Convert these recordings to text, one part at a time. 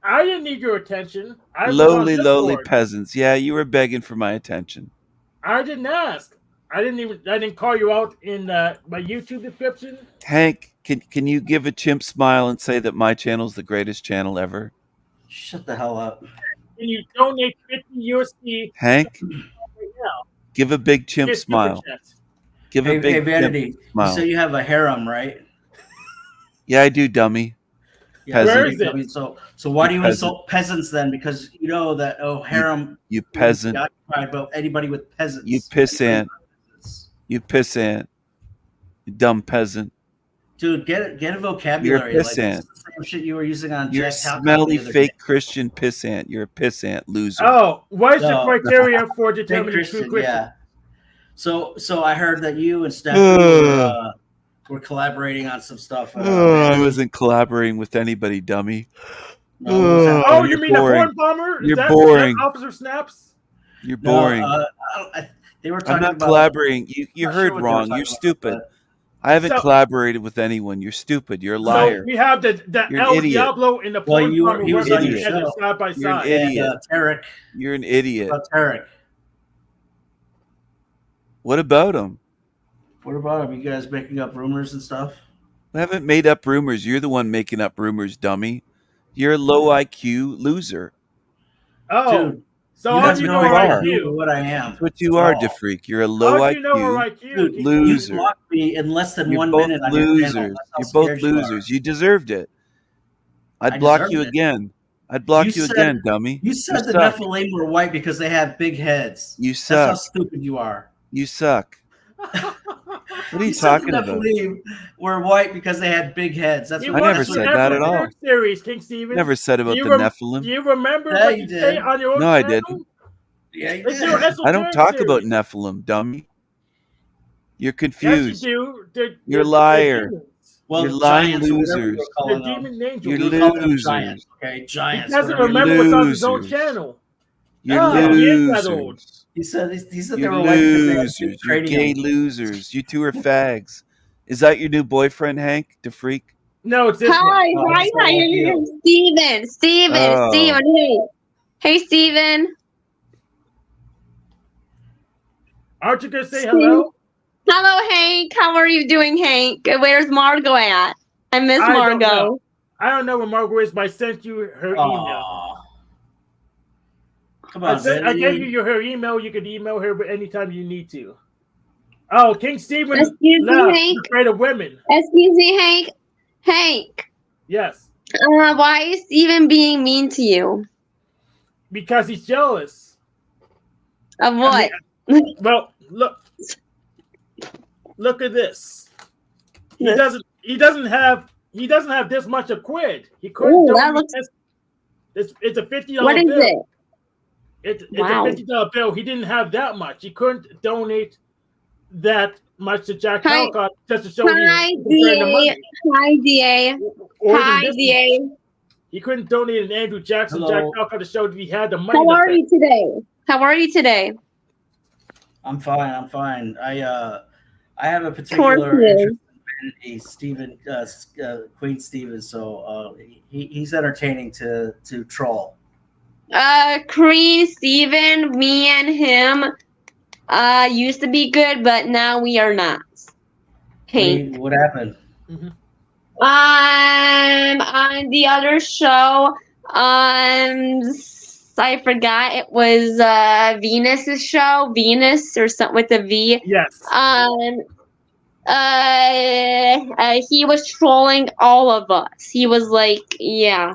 I didn't need your attention. I was on Lowly Discord. peasants. Yeah, you were begging for my attention. I didn't ask. I didn't call you out in my YouTube description. Hank, can you give a chimp smile and say that my channel's the greatest channel ever? Shut the hell up. Can you donate 50 USD Hank, right now? give a big chimp Get super smile. chats. Give a Hey, big Vanity, chimp you smile. say you have a harem, right? Yeah, I do, dummy. Yeah, Peasant. Where is it? I mean, so why do you peasant. insult peasants then? Because you know that harem You peasant. is occupied by anybody with peasants. You pissant. You pissant. You dumb peasant. Dude, get a vocabulary. You're a Like pissant. it's the same shit you were using on You're a Jack Talcott smelly the other fake day. Christian pissant. You're a pissant loser. Oh, what is the No. criteria for Fake determining true Christian, Christian? yeah. So I heard that you and Stephanie were collaborating on some stuff. I wasn't collaborating with anybody, dummy. No, Oh, you're you mean boring. a porn bomber? You're is that boring. Officer Snaps? You're boring. they were talking I'm not about collaborating. You not heard sure what they were wrong. talking You're about, stupid. but- I haven't So- collaborated with anyone. You're stupid. You're a liar. So we have the You're an El idiot. Diablo and the Well, porn you were- bomber he was working on your together show. side by You're an side. idiot. And, Tarek. You're an idiot. About Tarek. What about him? What about him? You guys making up rumors and stuff? I haven't made up rumors. You're the one making up rumors, dummy. You're a low IQ loser. Oh, Dude, so you how have do you no know our idea IQ? what I am. That's what you are, Oh. DeFreak. You're a low How do you know IQ. our IQ? Dude, Loser. you blocked me in less than You're 1 both minute on your losers. channel. That's how You're both scared you are. losers. You deserved it. I'd I block deserved you it. again. I'd block you said- again, dummy. You said the suck. Nephilim were white because they have big heads. You That's how suck. stupid you are. You suck. What are you said talking the about? Nephilim were white because they had big heads. That's You what I never watched that's the said that at Netflix all. Series, King Steven. Never said about You the rem- Nephilim. Do you remember Yeah, what you you did. say on your own No, I channel? didn't. Yeah, you It's did. your I don't esoteric talk about series. Nephilim, dummy. You're Yes, you confused. do. You're a They're liar. demons. Well, You're lying giants or whatever you losers. were They're calling them. demon angels. You're You called them losers. giants. Okay, He giants. doesn't whatever you- remember what's on his own losers. channel. You're Oh, he ain't that old. losers. He said they You're were white because they had losers. big You're gay cranium. losers. You two are fags. Is that your new boyfriend, Hank? DeFreak? No, it's this Hi, one. hi, it's hi, not ideal. Steven, Oh. Steven, hey, Steven. Aren't you gonna say hello? Hello, Hank. How are you doing, Hank? Where's Margot at? I miss I don't Margot. know. I don't know where Margot is, but I sent you her email. Aw. Come on, I gave Vanity. you her email. You could email her anytime you need to. Oh, King Stephen Excuse me, left. Hank. He's afraid of women. Excuse me, Hank. Hank, Yes, why is Steven being mean to you? because he's jealous. Of what? Well, look at this. He Yes. doesn't have this much a quid. He couldn't Ooh, donate that looks- this. It's a $50 What is bill. it? It's Wow. a $50 bill. He didn't have that much. He couldn't donate that much to Jack Hi. Talcott just to show Hi, he returned the DA. money. Hi, DA. Or Hi, even this, DA. he couldn't donate an Andrew Jackson, Hello. Jack Talcott to show that he had the money. How to are pay. you today? How are you today? I'm fine. I have a Of course particular he interest is. in Queen Stephen, so he's entertaining to troll. Queen Steven, me and him used to be good, but now we are not. Hank. What happened? On the other show, I forgot it was Venus's show, Venus or something with a V. Yes. He was trolling all of us. He was like, yeah,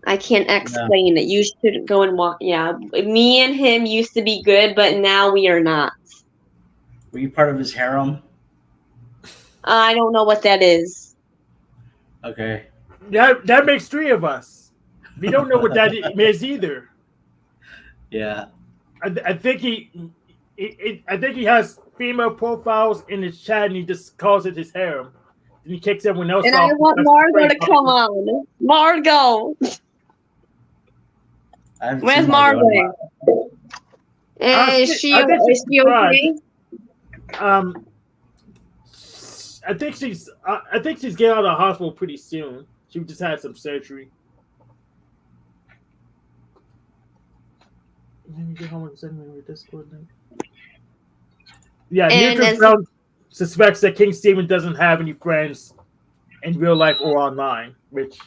I can't explain it. You should go and watch. Yeah, me and him used to be good, but now we are not. Were you part of his harem? I don't know what that is. Okay. That makes three of us. We don't know what that is either. Yeah. I think he has female profiles in his chat, and he just calls it his harem. And he kicks everyone else And off. I want because Margot it's to come on. Margot. I haven't Where's seen Margot. Margot? Is she I think she's okay? I think she's getting out of the hospital pretty soon. She just had some surgery. Yeah, And Neutral as Ground suspects that King Stephen doesn't have any friends in real life or online, which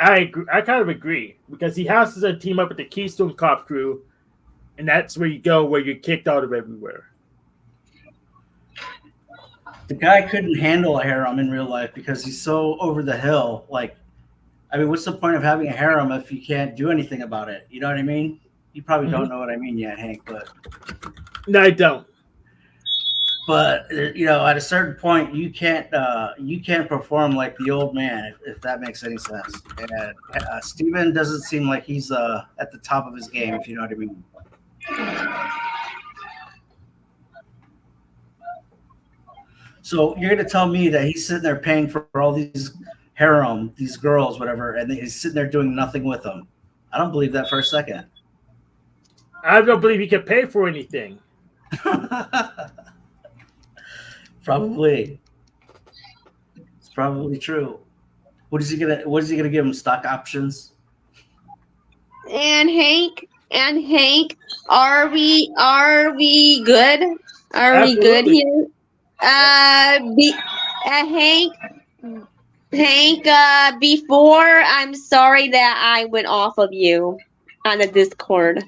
I kind of agree because he has to team up with the Keystone Cop crew, and that's where you go where you're kicked out of everywhere. The guy couldn't handle a harem in real life because he's so over the hill. Like, I mean, what's the point of having a harem if you can't do anything about it? You know what I mean? You probably don't know what I mean yet, Hank, but No, I don't. But you know, at a certain point, you can't perform like the old man, if that makes any sense. And Steven doesn't seem like he's at the top of his game, if you know what I mean. So you're gonna tell me that he's sitting there paying for all these harem, these girls, whatever, and he's sitting there doing nothing with them? I don't believe that for a second. I don't believe he can pay for anything. Probably. It's probably true. What is he gonna give him? Stock options? and Hank, are we good? Are we good Absolutely. here? Hank, before, I'm sorry that I went off of you on the Discord.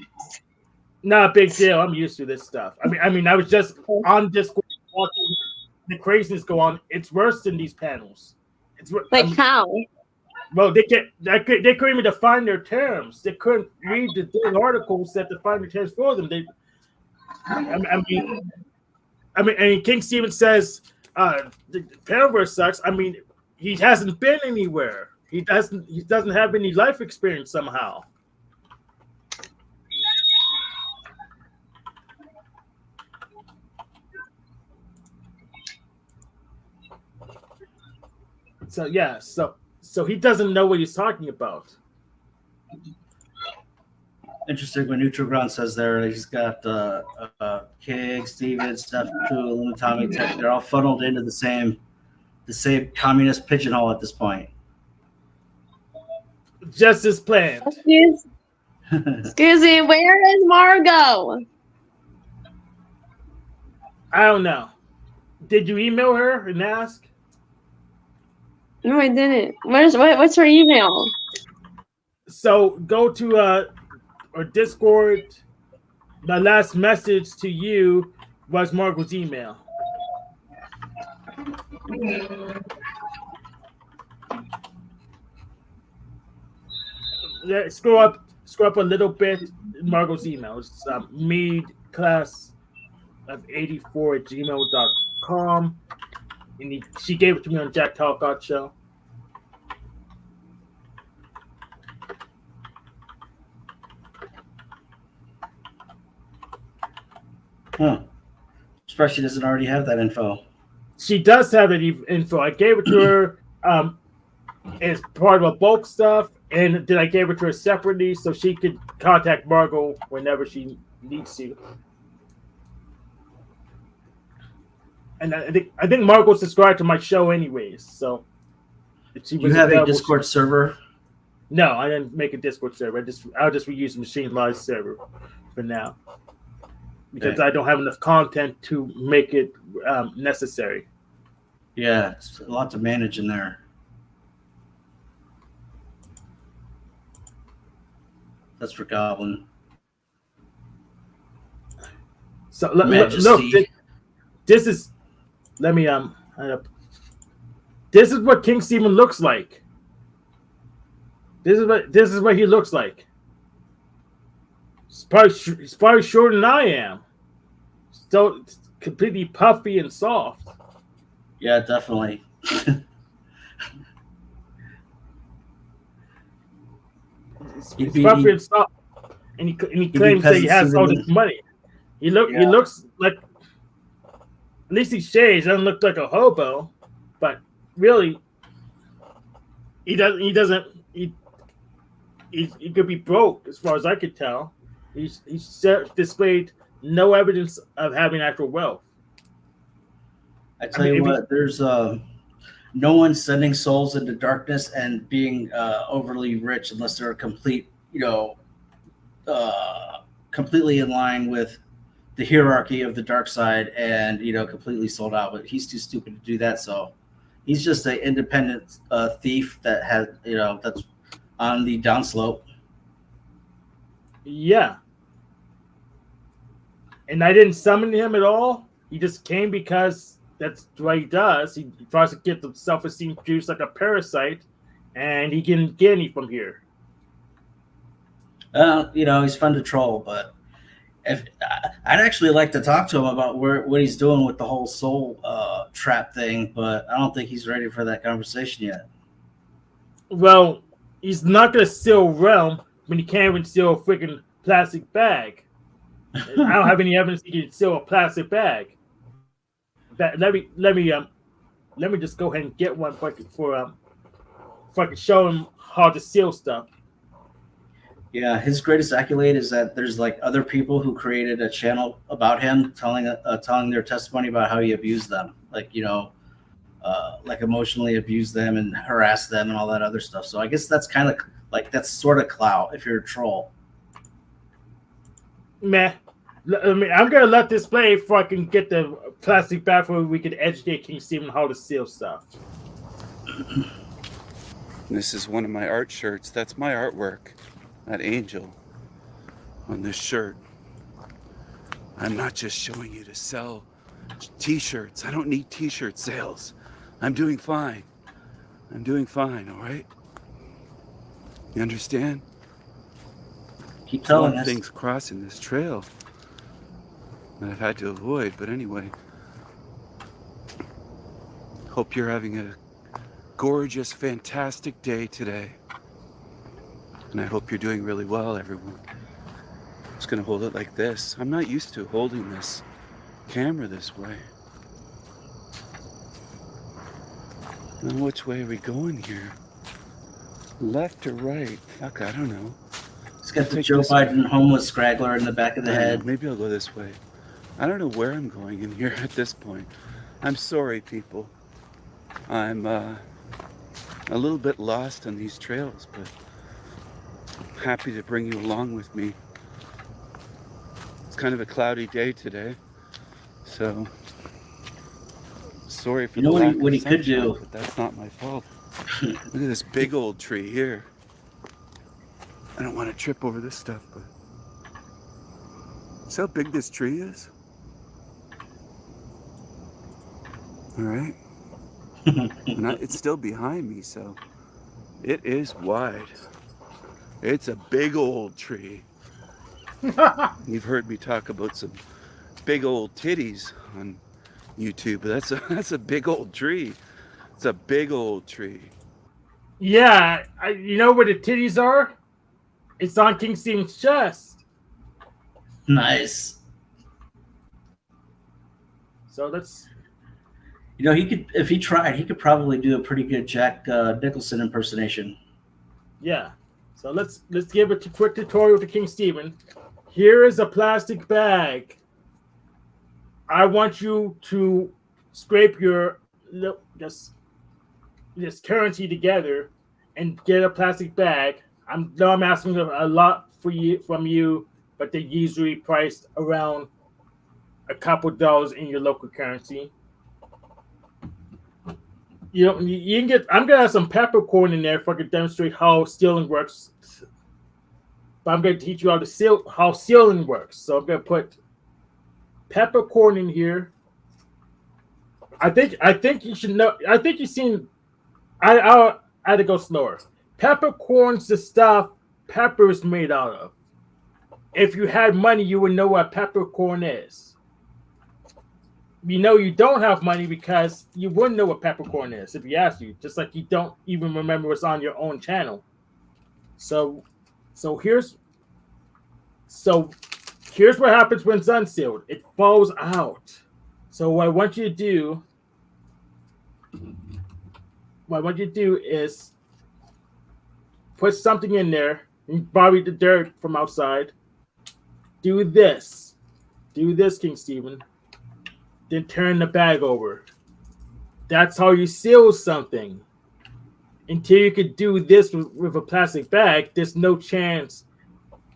Not a big deal. I'm used to this stuff. I mean, I was just on Discord watching the craziness go on. It's worse than these panels. It's Like how? well, they couldn't even define their terms. They couldn't read the damn articles that define the terms for them. I mean, and King Stephen says the Panelverse sucks. I mean, he hasn't been anywhere. He doesn't have any life experience somehow. So yeah, so he doesn't know what he's talking about. Interesting what Neutral Ground says there. He's got Kig, Steven, Steph, Tool, Tommy Tech. They're all funneled into the same communist pigeonhole at this point. Just as planned. Excuse me, where is Margot? I don't know. Did you email her and ask? No, I didn't. What's her email? So go to our Discord. My last message to you was Margot's email. Yeah, scroll up a little bit. Margot's email. It's meadclass84@gmail.com. And she gave it to me on Jack Talcott show. Huh. Surprised she doesn't already have that info. She does have that info. I gave it to her as part of a bulk stuff, and then I gave it to her separately so she could contact Margot whenever she needs to. And I think Margot subscribed to my show anyways, so if she was You have a available, Discord server? No, I didn't make a Discord server. I'll just reuse the Machine Live server for now because Okay. I don't have enough content to make it necessary. Yeah, it's a lot to manage in there. That's for Goblin. So look, Majesty. this is. Let me This is what King Stephen looks like. This is what he looks like. He's probably shorter than I am. Still completely puffy and soft. Yeah, definitely. He's puffy and soft, and he claims that he has all this money. He looks like, at least he shaves. Doesn't look like a hobo, but really, he could be broke as far as I could tell. He's displayed no evidence of having actual wealth. I tell you what, there's no one sending souls into darkness and being overly rich unless they're a complete, completely in line with the hierarchy of the dark side, and completely sold out. But he's too stupid to do that, so he's just an independent thief that has that's on the downslope. Yeah. And I didn't summon him at all. He just came because that's what he does. He tries to get the self-esteem juice like a parasite, and he can get any from here. He's fun to troll, but if I'd actually like to talk to him about what he's doing with the whole soul trap thing, but I don't think he's ready for that conversation yet. Well, he's not going to steal Realm when he can't even steal a freaking plastic bag. I don't have any evidence he can steal a plastic bag. Let me just go ahead and get one for I can show him how to steal stuff. Yeah, his greatest accolade is that there's like other people who created a channel about him telling their testimony about how he abused them, like emotionally abused them and harassed them and all that other stuff. So I guess that's kind of like that's sort of clout if you're a troll. Meh. I mean, I'm gonna let this play before I can get the plastic bag where we can educate King Stephen how to steal stuff. This is one of my art shirts. That's my artwork. That angel on this shirt. I'm not just showing you to sell t-shirts. I don't need t-shirt sales. I'm doing fine. All right? You understand? Keep telling us. us. Things crossing this trail that I've had to avoid, but anyway. Hope you're having a gorgeous, fantastic day today. And I hope you're doing really well, everyone. I'm just gonna hold it like this. I'm not used to holding this camera this way. Now, which way are we going here? Left or right? Fuck, I don't know. It's got the Joe Biden homeless scraggler in the back of the head. Maybe I'll go this way. I don't know where I'm going in here at this point. I'm sorry, people. I'm a little bit lost on these trails, but I'm happy to bring you along with me. It's kind of a cloudy day today, so sorry for what he could do. But that's not my fault. Look at this big old tree here. I don't want to trip over this stuff, but see how big this tree is? All right. And it's still behind me, so it is wide. It's a big old tree. You've heard me talk about some big old titties on YouTube, but that's a big old tree. It's a big old tree. Yeah, you know where the titties are? It's on King Stephen's chest. Nice. So that's... he could, if he tried, he could probably do a pretty good Jack Nicholson impersonation. Yeah. So let's give a quick tutorial to King Stephen. Here is a plastic bag. I want you to scrape your this currency together and get a plastic bag. I'm asking a lot from you, but they're usually priced around a couple dollars in your local currency. You can get. I'm gonna have some peppercorn in there if I can demonstrate how stealing works. But I'm gonna teach you how stealing works. So I'm gonna put peppercorn in here. I think you should know. I think you've seen. I had to go slower. Peppercorn's the stuff pepper is made out of. If you had money, you would know what peppercorn is. You don't have money because you wouldn't know what peppercorn is if you asked you. Just like you don't even remember what's on your own channel. So here's what happens when it's unsealed. It falls out. So what I want you to do is put something in there and borrow the dirt from outside. Do this, King Stephen. Then turn the bag over. That's how you seal something. Until you could do this with a plastic bag, there's no chance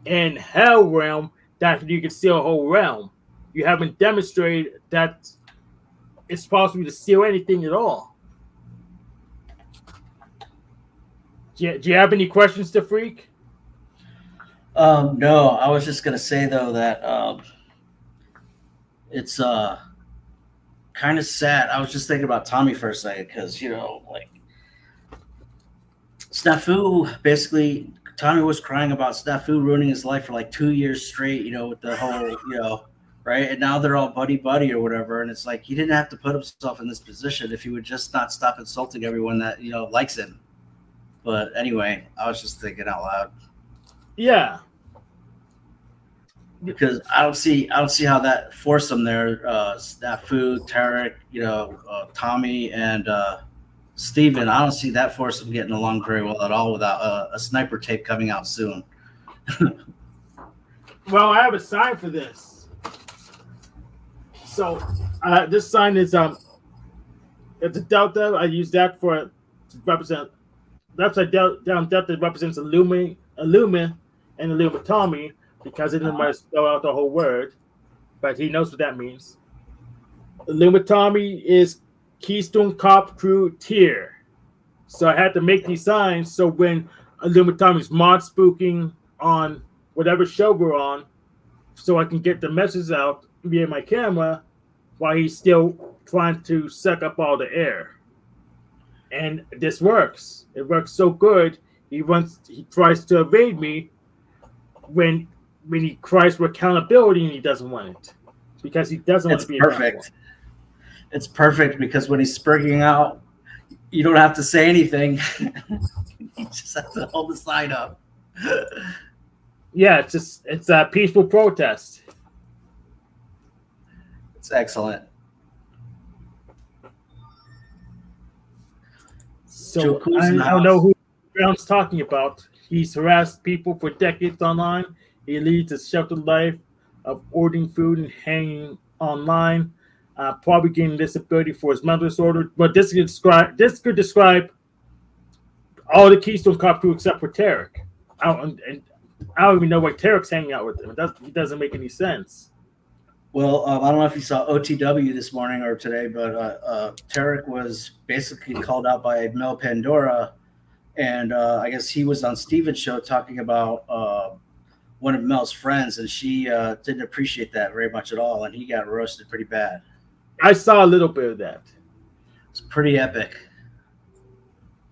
in Hell Realm that you can seal a whole realm. You haven't demonstrated that it's possible to seal anything at all. Do you have any questions to Freak? No, I was just gonna say though that it's kind of sad. I was just thinking about Tommy for a second because like Snafu basically. Tommy was crying about Snafu ruining his life for like 2 years straight, with the whole, right? And now they're all buddy or whatever. And it's like he didn't have to put himself in this position if he would just not stop insulting everyone that, likes him. But anyway, I was just thinking out loud. Yeah. Because I don't see how that foursome there, Snafu, Tarek, Tommy, and Steven, I don't see that foursome getting along very well at all without a sniper tape coming out soon. Well, I have a sign for this. So this sign is it's a delta. I use that to represent the upside down delta represents Illumi and Illumitomi because it didn't might spell out the whole word, but he knows what that means. Illumitomi is Keystone Cop Crew tier. So I had to make these signs so when Illumitomi's mod spooking on whatever show we're on, so I can get the message out via my camera while he's still trying to suck up all the air. And this works. It works so good. He tries to evade me when he cries for accountability and he doesn't want it. Because he doesn't want to be perfect. It's perfect because when he's spurging out, you don't have to say anything. You just have to hold the sign up. Yeah, it's a peaceful protest. It's excellent. So I don't know who Brown's talking about. He's harassed people for decades online. He leads a sheltered life of ordering food and hanging online. Probably getting disability for his mental disorder. But this could describe all the Keystone Cop crew except for Tarek. I don't even know why Tarek's hanging out with him. It doesn't make any sense. Well, I don't know if you saw OTW this morning or today, but Tarek was basically called out by Mel Pandora, and I guess he was on Steven's show talking about one of Mel's friends, and she didn't appreciate that very much at all, and he got roasted pretty bad. I saw a little bit of that. It's pretty epic.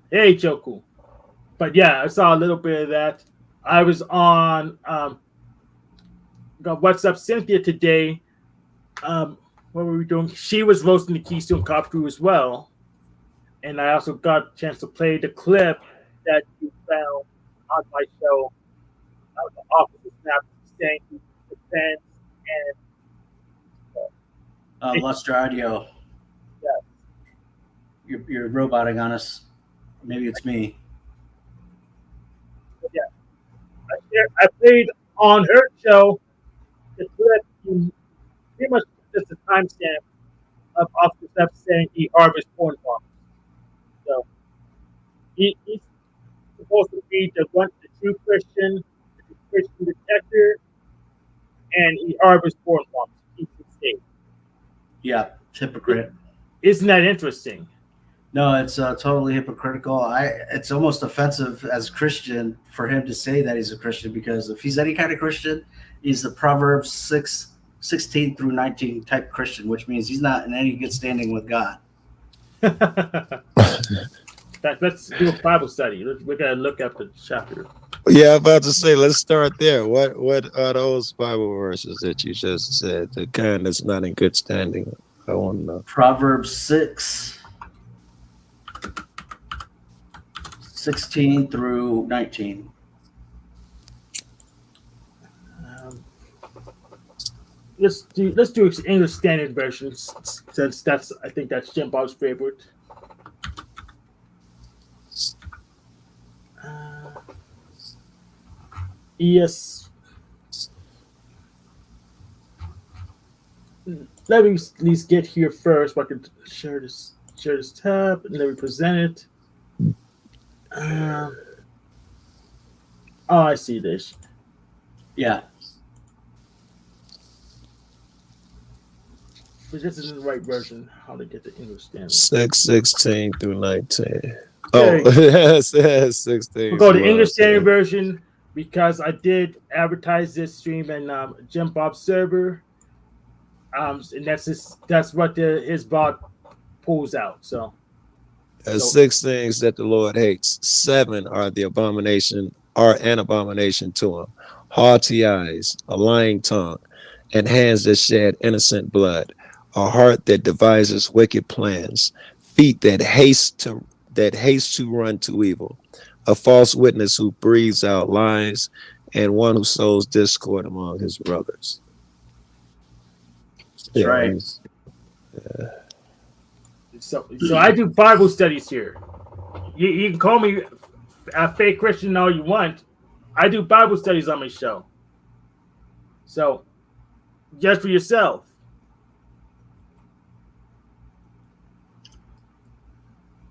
Hey, Joku. But yeah, I saw a little bit of that. I was on What's Up Cynthia today. What were we doing? She was roasting the Keystone Cop crew as well. And I also got a chance to play the clip that you found on my show. The Officer Snap saying defense and Lost your audio. Yeah. You're roboting on us. Maybe it's me. Yeah. I played on her show the clip. Pretty much just a timestamp of Officer Steph saying he harvests porn bombs. So he's supposed to be the true Christian, the Christian detector, and he harvests porn bombs. He's safe. Yeah, hypocrite. Isn't that interesting? No, it's totally hypocritical. It's almost offensive as a Christian for him to say that he's a Christian, because if he's any kind of Christian, he's the Proverbs 6:16 through 19 type Christian, which means he's not in any good standing with God. Let's do a Bible study. We're going to look up the chapter. Yeah, I'm about to say, let's start there. What are those Bible verses that you just said? The kind that's not in good standing. I want to know. Proverbs 6:16 through 19. Let's do English Standard Version, since I think that's Jim Bob's favorite. Yes. Let me at least get here first. So I can share this tab and let me present it. Oh, I see this. Yeah. But this isn't the right version. How to get the English standard? 6:16 through 19. Okay. Oh, yes, 16. We'll go to as well, English standard so- version because I did advertise this stream in Jim Bob's server. And that's what his bot pulls out. So There's 6 things that the Lord hates. 7 are an abomination to him. Haughty eyes, a lying tongue, and hands that shed innocent blood, a heart that devises wicked plans, feet that haste to run to evil, a false witness who breathes out lies, and one who sows discord among his brothers. That's right. he's- So I do Bible studies here. You can call me a fake Christian all you want. I do Bible studies on my show. So, just for yourself.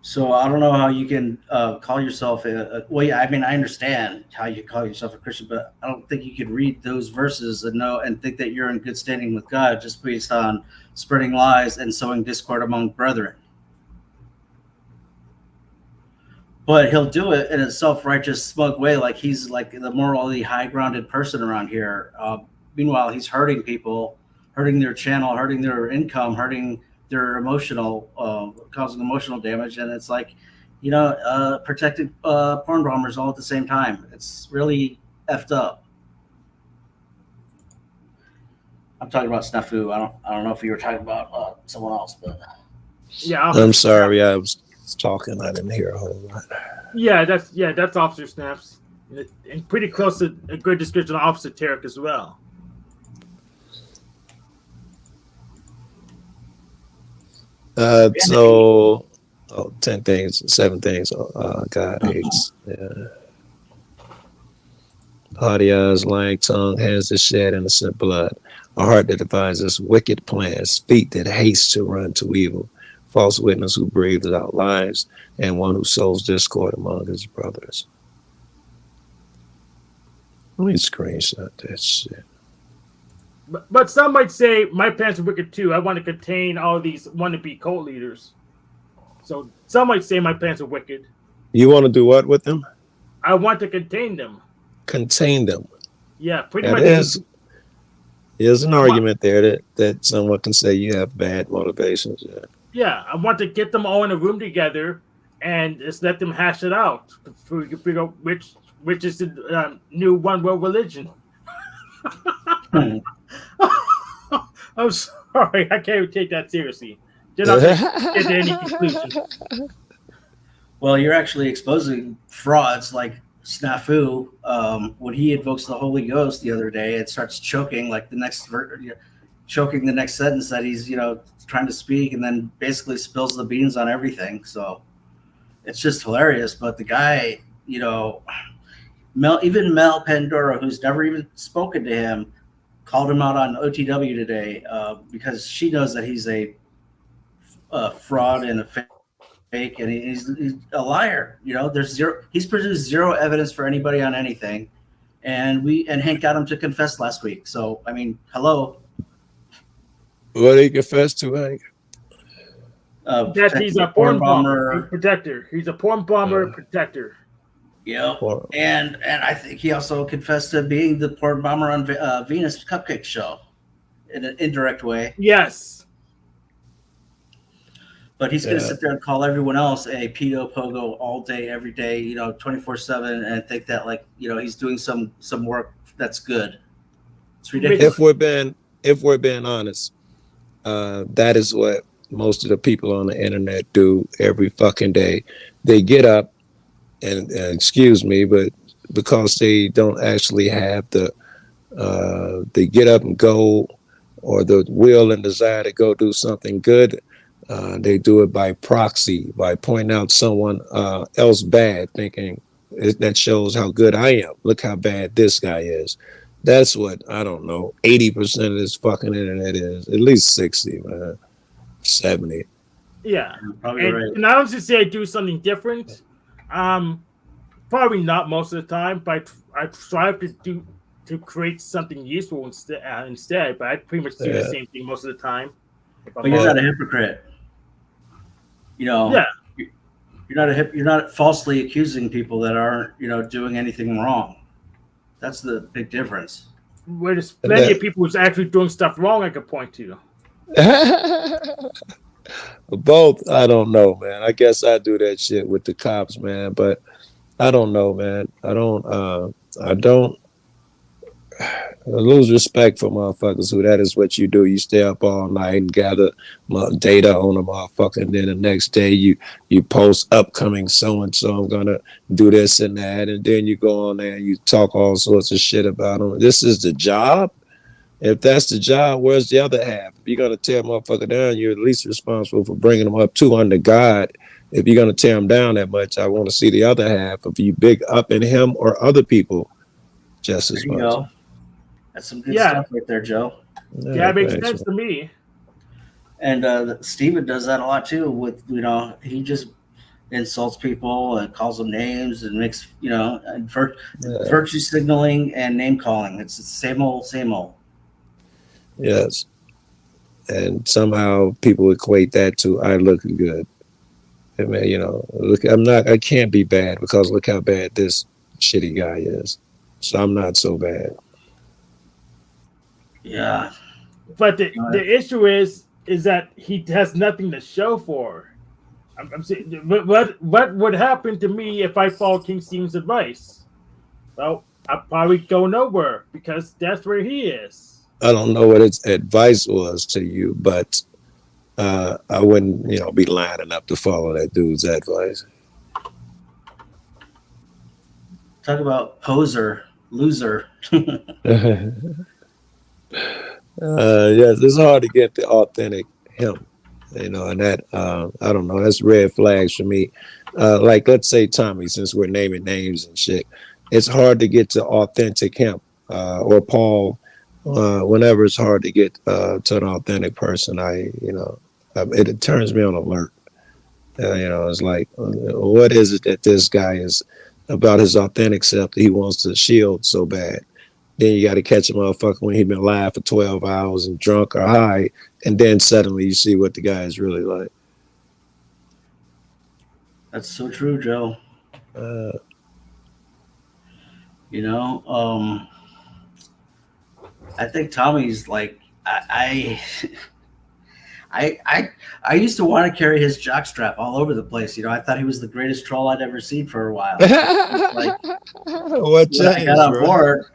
So I don't know how you can call yourself well, yeah, I mean, I understand how you call yourself a Christian, but I don't think you could read those verses and think that you're in good standing with God just based on spreading lies and sowing discord among brethren. But he'll do it in a self-righteous, smug way, like he's like the morally high-grounded person around here. Meanwhile, he's hurting people, hurting their channel, hurting their income, hurting their emotional, causing emotional damage. And it's like, protecting porn bombers all at the same time. It's really effed up. I'm talking about Snafu. I don't know if you were talking about someone else, but Yeah, I'm sorry, I was talking. I didn't hear a whole lot. Yeah, that's Officer Snaps, and pretty close to a good description of Officer Tarek as well. So 10 things, 7 things God hates. Yeah. Haughty eyes, lying tongue, hands that shed innocent blood, a heart that devises wicked plans, feet that haste to run to evil, false witness who breathes out lies, and one who sows discord among his brothers. Let me screenshot that shit. But some might say my plans are wicked too. I want to contain all these wannabe cult leaders. So some might say my plans are wicked. You want to do what with them? I want to contain them. Contain them. Yeah, pretty That much. is an argument there that someone can say you have bad motivations. Yeah. Yeah, I want to get them all in a room together and just let them hash it out. So we can figure out which is the new one world religion. I'm sorry, I can't even take that seriously. Did not get to any conclusion. well, you're actually exposing frauds like Snafu. When he invokes the Holy Ghost the other day, it starts choking like choking the next sentence that he's trying to speak, and then basically spills the beans on everything. So it's just hilarious. But the guy, Mel Pandora, who's never even spoken to him, called him out on OTW today because she knows that he's a fraud and a fake, and he's a liar. He's produced zero evidence for anybody on anything, and Hank got him to confess last week. So I mean, hello. What did he confess to, Hank? That he's a porn bomber protector. He's a porn bomber protector. Yep. And I think he also confessed to being the porn bomber on Venus Cupcake Show in an indirect way. Yes. But he's going to sit there and call everyone else a pedo pogo all day, every day, 24/7, and think that he's doing some work that's good. It's ridiculous. If we're being honest, that is what most of the people on the internet do every fucking day. They get up and excuse me, but because they don't actually have they get up and go, or the will and desire to go do something good. They do it by proxy, by pointing out someone else bad, thinking that shows how good I am. Look how bad this guy is. That's what, I don't know, 80% of this fucking internet is. At least 60, man. 70. Yeah. Probably right. And I don't just say I do something different. Probably not most of the time, but I strive to do to create something useful instead. But I pretty much do the same thing most of the time. But you're not a hypocrite. You know, Yeah. You're not falsely accusing people that aren't, doing anything wrong. That's the big difference. Where there's plenty of people who's actually doing stuff wrong I could point to. Both, I don't know, man. I guess I do that shit with the cops, man. But I don't know, man. I don't lose respect for motherfuckers who that is what you do. You stay up all night and gather data on a motherfucker, and then the next day you post upcoming so and so. I'm gonna do this and that, and then you go on there and you talk all sorts of shit about them. This is the job. If that's the job, where's the other half? If you're gonna tear a motherfucker down, you're at least responsible for bringing them up to under God. If you're gonna tear him down that much, I want to see the other half of you big up in him or other people just as much. Go. That's some good stuff right there, Joe. Yeah, it makes sense to me. And Steven does that a lot too. With he just insults people and calls them names and makes virtue signaling and name calling. It's the same old, same old. Yes, and somehow people equate that to I look good. I mean, look, I can't be bad because look how bad this shitty guy is. So I'm not so bad. Yeah, but the issue is that he has nothing to show for. I'm saying, what would happen to me if I follow King Steven's advice? Well, I'd probably go nowhere because that's where he is. I don't know what its advice was to you, but I wouldn't, be lining up to follow that dude's advice. Talk about poser, loser. Yes, it's hard to get the authentic him, and that I don't know. That's red flags for me. Like let's say Tommy, since we're naming names and shit, it's hard to get to authentic him or Paul. Whenever it's hard to get to an authentic person, it turns me on alert. It's like, what is it that this guy is about his authentic self that he wants to shield so bad? Then you got to catch a motherfucker when he's been live for 12 hours and drunk or high, and then suddenly you see what the guy is really like. That's so true, Joe. I think Tommy's like I used to want to carry his jockstrap all over the place. I thought he was the greatest troll I'd ever seen for a while. What changed, I got on board,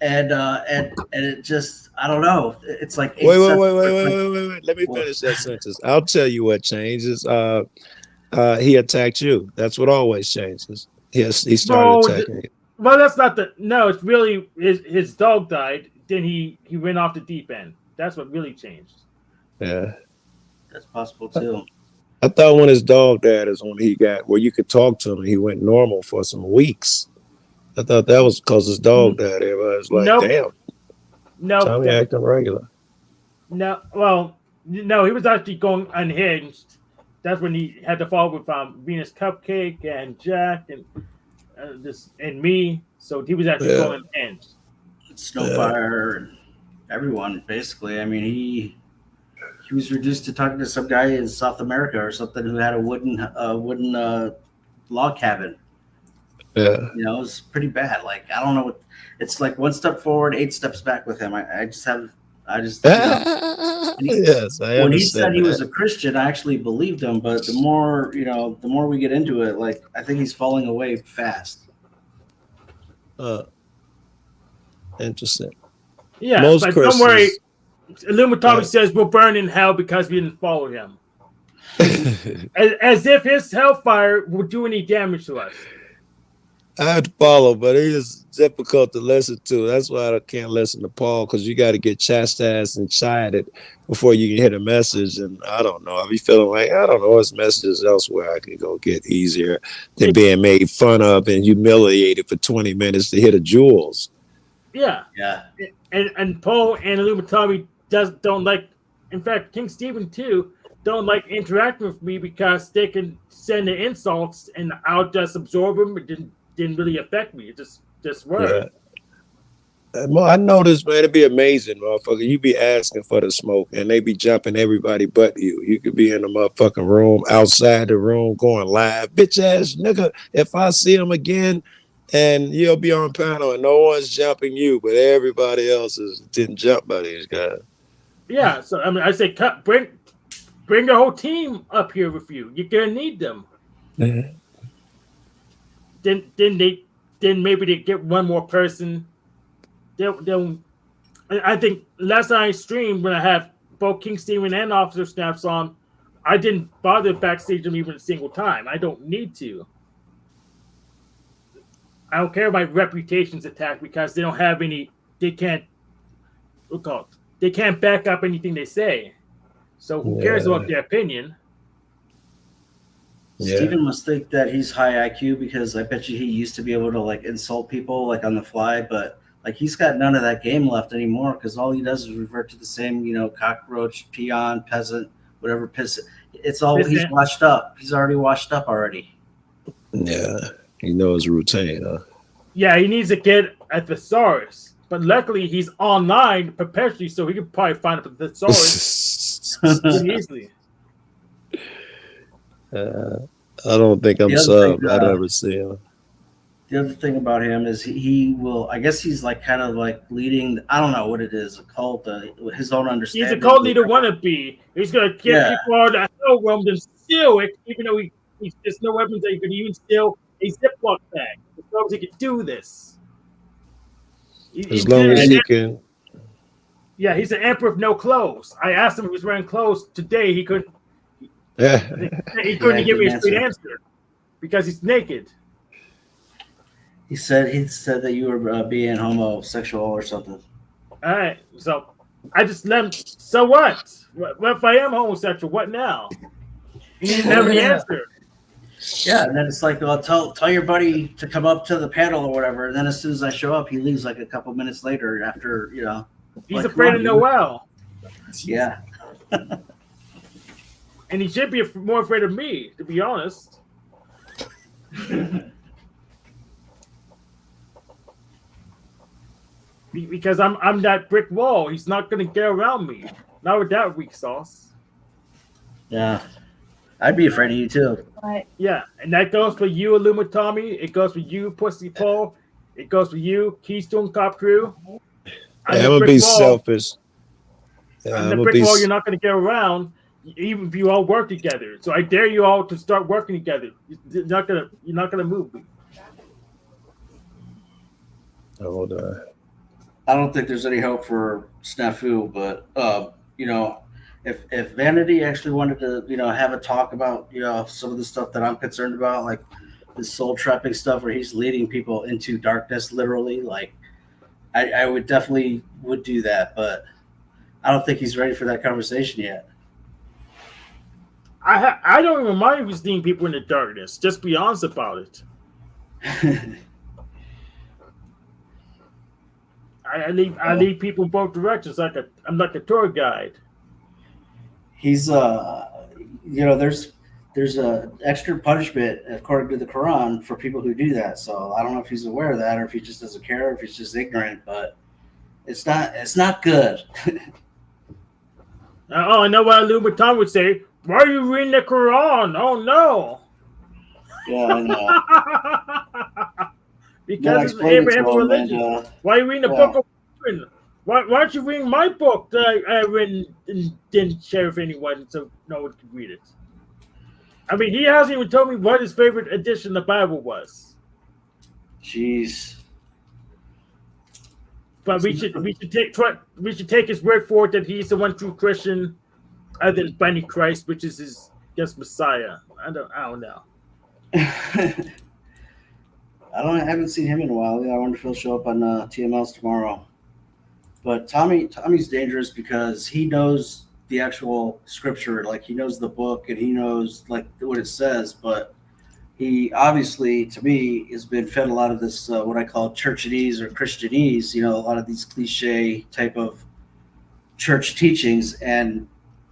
and it just I don't know. It's like wait. Let me finish that sentence. I'll tell you what changes. He attacked you. That's what always changes. He started attacking you. Well, that's not it's really his dog died. Then he went off the deep end. That's what really changed. Yeah. That's possible too. I thought when his dog died is when he got where you could talk to him and he went normal for some weeks. I thought that was because his dog died. Everybody was like, damn. No. Tommy acting regular. No, well, no, he was actually going unhinged. That's when he had to fall with Venus Cupcake and Jack and me. So he was actually going unhinged. Snowfire and everyone, basically. I mean, he was reduced to talking to some guy in South America or something who had a wooden log cabin. Yeah, it was pretty bad. Like I don't know what it's like. 1 step forward, 8 steps back with him. Yes, when he said he was a Christian, I actually believed him. But the more we get into it, like I think he's falling away fast. Interesting. Yeah, most but Christians, don't worry. Illuminati says we'll burn in hell because we didn't follow him. as if his hellfire would do any damage to us. I'd follow, but it is difficult to listen to. That's why I can't listen to Paul, because you got to get chastised and chided before you can hit a message. And I don't know. I'll be feeling like, I don't know, it's messages elsewhere I can go get easier than being made fun of and humiliated for 20 minutes to hit a jewels. Yeah. And Paul and Illuminati don't like, in fact, King Stephen too, don't like interacting with me because they can send the insults and I'll just absorb them. It didn't really affect me. It just worked. I noticed, man, it'd be amazing, motherfucker. You be asking for the smoke, and they be jumping everybody but you. You could be in the motherfucking room, outside the room, going live, bitch ass nigga. If I see him again, and you'll be on panel, and no one's jumping you, but everybody else is getting jumped by these guys. Yeah, so I mean, I say, bring the whole team up here with you. You're gonna need them. Mm-hmm. Then maybe they get one more person. They'll I think last time I streamed when I have both King Steven and Officer Snaps on, I didn't bother backstage them even a single time. I don't need to. I don't care if my reputation's attacked because they don't have any. They can't. They can't back up anything they say. So who cares about their opinion? Yeah. Steven must think that he's high IQ because I bet you he used to be able to like insult people like on the fly, but like he's got none of that game left anymore because all he does is revert to the same, cockroach, peon, peasant, whatever piss. It's all he's washed up. He's already washed up already. Yeah, he knows routine, huh? Yeah, he needs to get a thesaurus. But luckily he's online perpetually, so he can probably find a thesaurus pretty easily. I don't think I'm subbed. I'd ever see him. The other thing about him is he will. I guess he's like kind of like leading. I don't know what it is. A cult. His own understanding. He's a cult leader wannabe. He's gonna get people out of the hell realm and steal it, even though there's no weapons that he could even steal a Ziploc bag. As long as he can do this. As long as he can. Yeah, he's an emperor of no clothes. I asked him if he was wearing clothes today. He couldn't. He couldn't give me a straight answer because he's naked. He said that you were being homosexual or something. All right, so I just let him. So what? What if I am homosexual? What now? He didn't have the answer. Yeah, and then it's like, well, tell your buddy to come up to the panel or whatever. And then as soon as I show up, he leaves like a couple minutes later after, He's afraid of Noel. Yeah. And he should be more afraid of me, to be honest. Because I'm that brick wall. He's not going to get around me. Not with that weak sauce. Yeah. I'd be afraid of you too. Yeah, and that goes for you, Illumitami. It goes for you, Pussy Paul. It goes for you, Keystone Cop Crew. I'm going to be selfish. I'm the brick wall you're not going to get around, even if you all work together. So I dare you all to start working together. You're not gonna move me. Hold on. I don't think there's any hope for Snafu, but if Vanity actually wanted to, have a talk about, some of the stuff that I'm concerned about, like this soul trapping stuff where he's leading people into darkness, literally, like I would definitely do that, but I don't think he's ready for that conversation yet. I don't even mind if he's leading people into darkness. Just be honest about it. I lead people in both directions. I'm like a tour guide. He's there's a extra punishment according to the Quran for people who do that. So I don't know if he's aware of that or if he just doesn't care, or if he's just ignorant, but it's not good. I know what Illuminati would say. Why are you reading the Quran? Oh no. Yeah, I know. Because it's Abraham's religion. Why are you reading the book of Mormon? Why aren't you reading my book that I written and didn't share with anyone so no one could read it? I mean, he hasn't even told me what his favorite edition of the Bible was. Jeez. But we should take his word for it that he's the one true Christian, other than Bunny Christ, which is his Messiah. I don't know. I haven't seen him in a while. I wonder if he'll show up on TMLs tomorrow. But Tommy's dangerous because he knows the actual scripture, like he knows the book and he knows like what it says. But he obviously, to me, has been fed a lot of this what I call churchanese or Christianese. A lot of these cliche type of church teachings, and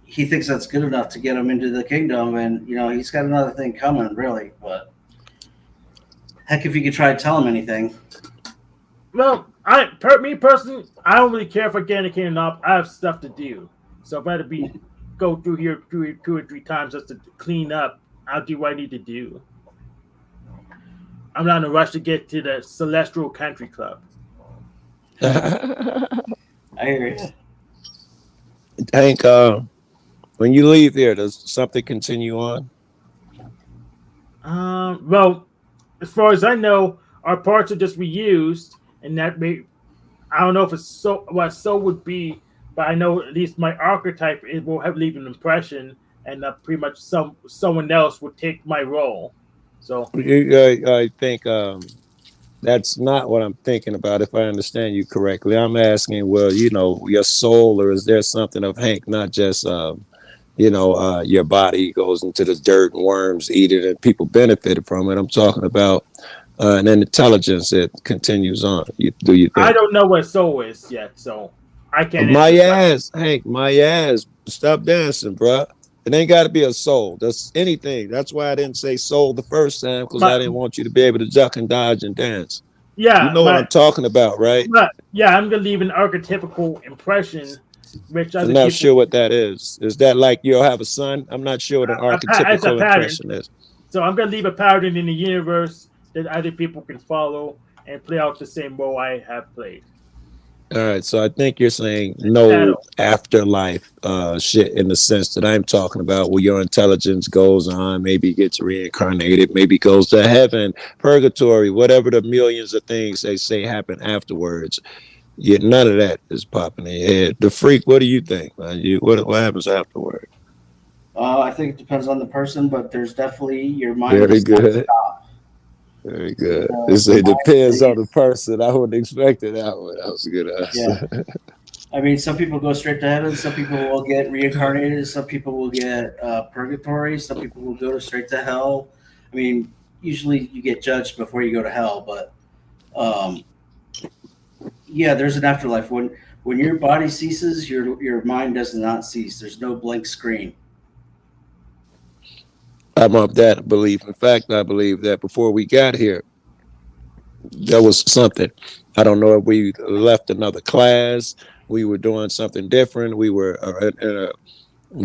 he thinks that's good enough to get him into the kingdom. And he's got another thing coming, really, but. Heck, if you could try to tell him anything. Well, me personally, I don't really care if I get indicated or not. I have stuff to do, so if I had to go through here 2 or 3 times just to clean up, I'll do what I need to do. I'm not in a rush to get to the Celestial Country Club. I hear you. Hank, when you leave here, does something continue on? Well, as far as I know, our parts are just reused, and that I don't know if it's what so would be, but I know at least my archetype will have leave an impression, and pretty much someone else would take my role. So I think that's not what I'm thinking about. If I understand you correctly, I'm asking, well, your soul, or is there something of Hank, not just your body goes into the dirt and worms eat it and people benefited from it. I'm talking about an intelligence that continues on. Do you think? I don't know what soul is yet, so I can't My answer ass, Hank, my ass. Stop dancing, bruh. It ain't got to be a soul. That's anything. That's why I didn't say soul the first time, because I didn't want you to be able to duck and dodge and dance. You know what I'm talking about, right? Yeah, I'm gonna leave an archetypical impression, which other I'm not people. sure what that is. Is that like you'll have a son? I'm not sure what an archetypical impression is. So I'm gonna leave a pattern in the universe that other people can follow and play out the same role I have played. All right, so I think you're saying no afterlife shit in the sense that I'm talking about, where your intelligence goes on, maybe gets reincarnated, maybe goes to heaven, purgatory, whatever the millions of things they say happen afterwards. Yet none of that is popping in your head. The freak, what do you think, man? What happens afterward? I think it depends on the person, but there's definitely your mind. Very good. Very good. It depends on the person. I wouldn't expect it that way. That was a good answer. Yeah. I mean, some people go straight to heaven. Some people will get reincarnated. Some people will get purgatory. Some people will go straight to hell. I mean, usually you get judged before you go to hell, but yeah, there's an afterlife. When your body ceases, your mind does not cease. There's no blank screen. I'm of that belief. In fact, I believe that before we got here, there was something. I don't know if we left another class. We were doing something different. We were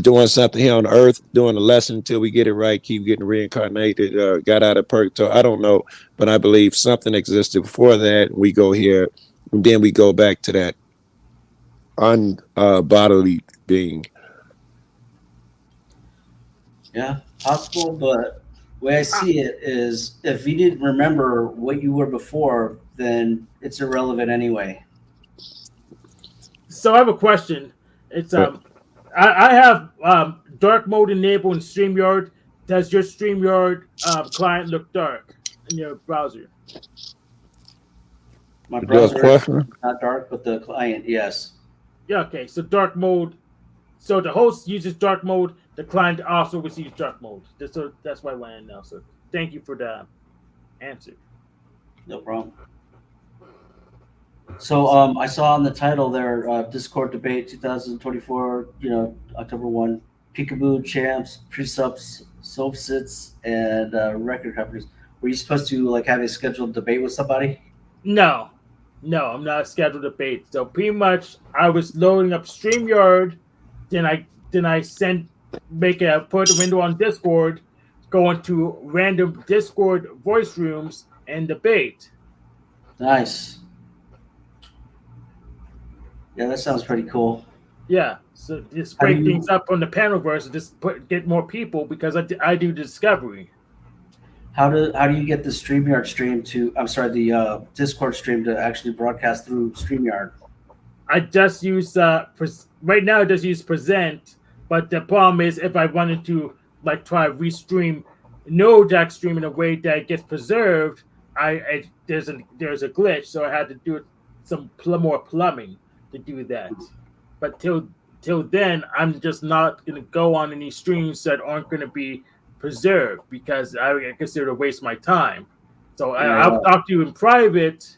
doing something here on Earth, doing a lesson until we get it right, keep getting reincarnated, got out of purgatory. I don't know, but I believe something existed before that. We go here, and then we go back to that unbodily being. Yeah, possible, but the way I see it is if you didn't remember what you were before, then it's irrelevant anyway. So I have a question. It's I have dark mode enabled in StreamYard. Does your StreamYard client look dark in your browser? My browser is not dark, but the client, yes. Yeah, okay. So dark mode. So the host uses dark mode. The client also receives dark mode. So that's why I want to know. So thank you for the answer. No problem. So I saw on the title there, Discord debate 2024. October 1. Peekaboo champs, pre-subs, soap-sits, and record companies. Were you supposed to have a scheduled debate with somebody? No, I'm not a scheduled debate. So pretty much, I was loading up StreamYard. Then I put a window on Discord, go into random Discord voice rooms and debate. Nice. Yeah, that sounds pretty cool. Yeah, so just break things up on the panelverse and just get more people because I do discovery. How do you get the StreamYard stream the Discord stream to actually broadcast through StreamYard? I just use right now I just use present, but the problem is if I wanted to try to restream NoJack stream in a way that it gets preserved, there's a glitch, so I had to do some more plumbing to do that. But till then, I'm just not gonna go on any streams that aren't gonna be preserved because I consider it a waste of my time. So I'll talk to you in private,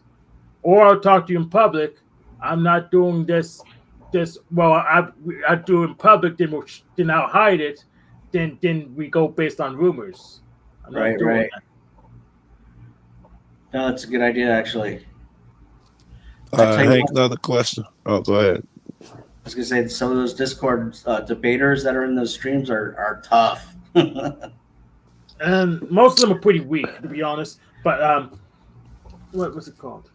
or I'll talk to you in public. I'm not doing this. Well, I do in public, then I'll hide it. Then we go based on rumors. I'm not doing that. No, that's a good idea, actually. tell you Hank, what, another question. Oh, go ahead. I was gonna say some of those Discord debaters that are in those streams are tough. And most of them are pretty weak, to be honest. But what was it called?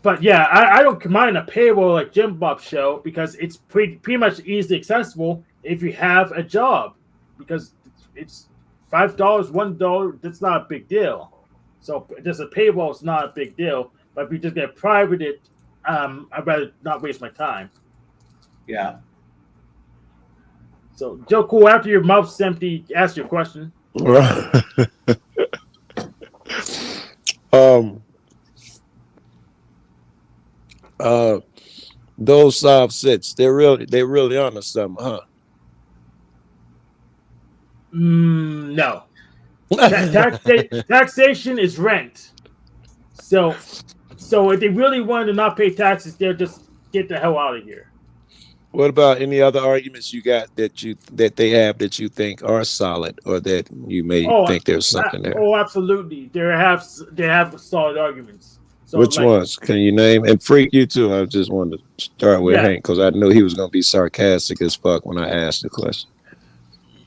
But yeah, I don't mind a paywall like Jim Bob's show because it's pretty much easily accessible if you have a job, because it's $5, $1. That's not a big deal. So just a paywall is not a big deal. But if you just get private it, I'd rather not waste my time. Yeah. So Joe Cool, after your mouth's empty, ask your question. Those soft sits, they really onto something, huh? No. Taxation is rent. So if they really wanted to not pay taxes, they'll just get the hell out of here. What about any other arguments you got that they have that you think are solid, or that you may think there's something there? Oh, absolutely. They have solid arguments. So which ones can you name? And Freak, you too. I just wanted to start with Hank because I knew he was going to be sarcastic as fuck when I asked the question.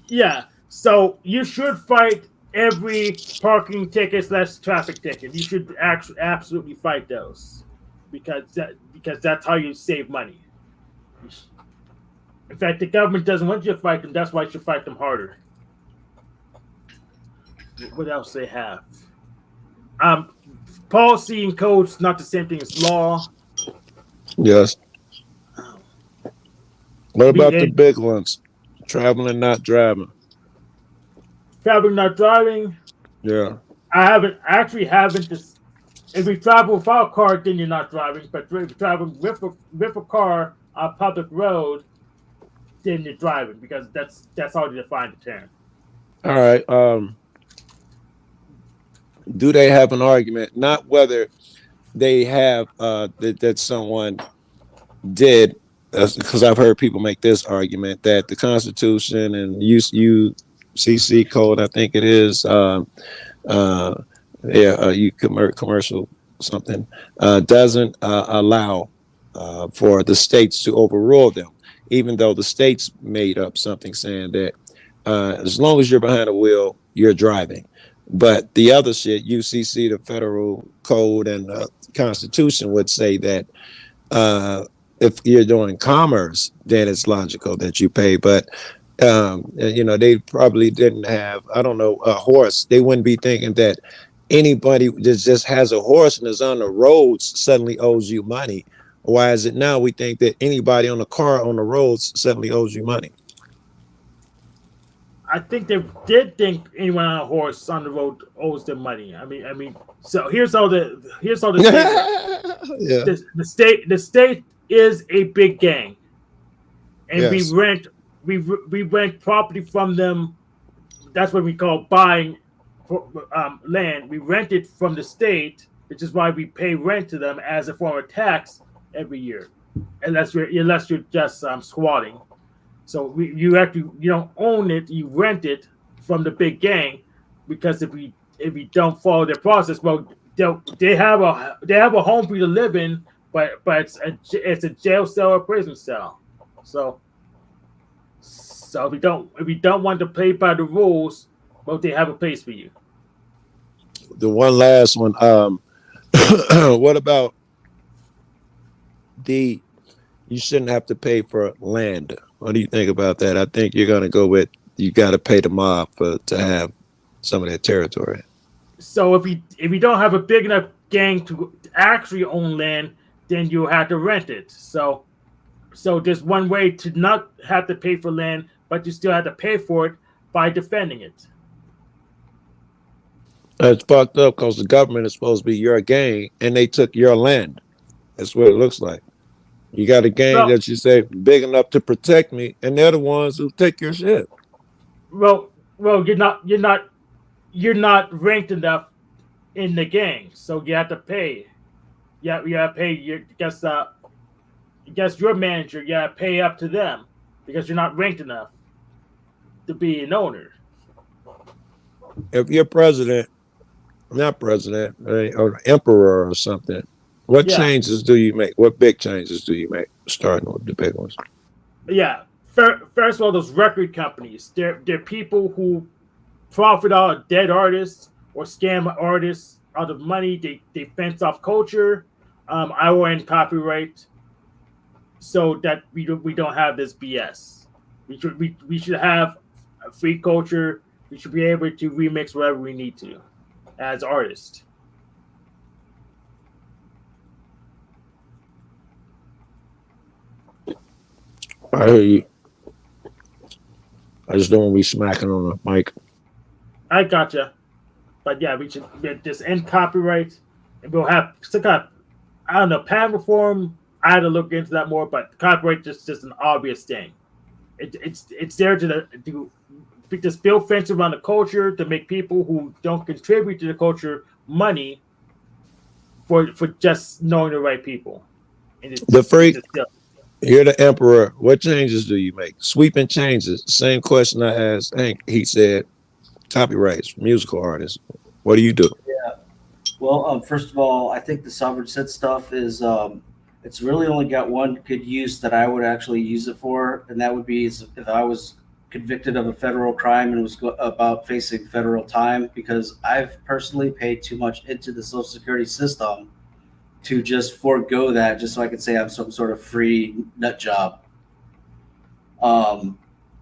Yeah. So you should fight every parking ticket / traffic ticket. You should absolutely fight those because that's how you save money. In fact, the government doesn't want you to fight them. That's why you should fight them harder. What else they have? Policy and codes not the same thing as law. Yes. What about the big ones? Traveling, not driving. Traveling, not driving. Yeah. I haven't. If you travel without a car, then you're not driving. But if you're traveling with a car on a public road, then you're driving, because that's how they define the term. All right. Do they have an argument? Not whether they have that someone did, because I've heard people make this argument that the Constitution and UCC code, I think it is, commercial something, doesn't allow for the states to overrule them, even though the states made up something saying that as long as you're behind the wheel, you're driving. But the other shit, UCC, the federal code, and the Constitution would say that if you're doing commerce, then it's logical that you pay. But they probably didn't have, I don't know, a horse. They wouldn't be thinking that anybody that just has a horse and is on the roads suddenly owes you money. Why is it now we think that anybody on a car on the roads suddenly owes you money? I think they did think anyone on a horse on the road owes them money. I mean. So here's all the yeah. The state is a big gang, and yes. we rent property from them. That's what we call buying land. We rent it from the state, which is why we pay rent to them as a form of tax every year, unless you're just squatting. So you don't own it, you rent it from the big gang, because if we don't follow their process, well, they have a home for you to live in, but it's a jail cell or prison cell. So if we don't want to play by the rules, well, they have a place for you. The one last one. What about you shouldn't have to pay for land? What do you think about that? I think you're going to go with you got to pay the mob to have some of that territory. So if you don't have a big enough gang to actually own land, then you have to rent it. So there's one way to not have to pay for land, but you still have to pay for it by defending it. That's fucked up because the government is supposed to be your gang, and they took your land. That's what it looks like. You got a gang that you say big enough to protect me, and they're the ones who take your shit. Well, you're not ranked enough in the gang, so you have to pay. You have to pay. I guess your manager. You have to pay up to them because you're not ranked enough to be an owner. If you're not president, or emperor or something, What Yeah. changes do you make? What big changes do you make? Starting with the big ones. Yeah. First of all, those record companies, they're people who profit out of dead artists or scam artists out of money. They fence off culture. I will end copyright so that we don't have this BS. We should have a free culture. We should be able to remix whatever we need to as artists. I hear you. I just don't want to be smacking on the mic. I gotcha. But yeah, we should just end copyright, and we'll have some kind of, I don't know, patent reform. I had to look into that more, but copyright just an obvious thing. It's there to just build fence around the culture to make people who don't contribute to the culture money for just knowing the right people. And The freak, you're the emperor. What changes do you make? Sweeping changes. Same question I asked Hank. He said copyrights, musical artists. What do you do? Yeah. Well, first of all, I think the sovereign cit stuff is it's really only got one good use that I would actually use it for, and that would be if I was convicted of a federal crime and was about facing federal time, because I've personally paid too much into the Social Security system to just forego that just so I could say I'm some sort of free nut job.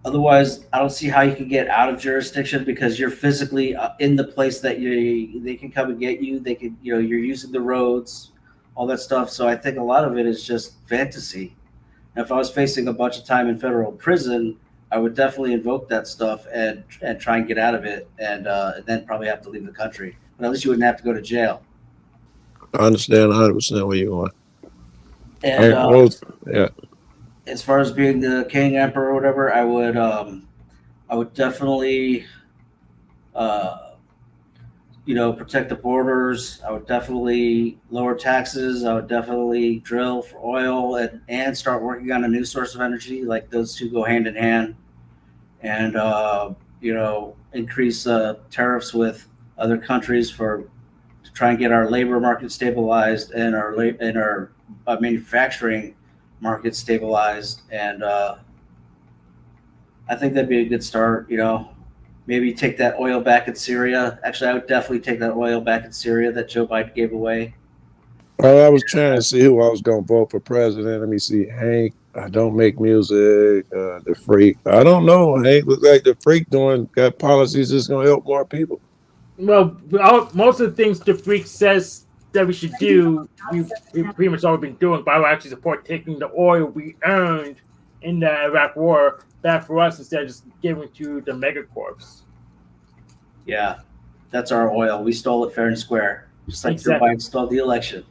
Otherwise, I don't see how you can get out of jurisdiction because you're physically in the place that they can come and get you. They can, you're using the roads, all that stuff. So I think a lot of it is just fantasy. And if I was facing a bunch of time in federal prison, I would definitely invoke that stuff and try and get out of it, and then probably have to leave the country. But at least you wouldn't have to go to jail. I understand 100% where you're going. And yeah. As far as being the king, emperor, or whatever, I would definitely, protect the borders. I would definitely lower taxes. I would definitely drill for oil and start working on a new source of energy. Like those two go hand in hand. And, increase tariffs with other countries to try and get our labor market stabilized and our manufacturing market stabilized. And I think that'd be a good start. Maybe take that oil back in Syria. Actually, I would definitely take that oil back in Syria that Joe Biden gave away. Well, I was trying to see who I was going to vote for president. Let me see. Hank, I don't make music. The freak, I don't know. Hank looks like the freak got policies that's going to help more people. Well, most of the things the freak says that we should do, we pretty much already been doing. But I would actually support taking the oil we earned in the Iraq War back for us instead of just giving to the megacorps. Yeah, that's our oil. We stole it fair and square, just like Joe Biden stole the election.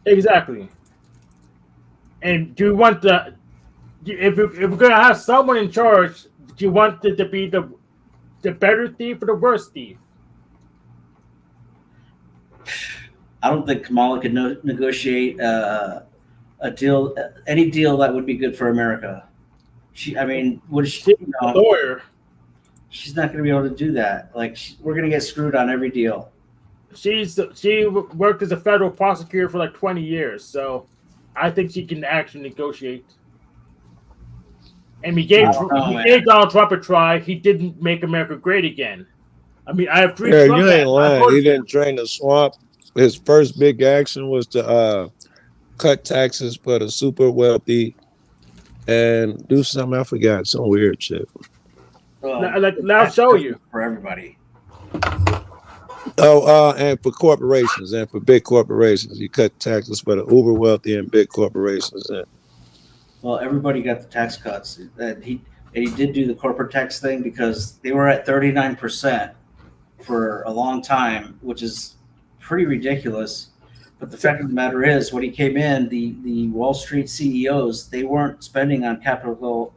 Exactly. And do you want if we're gonna have someone in charge, do you want it to be the better thief or the worse thief? I don't think Kamala could negotiate a deal, any deal that would be good for America. She's a lawyer. She's not going to be able to do that. Like, we're going to get screwed on every deal. She worked as a federal prosecutor for like 20 years, so I think she can actually negotiate. And we gave Donald Trump a try. He didn't make America great again. I mean, I have three. Yeah, you ain't lying. He didn't drain the swamp. His first big action was to cut taxes for the super wealthy and do something. I forgot, some weird shit. I'll show you for everybody. And for corporations and for big corporations, he cut taxes for the uber wealthy and big corporations. Well, everybody got the tax cuts. And he did do the corporate tax thing because they were at 39% for a long time, which is pretty ridiculous. But the fact of the matter is, when he came in, the Wall Street CEOs, they weren't spending on capital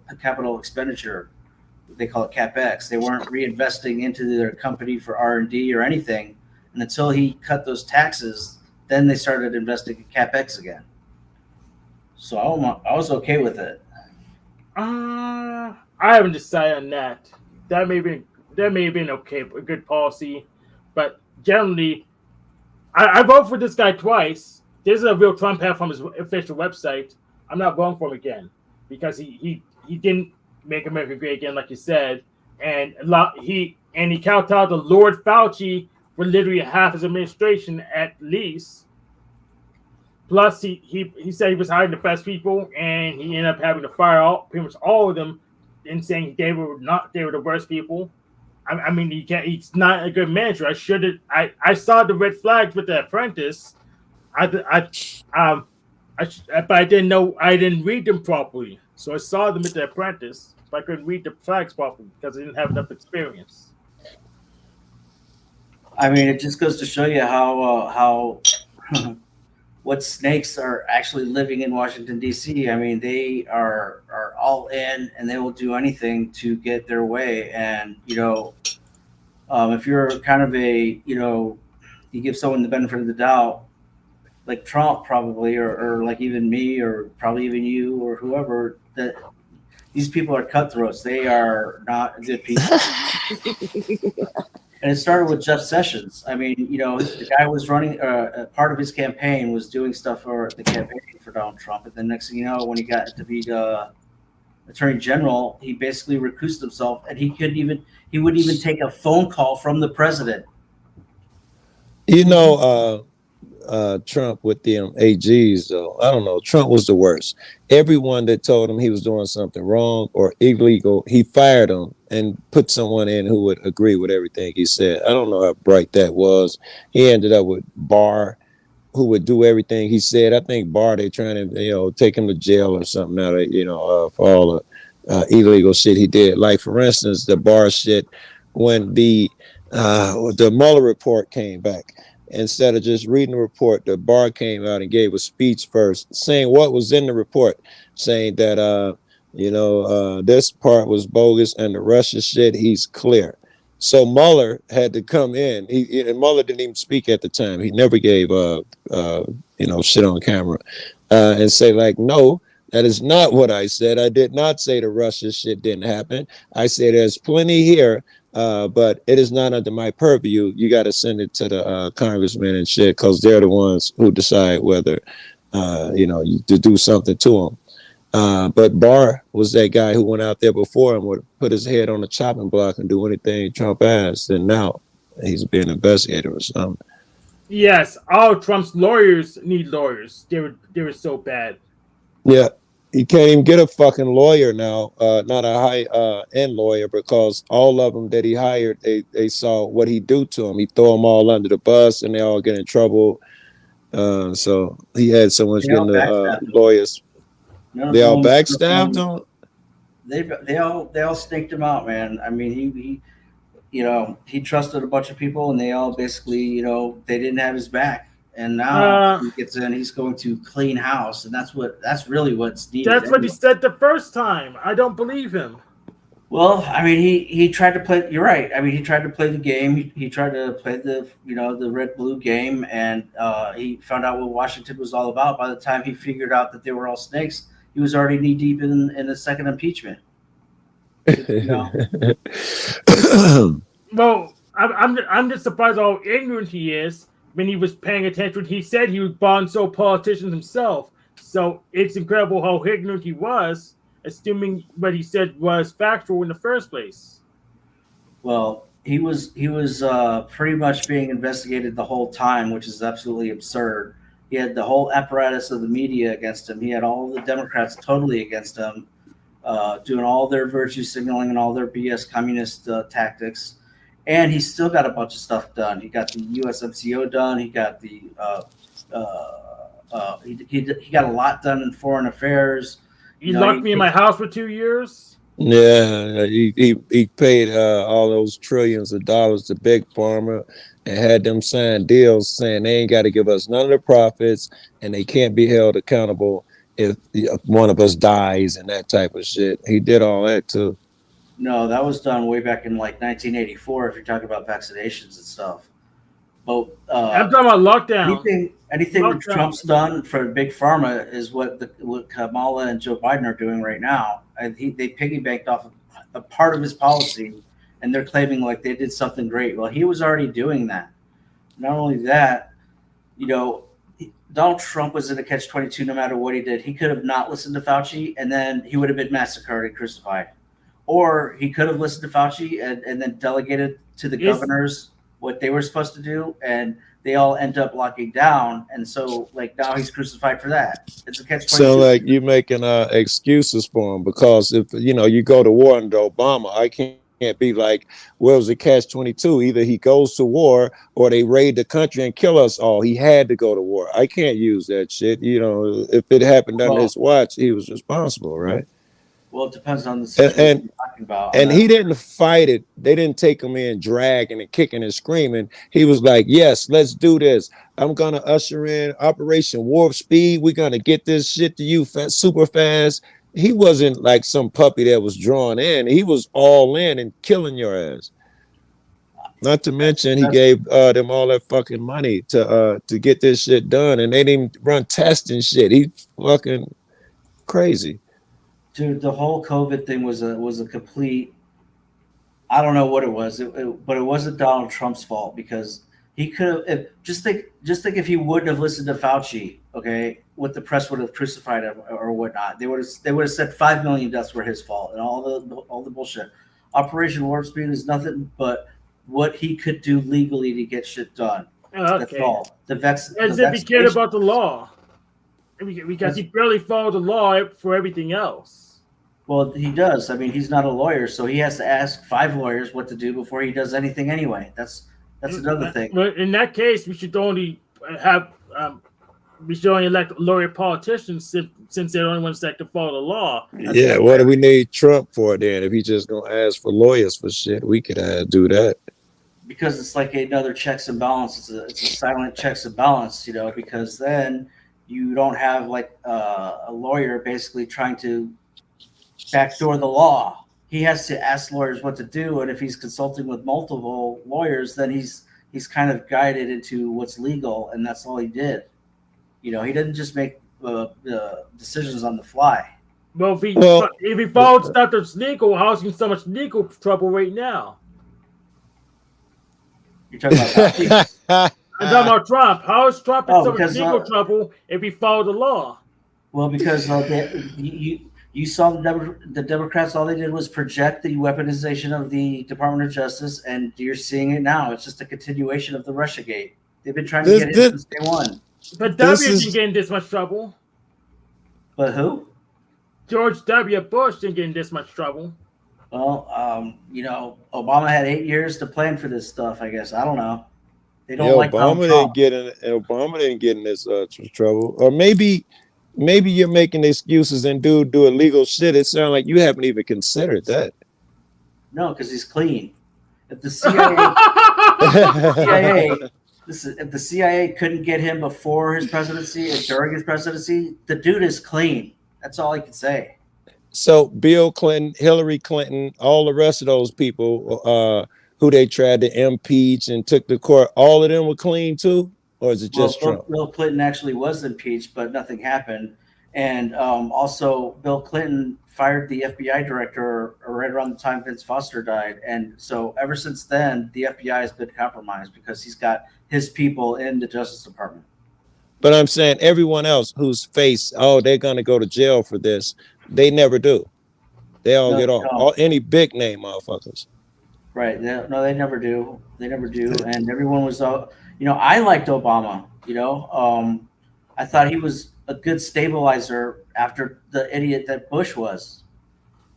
expenditure. They call it CapEx. They weren't reinvesting into their company for R&D or anything. And until he cut those taxes, then they started investing in CapEx again. So I was okay with it. I haven't decided on that. That may have been okay, a good policy, but generally, I voted for this guy twice, this is a real Trump hat from his official website. I'm not voting for him again because he didn't make America great again, like you said, and he kowtowed to Lord Fauci for literally half his administration at least. Plus, he said he was hiring the best people, and he ended up having to fire pretty much all of them, and saying they were the worst people. I mean, he's not a good manager. I saw the red flags with The Apprentice. But I didn't know. I didn't read them properly, so I saw them with The Apprentice, but I couldn't read the flags properly because I didn't have enough experience. I mean, it just goes to show you how what snakes are actually living in Washington D.C. I mean, they are all in, and they will do anything to get their way. And if you're kind of you give someone the benefit of the doubt, like Trump probably, or like even me, or probably even you, or whoever, that these people are cutthroats. They are not good people. And it started with Jeff Sessions. I mean, the guy was running, part of his campaign was doing stuff for the campaign for Donald Trump. And then next thing you know, when he got to be the Attorney General, he basically recused himself, and he wouldn't even take a phone call from the president. Trump with them AGs, though, I don't know. Trump was the worst. Everyone that told him he was doing something wrong or illegal, he fired him and put someone in who would agree with everything he said. I don't know how bright that was. He ended up with Barr, who would do everything he said. I think Barr, they trying to, take him to jail or something now, for all the illegal shit he did. Like, for instance, the Barr shit, when the Mueller report came back, instead of just reading the report, the Barr came out and gave a speech first, saying what was in the report, saying that this part was bogus and the Russia shit, he's clear. So Mueller had to come in. And Mueller didn't even speak at the time. He never gave shit on camera and say like, no, that is not what I said. I did not say the Russia shit didn't happen. I said there's plenty here. But it is not under my purview. You got to send it to the congressmen and shit, because they're the ones who decide whether, to do something to them. But Barr was that guy who went out there before him, would put his head on the chopping block and do anything Trump asked. And now he's being investigated or something. Yes, all Trump's lawyers need lawyers. They were so bad. Yeah. You can't even get a fucking lawyer now, not a high-end lawyer, because all of them that he hired, they saw what he do to them. He throw them all under the bus, and they all get in trouble. So he had so much getting the lawyers. They all backstabbed him. They all staked him out, man. I mean, he trusted a bunch of people, and they all basically, they didn't have his back. And now he gets in, he's going to clean house, and that's really what's needed. That's what he said the first time. I don't believe him. Well, I mean, he tried to play. You're right. I mean, he tried to play the game. He tried to play the red-blue game, and he found out what Washington was all about. By the time he figured out that they were all snakes, he was already knee-deep in the second impeachment. Well, I'm just surprised how ignorant he is. When he was paying attention, he said he was bond so politicians himself. So it's incredible how ignorant he was, assuming what he said was factual in the first place. Well, he was pretty much being investigated the whole time, which is absolutely absurd. He had the whole apparatus of the media against him. He had all the Democrats totally against him, doing all their virtue signaling and all their BS communist tactics. And he still got a bunch of stuff done. He got the USMCO done. He got the he got a lot done in foreign affairs. He locked me in my house for 2 years. Yeah, he paid all those trillions of dollars to Big Pharma and had them sign deals saying they ain't got to give us none of the profits, and they can't be held accountable if one of us dies and that type of shit. He did all that too. No, that was done way back in like 1984. If you're talking about vaccinations and stuff, but I'm talking about lockdown. Anything that Trump's done for Big Pharma is what Kamala and Joe Biden are doing right now. And they piggybacked off of a part of his policy, and they're claiming like they did something great. Well, he was already doing that. Not only that, Donald Trump was in a catch-22 no matter what he did. He could have not listened to Fauci, and then he would have been massacred and crucified. Or he could have listened to Fauci and then delegated to the governors what they were supposed to do, and they all end up locking down. And so, like, now he's crucified for that. It's a catch-22. So, like, you're making excuses for him because if, you go to war under Obama, I can't be like, well, it was a catch-22. Either he goes to war or they raid the country and kill us all. He had to go to war. I can't use that shit. If it happened under his watch, he was responsible, right? Well, it depends on the situation you're talking about. And he didn't fight it. They didn't take him in dragging and kicking and screaming. He was like, yes, let's do this. I'm going to usher in Operation Warp Speed. We're going to get this shit to you super fast. He wasn't like some puppy that was drawn in. He was all in and killing your ass. Not to mention he gave them all that fucking money to get this shit done. And they didn't run tests and shit. He fucking crazy. Dude, the whole COVID thing was a complete. I don't know what it was, but it wasn't Donald Trump's fault because he could have. Just think if he wouldn't have listened to Fauci, okay, what the press would have crucified him or whatnot. They would have said 5 million deaths were his fault and all the bullshit. Operation Warp Speed is nothing but what he could do legally to get shit done. Okay. That's all. As if he cared about the law, because he barely followed the law for everything else. Well, he does. I mean, he's not a lawyer, so he has to ask 5 lawyers what to do before he does anything anyway. That's another thing. But in that case, we should only elect lawyer politicians since they're the only ones that can follow the law. Yeah, what do we need Trump for then? If he's just gonna ask for lawyers for shit, we could do that. Because it's like another checks and balance. It's a silent checks and balance, because then you don't have like a lawyer basically trying to backdoor the law. He has to ask lawyers what to do, and if he's consulting with multiple lawyers, then he's kind of guided into what's legal, and that's all he did. He didn't just make decisions on the fly. Well, if he followed stuff that's legal, how's he in so much legal trouble right now? You're talking about I'm talking about Trump. How is Trump in so much legal trouble if he followed the law? Well, because you saw the Democrats, all they did was project the weaponization of the Department of Justice, and you're seeing it now. It's just a continuation of the Russiagate. They've been trying to get it since day one. But W didn't get in this much trouble. But who? George W. Bush didn't get in this much trouble. Well, Obama had 8 years to plan for this stuff, I guess. I don't know. They don't like Obama didn't get in this trouble. Or maybe you're making excuses and do illegal shit. It sounds like you haven't even considered that. No, because he's clean. If the CIA couldn't get him before his presidency and during his presidency, the dude is clean. That's all I can say. So Bill Clinton, Hillary Clinton, all the rest of those people who they tried to impeach and took to court, all of them were clean too? Or is it just Trump? Bill Clinton actually was impeached, but nothing happened. And also, Bill Clinton fired the FBI director right around the time Vince Foster died. And so ever since then, the FBI has been compromised because he's got his people in the Justice Department. But I'm saying everyone else who's faced, they're going to go to jail for this, they never do. They all get off. Any big name motherfuckers. Right. No, they never do. They never do. And everyone was, I liked Obama. I thought he was a good stabilizer after the idiot that Bush was.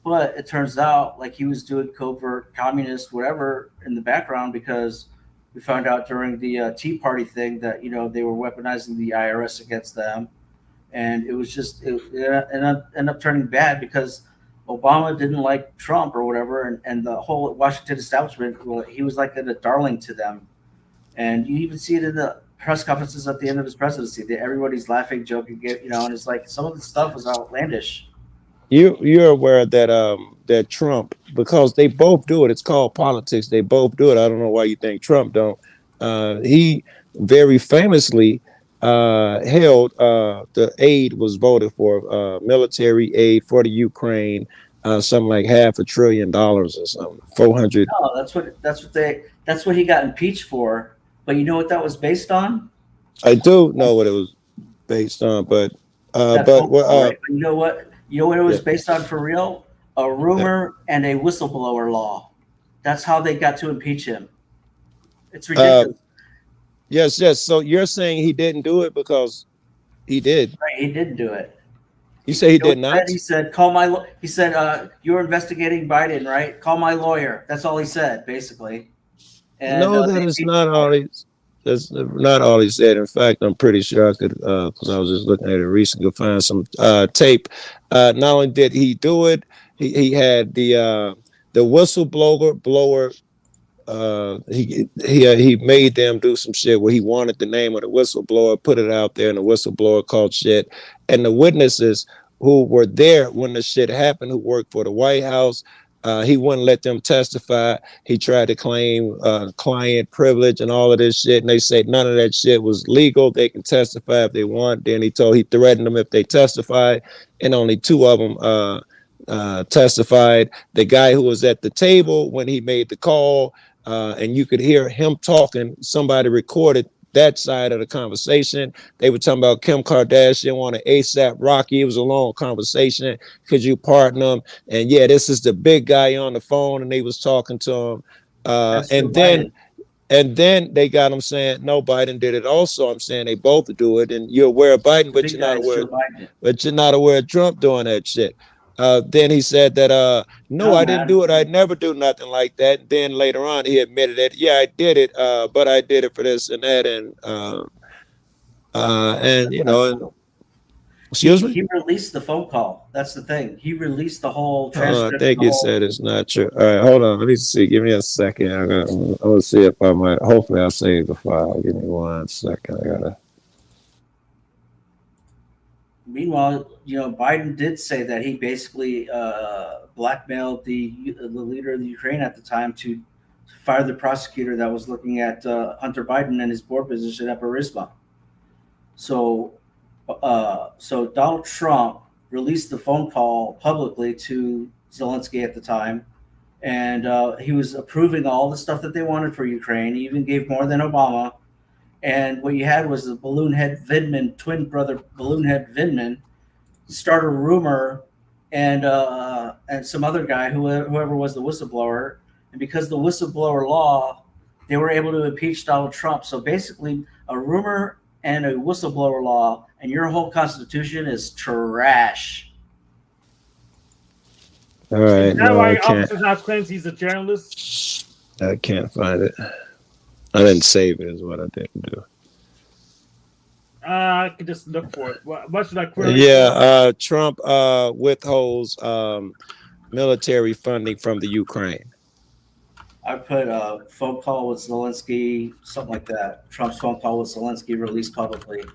But it turns out like he was doing covert communist whatever in the background because we found out during the Tea Party thing that, they were weaponizing the IRS against them. And it was just, it ended up turning bad because Obama didn't like Trump or whatever. And the whole Washington establishment, well, he was like a darling to them. And you even see it in the press conferences at the end of his presidency. Everybody's laughing, joking, and it's like some of the stuff was outlandish. You're aware that that Trump, because they both do it. It's called politics. They both do it. I don't know why you think Trump don't. He very famously held the aid was voted for military aid for the Ukraine, something like $500 billion or something. 400. No, that's what he got impeached for. But you know what that was based on? I do know what it was. based on, but That phone call, right? But you know what? You know what it was yeah. based on for real? A rumor and a whistleblower law. That's how they got to impeach him. It's ridiculous. Yes. So you're saying he didn't do it because he did? Right? He didn't do it. You say he You know did what not? He said, "Call my." He said, "You're investigating Biden, right? Call my lawyer." That's all he said, basically. And No, that is not all he. That's not all he said. In fact, I'm pretty sure I could, because I was just looking at it recently, could find some tape. Not only did he do it, he had the whistleblower. He made them do some shit where he wanted the name of the whistleblower, put it out there, and the whistleblower called shit. And the witnesses who were there when the shit happened, who worked for the White House, he wouldn't let them testify. He tried to claim client privilege and all of this shit, and they said none of that shit was legal. They can testify if they want. Then he threatened them if they testified, and only two of them testified. The guy who was at the table when he made the call. And you could hear him talking. Somebody recorded that side of the conversation. They were talking about Kim Kardashian wanted ASAP Rocky. It was a long conversation. Could you pardon them? And yeah, this is the big guy on the phone, and they was talking to him. And then they got him saying, no, Biden did it also. I'm saying they both do it, and you're aware of Biden, but you're not aware of Trump doing that shit. Then he said that no, I didn't do it. I'd never do nothing like that. And then later on, he admitted that, yeah, I did it, but I did it for this and that, and you know, and, excuse me. He released the phone call. That's the thing. He released the whole transcript. I think he said it's not true. All right, hold on. Let me see. Give me a second. I'm gonna see if I might. Hopefully, I'll save the file. Give me 1 second. I gotta. Meanwhile, Biden did say that he basically blackmailed the leader of the Ukraine at the time to fire the prosecutor that was looking at Hunter Biden and his board position at Burisma. So Donald Trump released the phone call publicly to Zelensky at the time, and he was approving all the stuff that they wanted for Ukraine. He even gave more than Obama. And what you had was the balloon head Vindman, twin brother balloon head Vindman, start a rumor, and some other guy, whoever was the whistleblower, and because the whistleblower law, they were able to impeach Donald Trump. So basically, a rumor and a whistleblower law, and your whole constitution is trash. All right. No, why Officer House claims he's a journalist? I can't find it. I didn't save it, is what I didn't do. I could just look for it. What should I query? Yeah, Trump withholds military funding from the Ukraine. I put a phone call with Zelensky, something like that. Trump's phone call with Zelensky released publicly.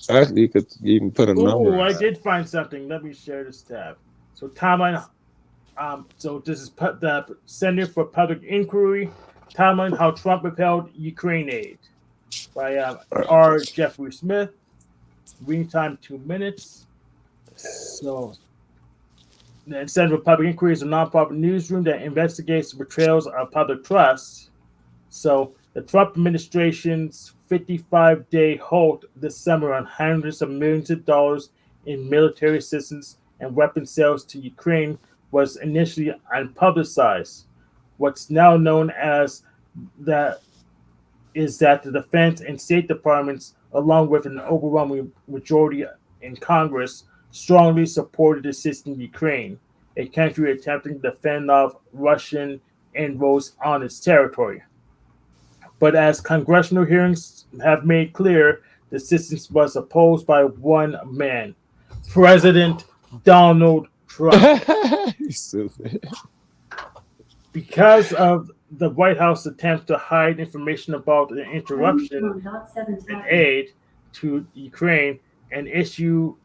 Actually, you could even put a number. Oh, I did find something. Let me share this tab. So timeline. So this is the Center for Public Inquiry. Timeline: How Trump withheld Ukraine aid by R. Jeffrey Smith. Reading time 2 minutes. So the Center for Public Inquiry is a nonprofit newsroom that investigates betrayals of public trust. So the Trump administration's 55-day halt this summer on hundreds of millions of dollars in military assistance and weapon sales to Ukraine was initially unpublicized. What's now known as that is that the Defense and State Departments, along with an overwhelming majority in Congress, strongly supported assisting Ukraine, a country attempting to fend off Russian inroads on its territory. But as congressional hearings have made clear, the assistance was opposed by one man, President Donald Trump. Stupid. Because of the White House attempt to hide information about the interruption in aid to Ukraine, an issue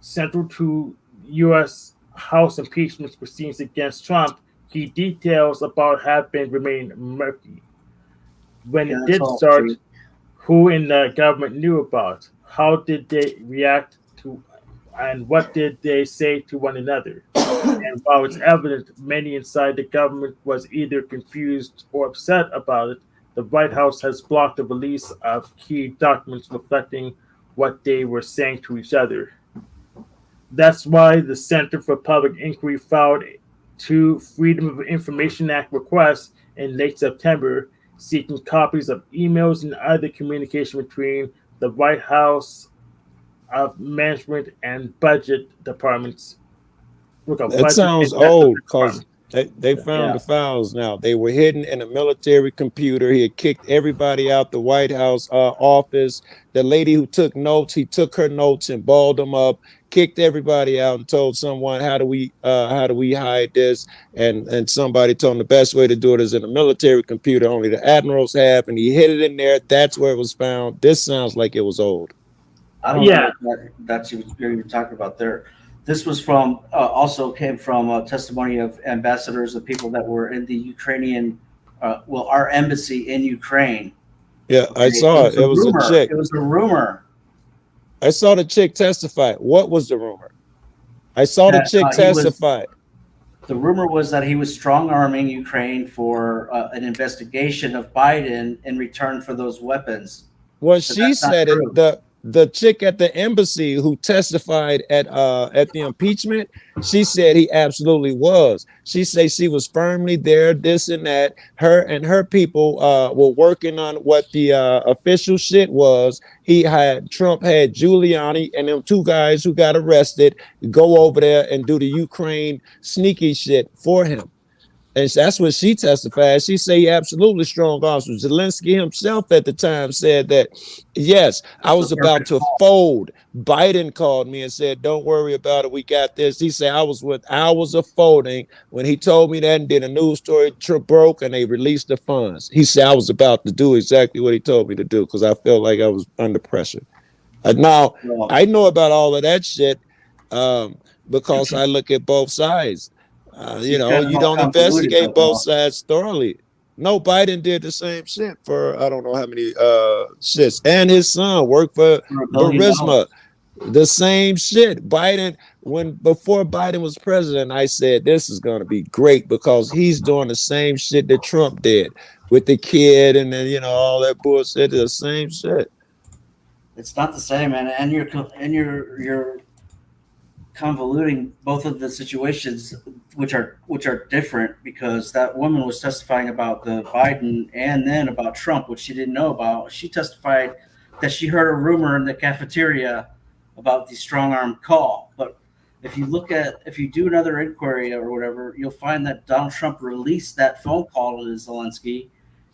central to U.S. House impeachment proceedings against Trump, key details about have been remained murky. When it did start, who in the government knew about? How did they react to And what did they say to one another? And while it's evident many inside the government was either confused or upset about it, the White House has blocked the release of key documents reflecting what they were saying to each other. That's why the Center for Public Inquiry filed two Freedom of Information Act requests in late September seeking copies of emails and other communication between the White House of Management and Budget Departments. That sounds old because they found Yeah. the files now. They were hidden in a military computer. He had kicked everybody out the White House office. The lady who took notes, he took her notes and balled them up, kicked everybody out, and told someone, how do we hide this? And somebody told him the best way to do it is in a military computer. Only the admirals have, and he hid it in there. That's where it was found. This sounds like it was old. I don't know what that's what you're even talking about there. This was from also came from testimony of ambassadors, of people that were in the Ukrainian, our embassy in Ukraine. Yeah, I saw it. It was a chick. It was a rumor. I saw the chick testify. What was the rumor? I saw the chick testify. The rumor was that he was strong-arming Ukraine for an investigation of Biden in return for those weapons. Well, she said it. The chick at the embassy who testified at the impeachment, she said he absolutely was. She said she was firmly there, this and that. Her and her people were working on what the official shit was. Trump had Giuliani and them two guys who got arrested go over there and do the Ukraine sneaky shit for him. And that's what she testified. She said he absolutely strong arms. Zelensky himself at the time said that, yes, I was about to fold. Biden called me and said, don't worry about it. We got this. He said I was with hours of folding when he told me that and did a news story broke and they released the funds. He said I was about to do exactly what he told me to do because I felt like I was under pressure. Now, I know about all of that shit because I look at both sides. You don't investigate both sides thoroughly. No, Biden did the same shit for I don't know how many shits. And his son worked for Burisma. The same shit. Before Biden was president, I said this is gonna be great because he's doing the same shit that Trump did with the kid and then all that bullshit. The same shit. It's not the same, man. And you're convoluting both of the situations, which are different, because that woman was testifying about the Biden and then about Trump, which she didn't know about. She testified that she heard a rumor in the cafeteria about the strong arm call. But if you do another inquiry or whatever, you'll find that Donald Trump released that phone call to Zelensky.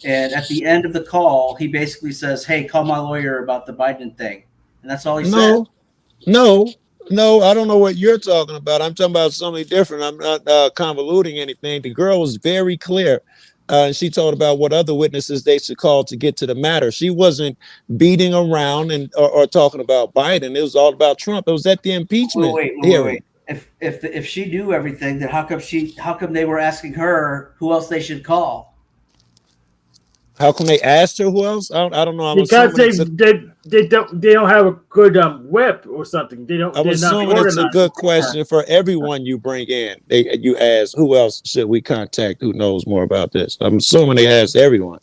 And at the end of the call, he basically says, hey, call my lawyer about the Biden thing. And that's all he said. No, I don't know what you're talking about. I'm talking about something different. I'm not convoluting anything. The girl was very clear. She told about what other witnesses they should call to get to the matter. She wasn't beating around or talking about Biden. It was all about Trump. It was at the impeachment hearing. If she knew everything, then how come they were asking her who else they should call? How come they asked her who else? I don't know. Because they don't have a good whip or something. I'm assuming it's a good question for everyone you bring in. You ask who else should we contact? Who knows more about this? I'm assuming they asked everyone.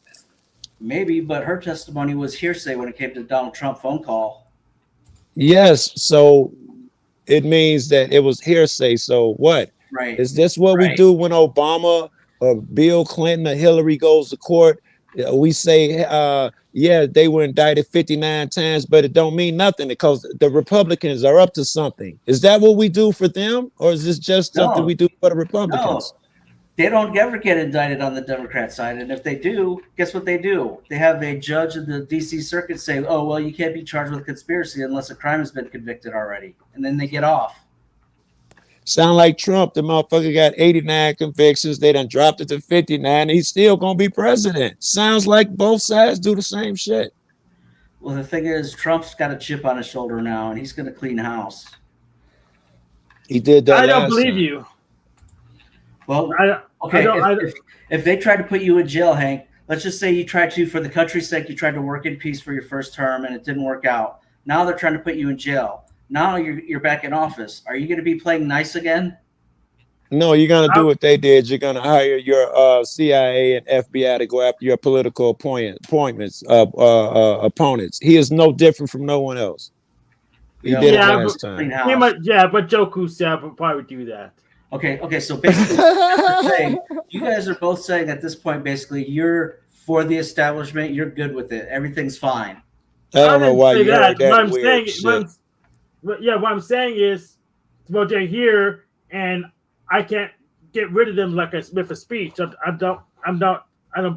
Maybe, but her testimony was hearsay when it came to the Donald Trump phone call. Yes, so it means that it was hearsay. So what? Right. Is this what we do when Obama or Bill Clinton or Hillary goes to court? We say, they were indicted 59 times, but it don't mean nothing because the Republicans are up to something. Is that what we do for them? Or is this just something we do for the Republicans? No. They don't ever get indicted on the Democrat side. And if they do, guess what they do? They have a judge in the D.C. circuit say, oh, well, you can't be charged with conspiracy unless a crime has been convicted already. And then they get off. Sound like Trump, the motherfucker got 89 convictions. They done dropped it to 59. He's still going to be president. Sounds like both sides do the same shit. Well, the thing is, Trump's got a chip on his shoulder now, and he's going to clean house. He did that. I don't believe you. Well, if they tried to put you in jail, Hank, let's just say you tried to, for the country's sake, you tried to work in peace for your first term, and it didn't work out. Now they're trying to put you in jail. Now you're back in office. Are you going to be playing nice again? No, you're gonna do what they did. You're gonna hire your CIA and FBI to go after your political opponents. He is no different from no one else. He did it last time. But Joe Kusab would probably do that. Okay. So basically, you guys are both saying at this point, basically, you're for the establishment. You're good with it. Everything's fine. I don't know why you heard that weird shit. What I'm saying is, well, they're here, and I can't get rid of them with a speech. I don't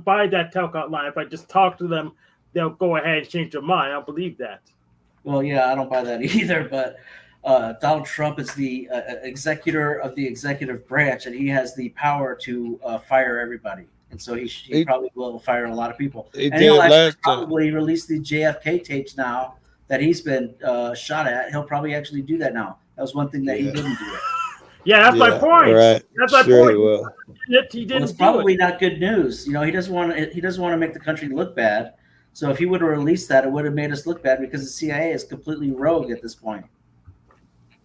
buy that talk line. If I just talk to them, they'll go ahead and change their mind. I don't believe that. Well, yeah, I don't buy that either. But Donald Trump is the executor of the executive branch, and he has the power to fire everybody. And so he probably will fire a lot of people. He'll probably release the JFK tapes now that he's been shot at. He'll probably actually do that now. That was one thing that he didn't do. Yeah, that's my point. Right. That's my point. He didn't. It's probably not good news. He doesn't want to make the country look bad. So if he would have released that, it would have made us look bad because the CIA is completely rogue at this point.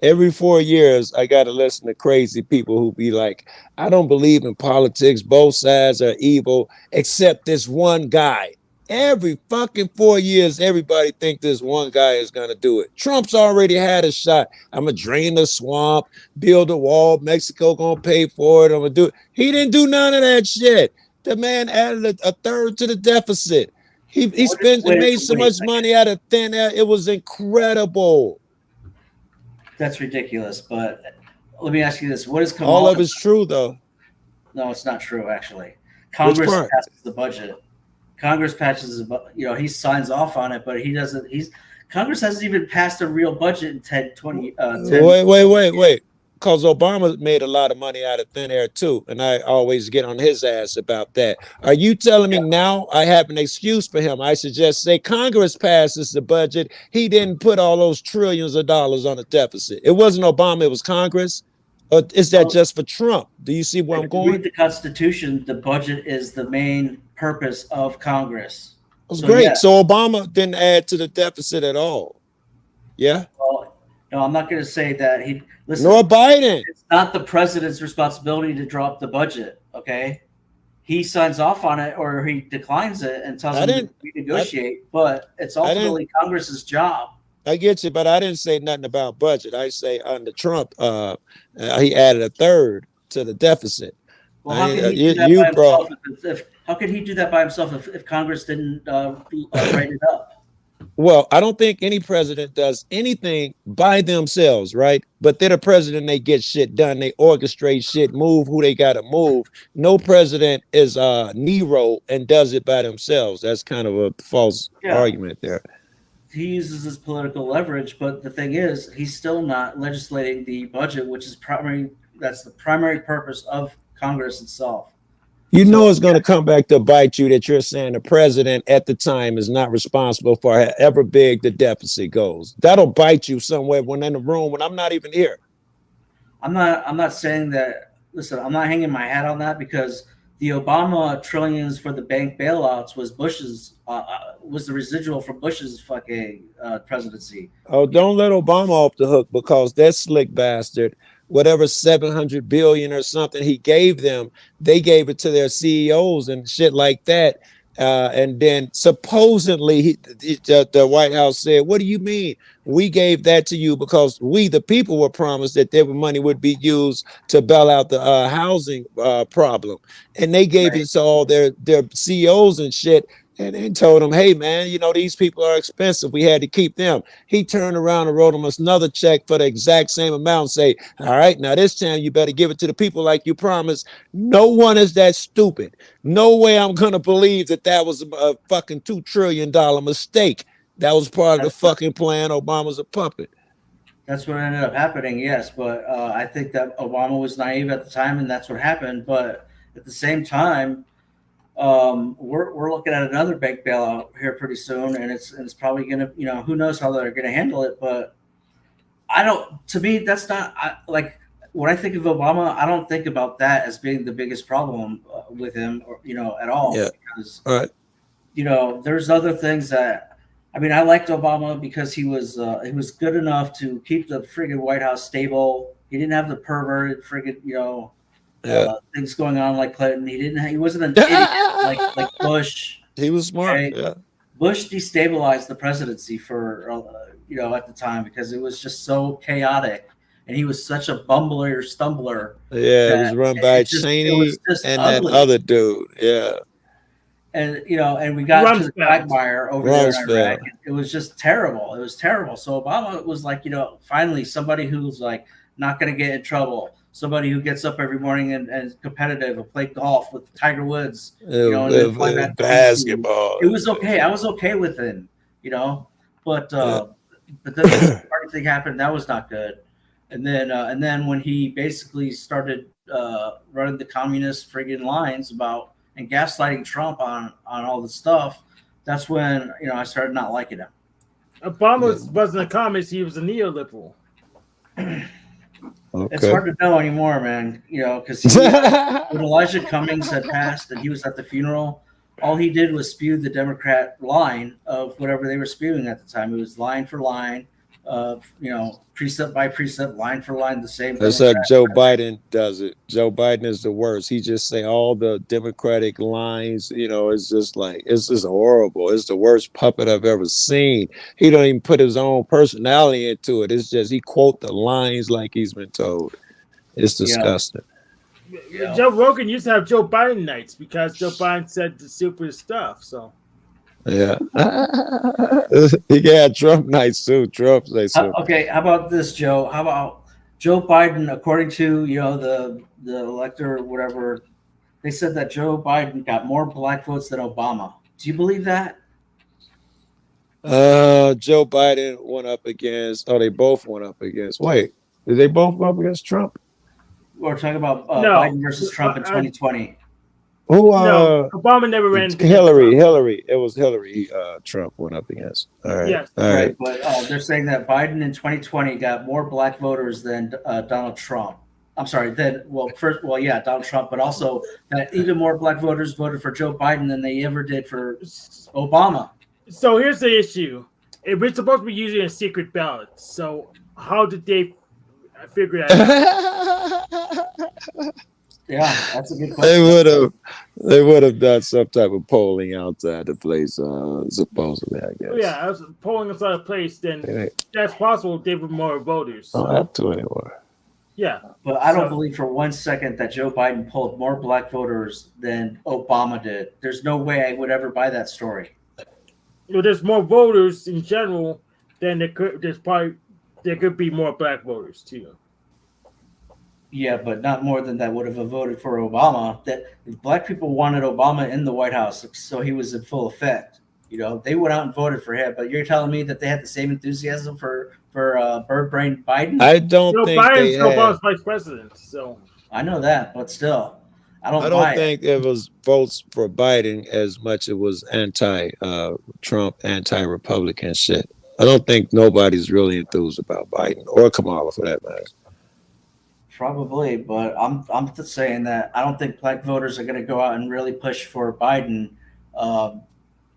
Every 4 years, I got to listen to crazy people who be like, I don't believe in politics. Both sides are evil, except this one guy. Every fucking 4 years, everybody think this one guy is going to do it. Trump's already had a shot. I'm going to drain the swamp, build a wall. Mexico going to pay for it. I'm going to do it. He didn't do none of that shit. The man added a third to the deficit. He made so much money out of thin air. It was incredible. That's ridiculous. But let me ask you this: what is Kamala? All of it's true, though. No, it's not true. Actually, Congress passes the budget. Congress passes, he signs off on it, but he doesn't. Congress hasn't even passed a real budget in 10. Wait. Because Obama made a lot of money out of thin air too, and I always get on his ass about that. Are you telling me now I have an excuse for him? I should just say Congress passes the budget. He didn't put all those trillions of dollars on the deficit. It wasn't Obama, it was Congress. Or is that just for Trump? Do you see where I'm going? Read the Constitution. The budget is the main purpose of Congress. That's great. Yeah. So Obama didn't add to the deficit at all. Yeah. Well, no, I'm not going to say that listen. Nor Biden. It's not the president's responsibility to drop the budget. Okay, he signs off on it or he declines it and tells them to renegotiate. But it's ultimately Congress's job. I get you, but I didn't say nothing about budget. I say under Trump, he added a third to the deficit. Well, how could he do that by himself? How could he do that by himself if Congress didn't write it up? Well, I don't think any president does anything by themselves, right? But they're the president, they get shit done. They orchestrate shit, move who they got to move. No president is Nero and does it by themselves. That's kind of a false argument there. He uses his political leverage, but the thing is, he's still not legislating the budget, which is primary. That's the primary purpose of Congress itself. You know it's going to come back to bite you that you're saying the president at the time is not responsible for however big the deficit goes. That'll bite you somewhere when in the room when I'm not even here. I'm not saying that. Listen, I'm not hanging my hat on that because the Obama trillions for the bank bailouts was was the residual from Bush's fucking presidency. Oh, don't let Obama off the hook because that slick bastard, whatever 700 billion or something he gave them, they gave it to their CEOs and shit like that. And then supposedly the White House said, what do you mean? We gave that to you because we, the people, were promised that their money would be used to bail out the housing problem. And they gave it to all their CEOs and shit. And told him, hey, man, these people are expensive. We had to keep them. He turned around and wrote him another check for the exact same amount and say, all right, now this time you better give it to the people like you promised. No one is that stupid. No way I'm going to believe that was a fucking $2 trillion mistake. That was part of the fucking plan. Obama's a puppet. That's what ended up happening, yes. But I think that Obama was naive at the time, and that's what happened. But at the same time, we're looking at another bank bailout here pretty soon, and it's probably going to, who knows how they're going to handle it. But to me, that's not like when I think of Obama, I don't think about that as being the biggest problem with him, or at all. Yeah. Because all right. there's other things that I mean, I liked Obama because he was good enough to keep the friggin' White House stable. He didn't have the perverted friggin' things going on like Clinton. He wasn't an idiot like Bush. He was smart. Okay? Yeah. Bush destabilized the presidency for at the time because it was just so chaotic, and he was such a bumbler, stumbler. Yeah, it was run by Cheney and ugly. That other dude. Yeah. And and we got to the quagmire over there in Iraq. It was just terrible. It was terrible. So Obama was like, finally somebody who's like not going to get in trouble. Somebody who gets up every morning and is competitive and play golf with Tiger Woods. And then play basketball. It was okay. I was okay with him. But then the party thing happened. That was not good. And then when he basically started running the communist friggin' lines about and gaslighting Trump on all the stuff, that's when I started not liking him. Obama wasn't a communist; he was a neoliberal. Okay. It's hard to know anymore, man. Because when Elijah Cummings had passed and he was at the funeral, all he did was spew the Democrat line of whatever they were spewing at the time. It was line for line, precept by precept, line for line, the same. That's how Joe Biden does it. Joe Biden is the worst. He just say all the Democratic lines. It's just horrible. It's the worst puppet I've ever seen. He don't even put his own personality into it. It's just he quote the lines like he's been told. It's disgusting. Yeah. Joe Rogan used to have Joe Biden nights because Joe Biden said the stupid stuff. So. Yeah. He got Trump nights too. Trump say so. Okay, how about this, Joe? How about Joe Biden? According to the elector or whatever, they said that Joe Biden got more black votes than Obama. Do you believe that? Joe Biden went up against. Oh, they both went up against. Wait, did they both go up against Trump? We're talking about Biden versus Trump in 2020. No, Obama never ran. Hillary. It was Hillary. Trump went up against. All right. Yes. All right. But they're saying that Biden in 2020 got more black voters than Donald Trump. I'm sorry. Donald Trump, but also that even more black voters voted for Joe Biden than they ever did for Obama. So here's the issue: we're supposed to be using a secret ballot. So how did they figure that out? Yeah, that's a good question. They would have done some type of polling outside the place, supposedly, I guess. Yeah, I was polling outside the place, then that's possible they were more voters. So. Don't have to anymore. Yeah. But I don't believe for 1 second that Joe Biden pulled more black voters than Obama did. There's no way I would ever buy that story. There's more voters in general than there could be more black voters too. Yeah, but not more than that would have voted for Obama. That black people wanted Obama in the White House, so he was in full effect. They went out and voted for him. But you're telling me that they had the same enthusiasm for bird brain Biden? I don't think Biden's Obama's vice president. So I know that, but still, I don't think it was votes for Biden as much it was anti-Trump, anti-Republican shit. I don't think nobody's really enthused about Biden or Kamala for that matter. Probably, but I'm just saying that I don't think black voters are going to go out and really push for Biden over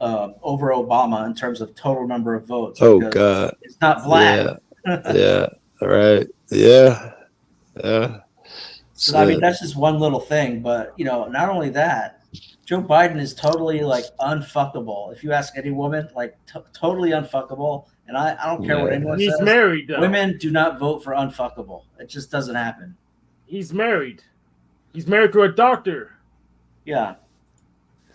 Obama in terms of total number of votes. Oh God, it's not black. Yeah. All right. Yeah. So I mean, that's just one little thing, but not only that, Joe Biden is totally like unfuckable. If you ask any woman, like totally unfuckable. And I don't care what anyone says. He's married, though. Women do not vote for unfuckable. It just doesn't happen. He's married. He's married to a doctor. Yeah.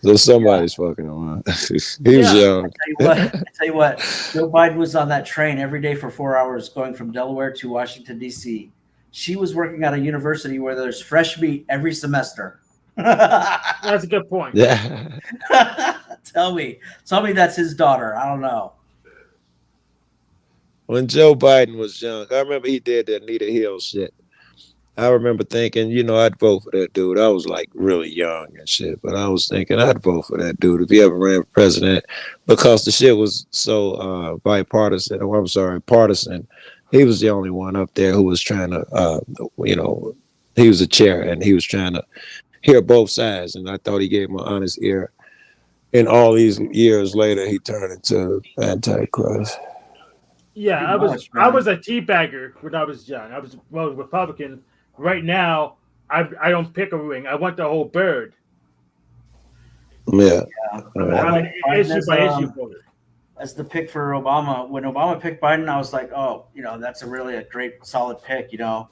So somebody's fucking around. He was young. I tell you what, Joe Biden was on that train every day for 4 hours going from Delaware to Washington, D.C. She was working at a university where there's fresh meat every semester. That's a good point. Yeah. Tell me that's his daughter. I don't know. When Joe Biden was young, I remember he did that Anita Hill shit. I remember thinking, I'd vote for that dude. I was like really young and shit, but I was thinking I'd vote for that dude if he ever ran for president because the shit was so bipartisan. Oh, I'm sorry, partisan. He was the only one up there who was trying to, he was a chair and he was trying to hear both sides. And I thought he gave him an honest ear. And all these years later, he turned into Antichrist. Yeah, Pretty much, I man. was a teabagger when I was young. I was Republican. Right now, I don't pick a wing. I want the whole bird. Yeah. I'm an Biden issue as, by issue voter. as the pick for Obama. When Obama picked Biden, I was like, oh, that's a great solid pick, And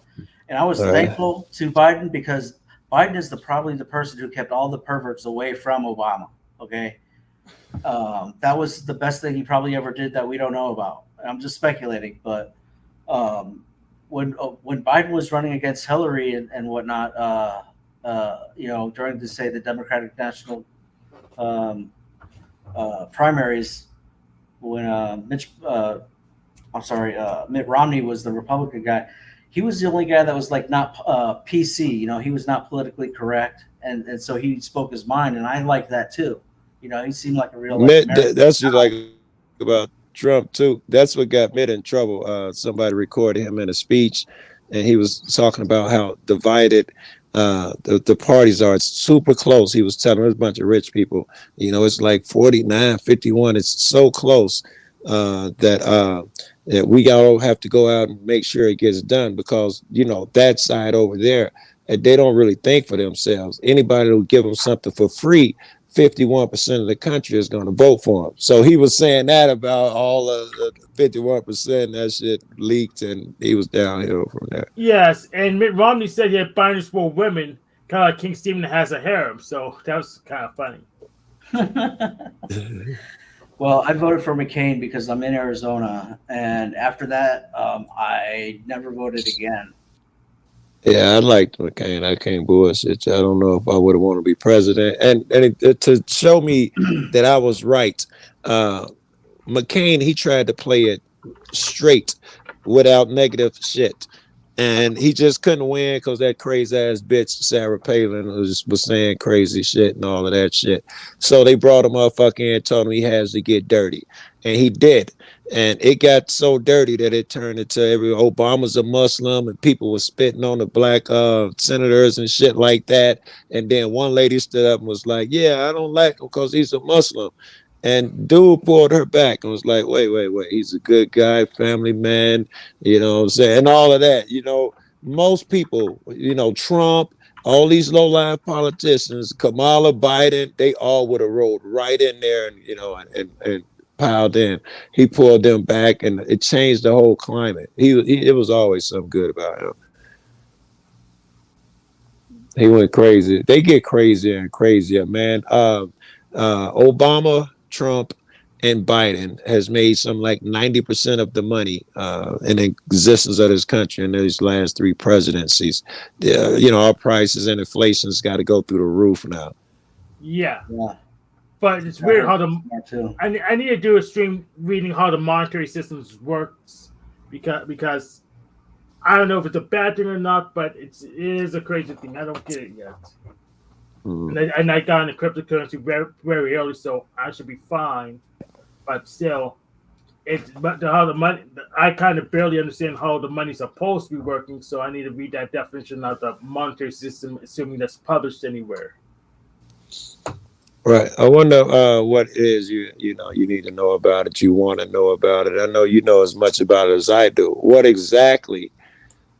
I was Right. thankful to Biden because Biden is probably the person who kept all the perverts away from Obama. Okay, that was the best thing he probably ever did that we don't know about. I'm just speculating, but when Biden was running against Hillary and whatnot, during the Democratic National primaries, when Mitt Romney was the Republican guy, he was the only guy that was like not PC. He was not politically correct, and so he spoke his mind, and I like that too. He seemed like a real American. That's just like about Trump too. That's what got Mitt in trouble. Somebody recorded him in a speech, and he was talking about how divided the parties are. It's super close. He was telling us a bunch of rich people, it's like 49-51. It's so close that we all have to go out and make sure it gets done because that side over there, they don't really think for themselves. Anybody who give them something for free, 51% of the country is going to vote for him. So he was saying that about all of the 51%. That shit leaked, and he was downhill from there. Yes, and Mitt Romney said he had binders for women, kind of like King Stephen has a harem. So that was kind of funny. Well, I voted for McCain because I'm in Arizona, and after that, I never voted again. Yeah, I liked McCain. I can't bullshit. I don't know if I would have wanted to be president. And to show me that I was right, McCain, he tried to play it straight without negative shit. And he just couldn't win because that crazy ass bitch, Sarah Palin, was saying crazy shit and all of that shit. So they brought him motherfucker and told him he has to get dirty. And he did. And it got so dirty that it turned into Obama's a Muslim and people were spitting on the black senators and shit like that. And then one lady stood up and was like, yeah, I don't like him because he's a Muslim. And dude pulled her back and was like, wait. He's a good guy, family man, what I'm saying? And all of that, most people, Trump, all these low-life politicians, Kamala, Biden, they all would have rolled right in there and piled in. He pulled them back and it changed the whole climate. It was always something good about him. He went crazy. They get crazier and crazier, man. Obama, Trump, and Biden has made some like 90% of the money in existence of this country in these last three presidencies. Our prices and inflation's got to go through the roof now. Yeah. But it's weird how I need to do a stream reading how the monetary systems works because I don't know if it's a bad thing or not, but it is a crazy thing. I don't get it yet. And I got into cryptocurrency very, very early, so I should be fine. But still, how the money. I kind of barely understand how the money's supposed to be working, so I need to read that definition of the monetary system, assuming that's published anywhere. Right. I wonder what it is you need to know about it. You want to know about it. I know you know as much about it as I do. What exactly?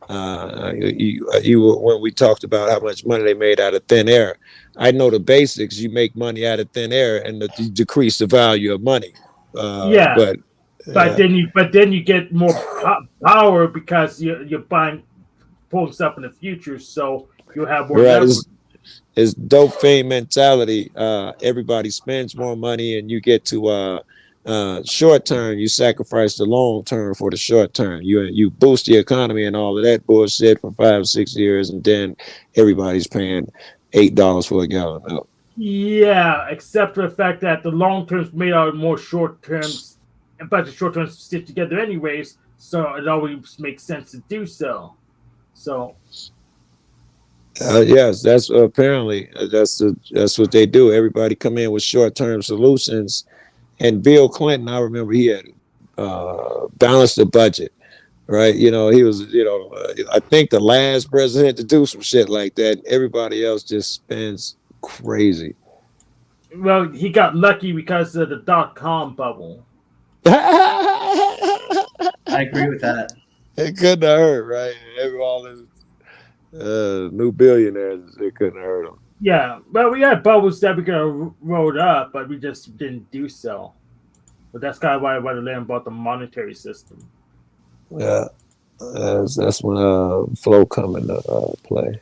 You when we talked about how much money they made out of thin air. I know the basics. You make money out of thin air, and you decrease the value of money. But then you get more power because you're pulling stuff in the future, so you'll have more. Right. It's dope fame mentality. Everybody spends more money, and you get to short term. You sacrifice the long term for the short term. You boost the economy and all of that bullshit for 5-6 years, and then everybody's paying $8 for a gallon of milk. Yeah, except for the fact that the long terms made out of more short terms, but the short terms stick together anyways, so it always makes sense to do so. So. Yes, that's apparently that's what they do. Everybody come in with short-term solutions, and Bill Clinton, I remember he had balanced the budget, right? He was, I think the last president to do some shit like that. Everybody else just spends crazy. Well, he got lucky because of the .com bubble. I agree with that. It couldn't have hurt, right? All the new billionaires, it couldn't have hurt them. Yeah, well, we had bubbles that we could have rolled up, but we just didn't do so. But that's kind of why I wanted to learn about the monetary system. Yeah, that's when flow come into play.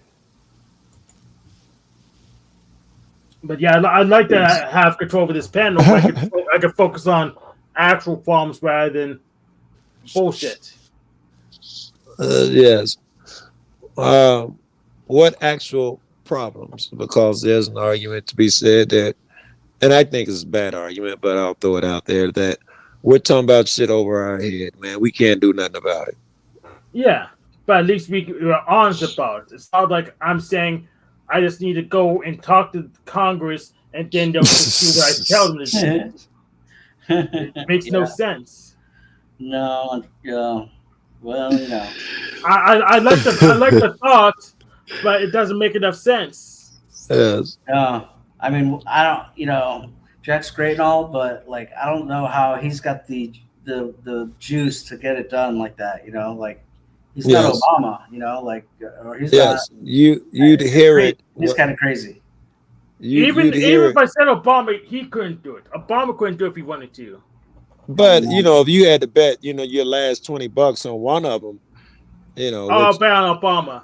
But yeah, I'd like to have control over this panel. I could focus on actual problems rather than bullshit. Yes. What actual problems? Because there's an argument to be said that, and I think it's a bad argument, but I'll throw it out there that we're talking about shit over our head, man. We can't do nothing about it. Yeah, but at least we're honest about it. It's not like I'm saying I just need to go and talk to Congress and then they'll just do what I tell them to do. It makes no sense. No, yeah. Well, you know. I like the thought, but it doesn't make enough sense. Yes. I mean, I don't. You know, Jack's great and all, but like, I don't know how he's got the juice to get it done like that. You know, like he's not Obama. You know, like or he's not. You'd hear it. He's kind of crazy. Even if I said Obama, he couldn't do it. Obama couldn't do it if he wanted to. But you know, if you had to bet, you know, your last $20 on one of them, you know, I'll bet on Obama.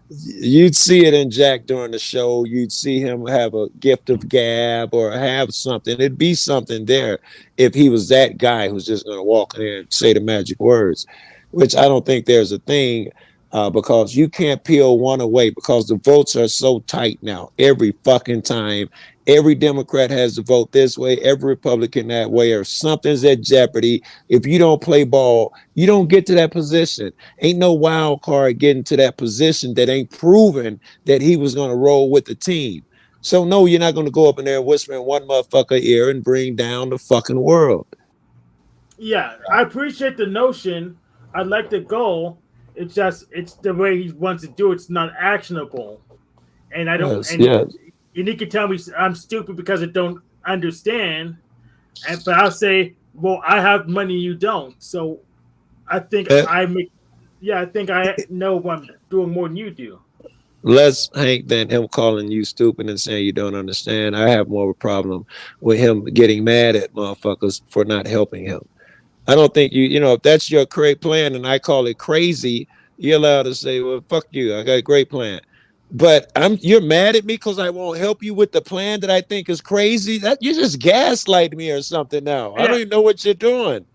You'd see it in Jack during the show. You'd see him have a gift of gab or have something. It'd be something there if he was that guy who's just going to walk in there and say the magic words, which I don't think there's a thing. Because you can't peel one away because the votes are so tight now. Every fucking time, every Democrat has to vote this way, every Republican that way, or something's at jeopardy. If you don't play ball, you don't get to that position. Ain't no wild card getting to that position that ain't proven that he was going to roll with the team. So no, you're not going to go up in there and whisper in one motherfucker ear and bring down the fucking world. Yeah, I appreciate the notion. I like the goal. It's the way he wants to do it. It's not actionable, and I don't. And he can tell me I'm stupid because I don't understand, but I'll say, well, I have money you don't. So I think I think I know what I'm doing more than you do. Less, Hank, than him calling you stupid and saying you don't understand. I have more of a problem with him getting mad at motherfuckers for not helping him. I don't think you know, if that's your great plan and I call it crazy, you're allowed to say, well, fuck you. I got a great plan. But you're mad at me because I won't help you with the plan that I think is crazy. That you just gaslight me or something now. Yeah. I don't even know what you're doing.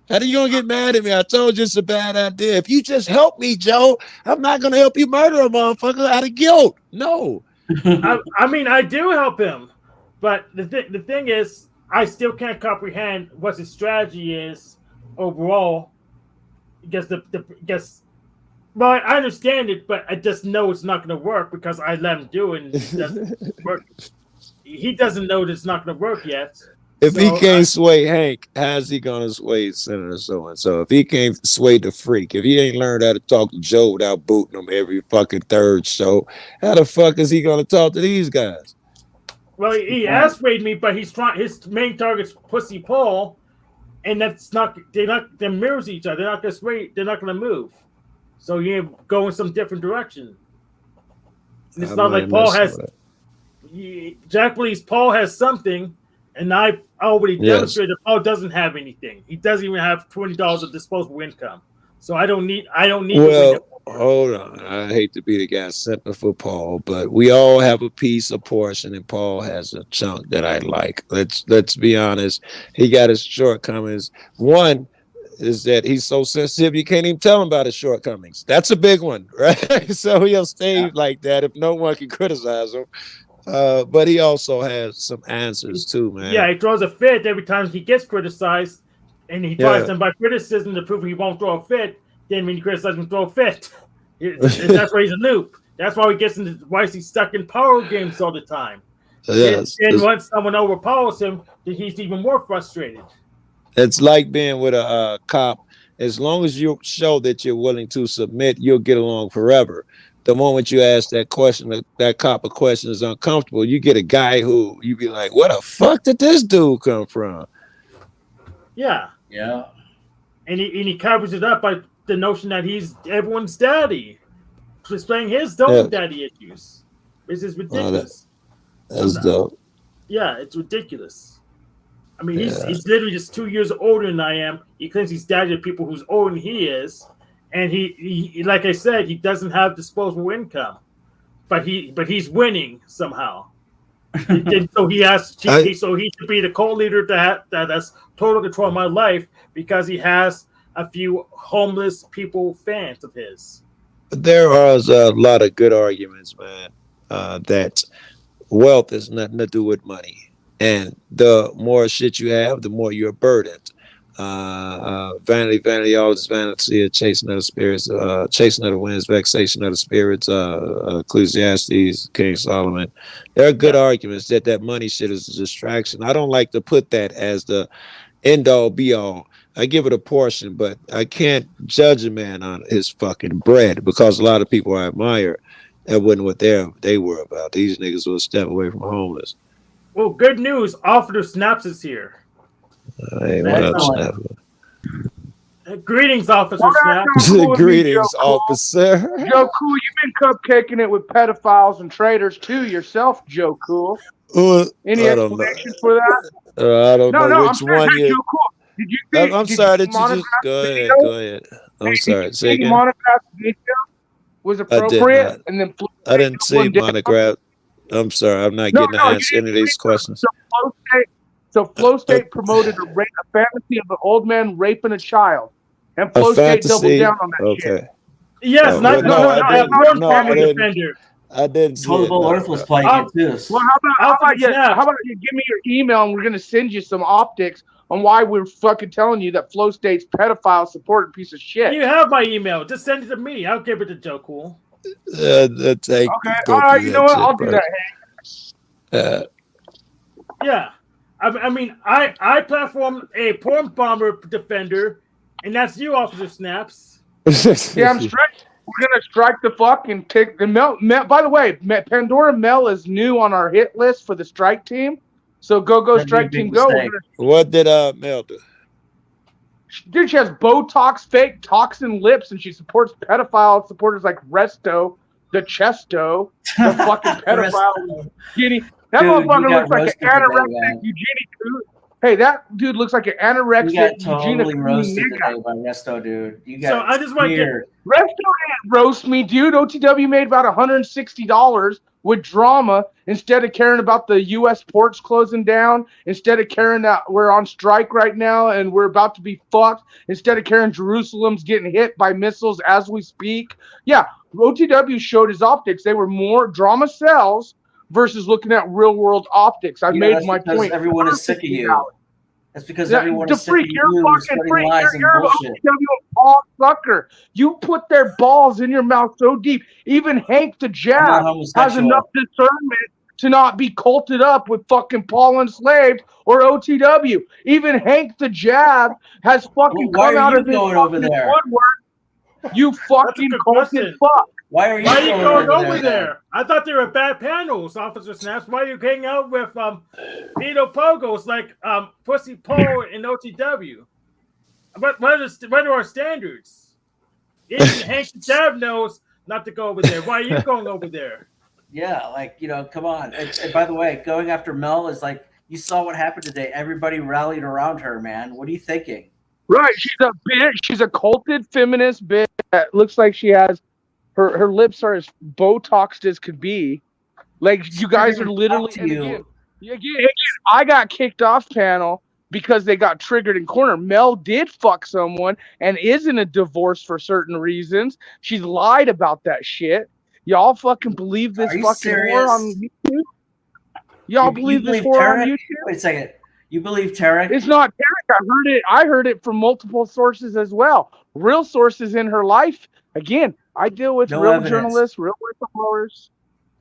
How are you gonna get mad at me? I told you it's a bad idea. If you just help me, Joe, I'm not gonna help you murder a motherfucker out of guilt. No. I mean, I do help him, but the thing is, I still can't comprehend what his strategy is overall. Well, I understand it, but I just know it's not going to work because I let him do it and it doesn't work. He doesn't know that it's not going to work yet. If he can't sway Hank, how's he going to sway Senator so-and-so? If he can't sway the freak, if he ain't learned how to talk to Joe without booting him every fucking third show, how the fuck is he going to talk to these guys? Well, he has swayed me, but his main target's Pussy Paul, and they're mirrors each other. They're not going to sway. They're not going to move. So you go in some different direction. And it's not like Paul has. Jack believes Paul has something, and I already demonstrated that Paul doesn't have anything. He doesn't even have $20 of disposable income. So I don't need. Well, hold on. I hate to be the guy sitting for Paul, but we all have a piece, a portion, and Paul has a chunk that I like. Let's be honest. He got his shortcomings. One is that he's so sensitive you can't even tell him about his shortcomings. That's a big one, right? So he'll stay like that if no one can criticize him. But he also has some answers too, man. Yeah, he throws a fit every time he gets criticized, and he tries them by criticism to prove he won't throw a fit. Then when you criticize him, throw a fit. That's why he's a noob. That's why he gets into why he's stuck in power games all the time. Yes. And once someone overpowers him, then he's even more frustrated. It's like being with a cop. As long as you show that you're willing to submit, you'll get along forever. the moment you ask that question, that cop a question is uncomfortable. You get a guy who you be like, "Where the fuck did this dude come from?" Yeah. Yeah. And he covers it up by the notion that he's everyone's daddy, displaying his own daddy issues. This is ridiculous. That's dope. Yeah, it's ridiculous. I mean, Yeah. he's literally just 2 years older than I am. He claims he's daddy to people who's older than he is, and he like I said, he doesn't have disposable income, but he's winning somehow. So he should be the co-leader that has total control of my life because he has a few homeless people fans of his. There are a lot of good arguments, man, that wealth has nothing to do with money. And the more shit you have, the more you're burdened. Vanity, all this vanity, chasing of the spirits, chasing of the winds, vexation of the spirits, Ecclesiastes, King Solomon. There are good arguments that money shit is a distraction. I don't like to put that as the end all be all. I give it a portion, but I can't judge a man on his fucking bread because a lot of people I admire, that wasn't what they were about. These niggas will step away from homeless. Well, good news. Officer Snaps is here. Hey, what up, Snap? Greetings, Officer Snaps. Greetings, officer. Joe Cool, you've been cupcaking it with pedophiles and traitors too yourself, Joe Cool. Any explanation for that? I don't know which one you. Joe Cool. Did you think, I'm sorry that you just go ahead. I'm sorry. Say again. Monograph video was appropriate, and then I didn't see monograph. I'm sorry. I'm not getting to answer any of these questions. So Flow State promoted a fantasy of an old man raping a child, and Flow State doubled down on that shit. Yes, I didn't see Total Earth was playing it too. Well, how about you give me your email and we're gonna send you some optics on why we're fucking telling you that Flow State's pedophile supporting piece of shit. You have my email. Just send it to me. I'll give it to Joe Cool. Okay. All right. You know what? I'll do that. Yeah. I mean, I platformed a porn bomber defender, and that's you, Officer Snaps. Yeah, I'm straight. We're gonna strike the fuck and take the Mel. By the way, Pandora Mel is new on our hit list for the strike team. So go strike team go. What did Mel do? Dude, she has Botox, fake toxin lips, and she supports pedophile supporters like Resto, the Chesto, the fucking pedophile. That motherfucker looks like an anorexic Eugenie Coon. Hey, that dude looks like an anorexic Eugenie roasted today by Resto, dude. So I just want to get Resto didn't roast me, dude. OTW made about $160 with drama instead of caring about the U.S. ports closing down, instead of caring that we're on strike right now and we're about to be fucked, instead of caring Jerusalem's getting hit by missiles as we speak. Yeah, OTW showed his optics. They were more drama sells versus looking at real world optics. I made my point. Everyone is sick of you. That's because everyone is sick of you're you fucking spreading free. lies and You're bullshit. a ball sucker. You put their balls in your mouth so deep. Even Hank the Jab has enough discernment to not be culted up with fucking Paul Enslaved or OTW. Even Hank the Jab has fucking come out of his over there? woodwork. You fucking culted fuck. Why are you going over there? I thought they were bad panels, Officer Snaps. Why are you hanging out with Vito Pogos like Pussy Paul and OTW? What are our standards? Even Hank Jab knows not to go over there. Why are you going over there? Yeah, like, come on. And by the way, going after Mel is like, you saw what happened today. Everybody rallied around her, man. What are you thinking? Right. She's a bitch. She's a culted feminist bitch that looks like she has her lips are as Botoxed as could be. Like, you guys are literally again, I got kicked off panel because they got triggered in corner. Mel did fuck someone and is in a divorce for certain reasons. She's lied about that shit. Y'all fucking believe this fucking whore on YouTube? Y'all believe this whore on YouTube? Wait a second. You believe Tarek? It's not Tarek. I heard it from multiple sources as well. Real sources in her life. Again, I deal with real journalists, real whistleblowers.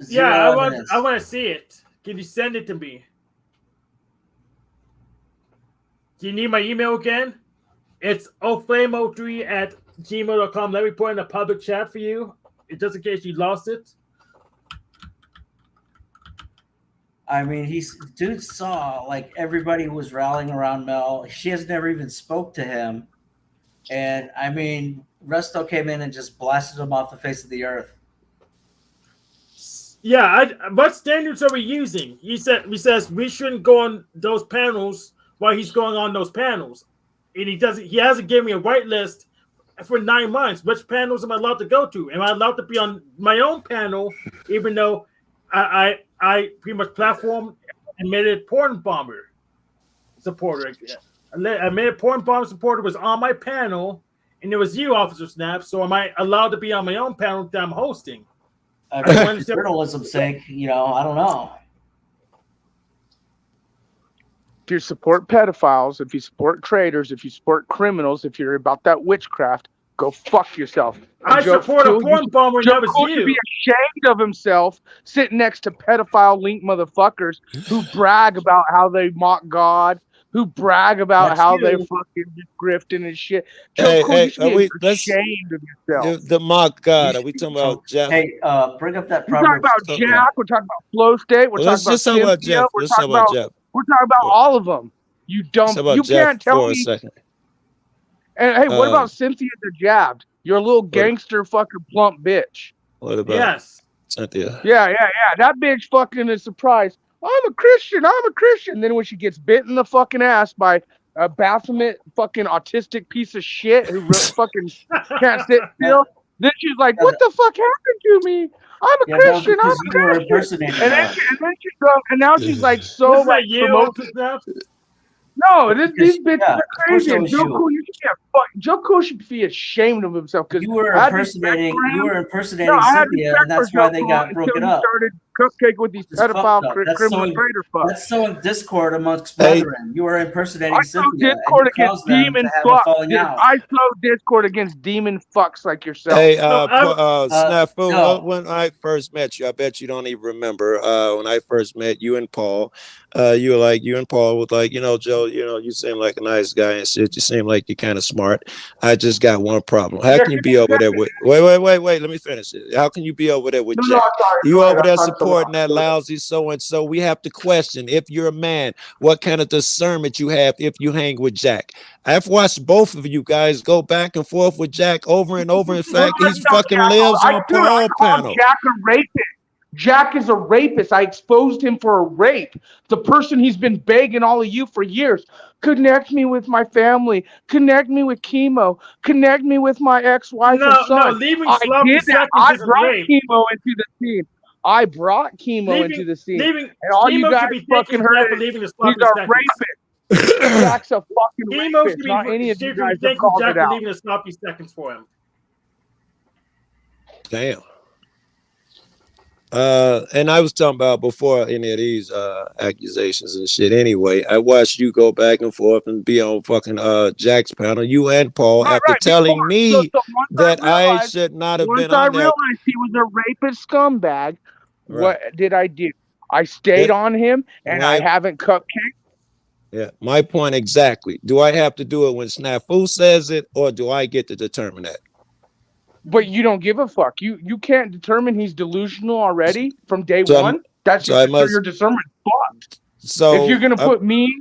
Yeah, I want to see it. Can you send it to me? Do you need my email again? It's oflame03@gmail.com. Let me put in a public chat for you. just in case you lost it. I mean, dude saw like everybody was rallying around Mel. She has never even spoke to him, and I mean, Resto came in and just blasted him off the face of the earth. Yeah, what standards are we using? He says we shouldn't go on those panels while he's going on those panels, and he hasn't given me a whitelist for 9 months. Which panels am I allowed to go to? Am I allowed to be on my own panel, even though I pretty much platform admitted porn bomber supporter? Admitted porn bomber supporter was on my panel, and it was you, Officer Snap. So am I allowed to be on my own panel that I'm hosting? For journalism's sake, I don't know. If you support pedophiles, if you support traitors, if you support criminals, if you're about that witchcraft, go fuck yourself. I support a porn bomber, and that was you. Should be ashamed of himself sitting next to pedophile link motherfuckers who brag about how they mock God, who brag about how they fucking grifting and shit. Hey, you should be ashamed of yourself. The mock God. Are we talking about Jeff? Hey, bring up that We're talking about Jack. We're talking about Flow State. We're talking about Cynthia. Jeff. We're talking about Jeff. We're talking about all of them. You dumb. You can't tell me. A second. And hey, what about Cynthia the Jabbed? You're a little gangster fucking plump bitch. What about Cynthia? Yeah. That bitch fucking is surprised. I'm a Christian. Then when she gets bit in the fucking ass by a Baphomet fucking autistic piece of shit who fucking can't sit still, then she's like, "What the fuck happened to me? I'm a Christian. I'm a Christian." And now she's like so like No, these bitches are crazy. Joe Cool should be ashamed of himself because you were impersonating Cynthia, and that's why they got broken up. Started cupcake with these pedophile criminal traitor fucks. That's sowing discord amongst brethren. You were impersonating Cynthia. Discord against demon fucks. I sow discord against demon fucks like yourself. Hey, Snafu, when I first met you, I bet you don't even remember. When I first met you and Paul, you and Paul was like, Joe, you seem like a nice guy and shit. You seem like you're kind of smart. I just got one problem. How can you be over there with? Wait. Let me finish it. How can you be over there with Jack? You over there supporting that lousy so and so? We have to question if you're a man, what kind of discernment you have if you hang with Jack. I've watched both of you guys go back and forth with Jack over and over. In fact, he fucking lives on Paul panel. Jack a rapist. Jack is a rapist. I exposed him for a rape. The person he's been begging all of you for years. Connect me with my family. Connect me with chemo. Connect me with my ex-wife and son. No, leaving sloppy seconds I brought chemo into the scene. And all you guys fucking heard is he's a rapist. Jack's a fucking rapist. Not any of you guys have called it out. Leaving the sloppy seconds for him. Damn. And I was talking about before any of these accusations and shit. Anyway, I watched you go back and forth and be on fucking Jack's panel, you and Paul, after telling me that I should not have been on there. Once I realized he was a rapist scumbag, what did I do? I stayed on him, and I haven't cupcaked. Yeah, my point exactly. Do I have to do it when Snafu says it, or do I get to determine that? But you don't give a fuck. You can't determine he's delusional already from day one. That's your discernment fucked. So if you're gonna put me,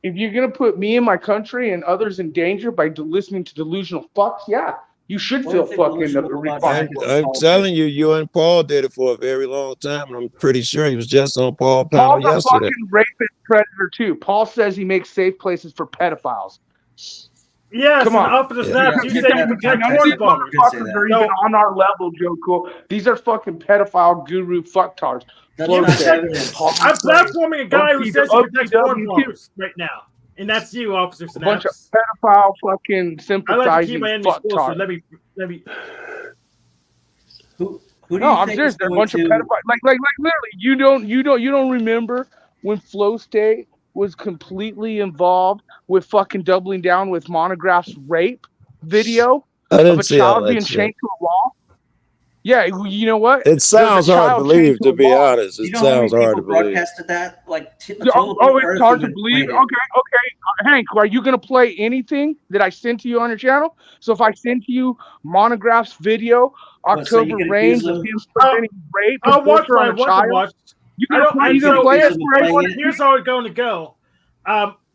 if you're gonna put me and my country and others in danger by listening to delusional fucks, you should feel fucking responsible. I'm telling you, you and Paul did it for a very long time, and I'm pretty sure he was just on Paul panel yesterday. Paul's a fucking rapist predator too. Paul says he makes safe places for pedophiles. Yes, come on. Off of the snap, you said you protect porn bombers. These motherfuckers are even on our level, Joe Cool. These are fucking pedophile guru fucktards. I'm platforming a guy who says he protects porn bombers right now, and that's you, Officer Snaps. A bunch of pedophile fucking sympathizing I like to keep my enemies closer. Let me. Who do you I'm serious. They're a bunch of pedophiles. Like literally, you don't remember when Flow State was completely involved with fucking doubling down with Monograph's rape video of a child being chained to a wall? Yeah, you know what? It sounds There's a hard to child believe, chained to a be wall. honest. You It know how many sounds hard people to believe. broadcasted that? Like, Oh, it's hard to believe. Okay. Hank, are you gonna play anything that I sent to you on your channel? So if I send to you Monograph's video, So you October can Rains, accuse of them? him preventing rape I'll and watch torture what on I a want to child, watch. you I don't. gonna So play it accuse for everyone to see? here's how it's going to go.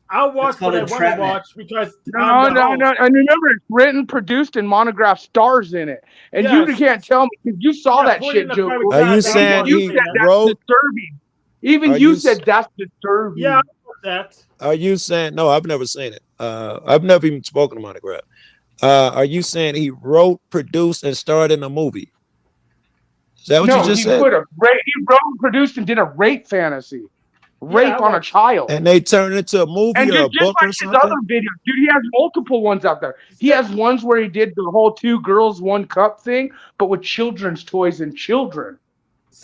I'll watch called what I want to entrapment. watch because No. I'm the host. And remember, it's written, produced, and Monograph stars in it. And you Yes. can't tell me because you saw Yeah, that put it shit, in the Joe. private Cool. Are you chat. saying You he said that's wrote? disturbing. Even Are you you said that's disturbing. Yeah, I know that. Are you saying no? I've never seen it. I've never even spoken to Monograph. Are you saying he wrote, produced, and starred in a movie? Is that what you No, just he said? put he wrote, produced, and did a rape fantasy. Rape on a child. And they turned it into a movie And or a just book like or his something? other videos, dude, he has multiple ones out there. He has ones where he did the whole 2 girls, 1 cup thing, but with children's toys and children.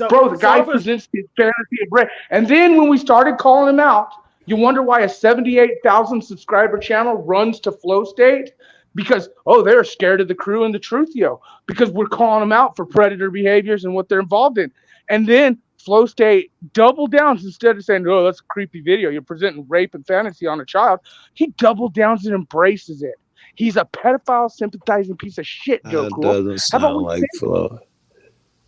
Bro, the guy presents his fantasy of rape. And then when we started calling him out, you wonder why a 78,000 subscriber channel runs to Flow State? Because, they're scared of the crew and the Truthio. Because we're calling them out for predator behaviors and what they're involved in. And then Flow State doubled down instead of saying, that's a creepy video. You're presenting rape and fantasy on a child. He double downs and embraces it. He's a pedophile sympathizing piece of shit, Joe That Cool. doesn't sound like Flo.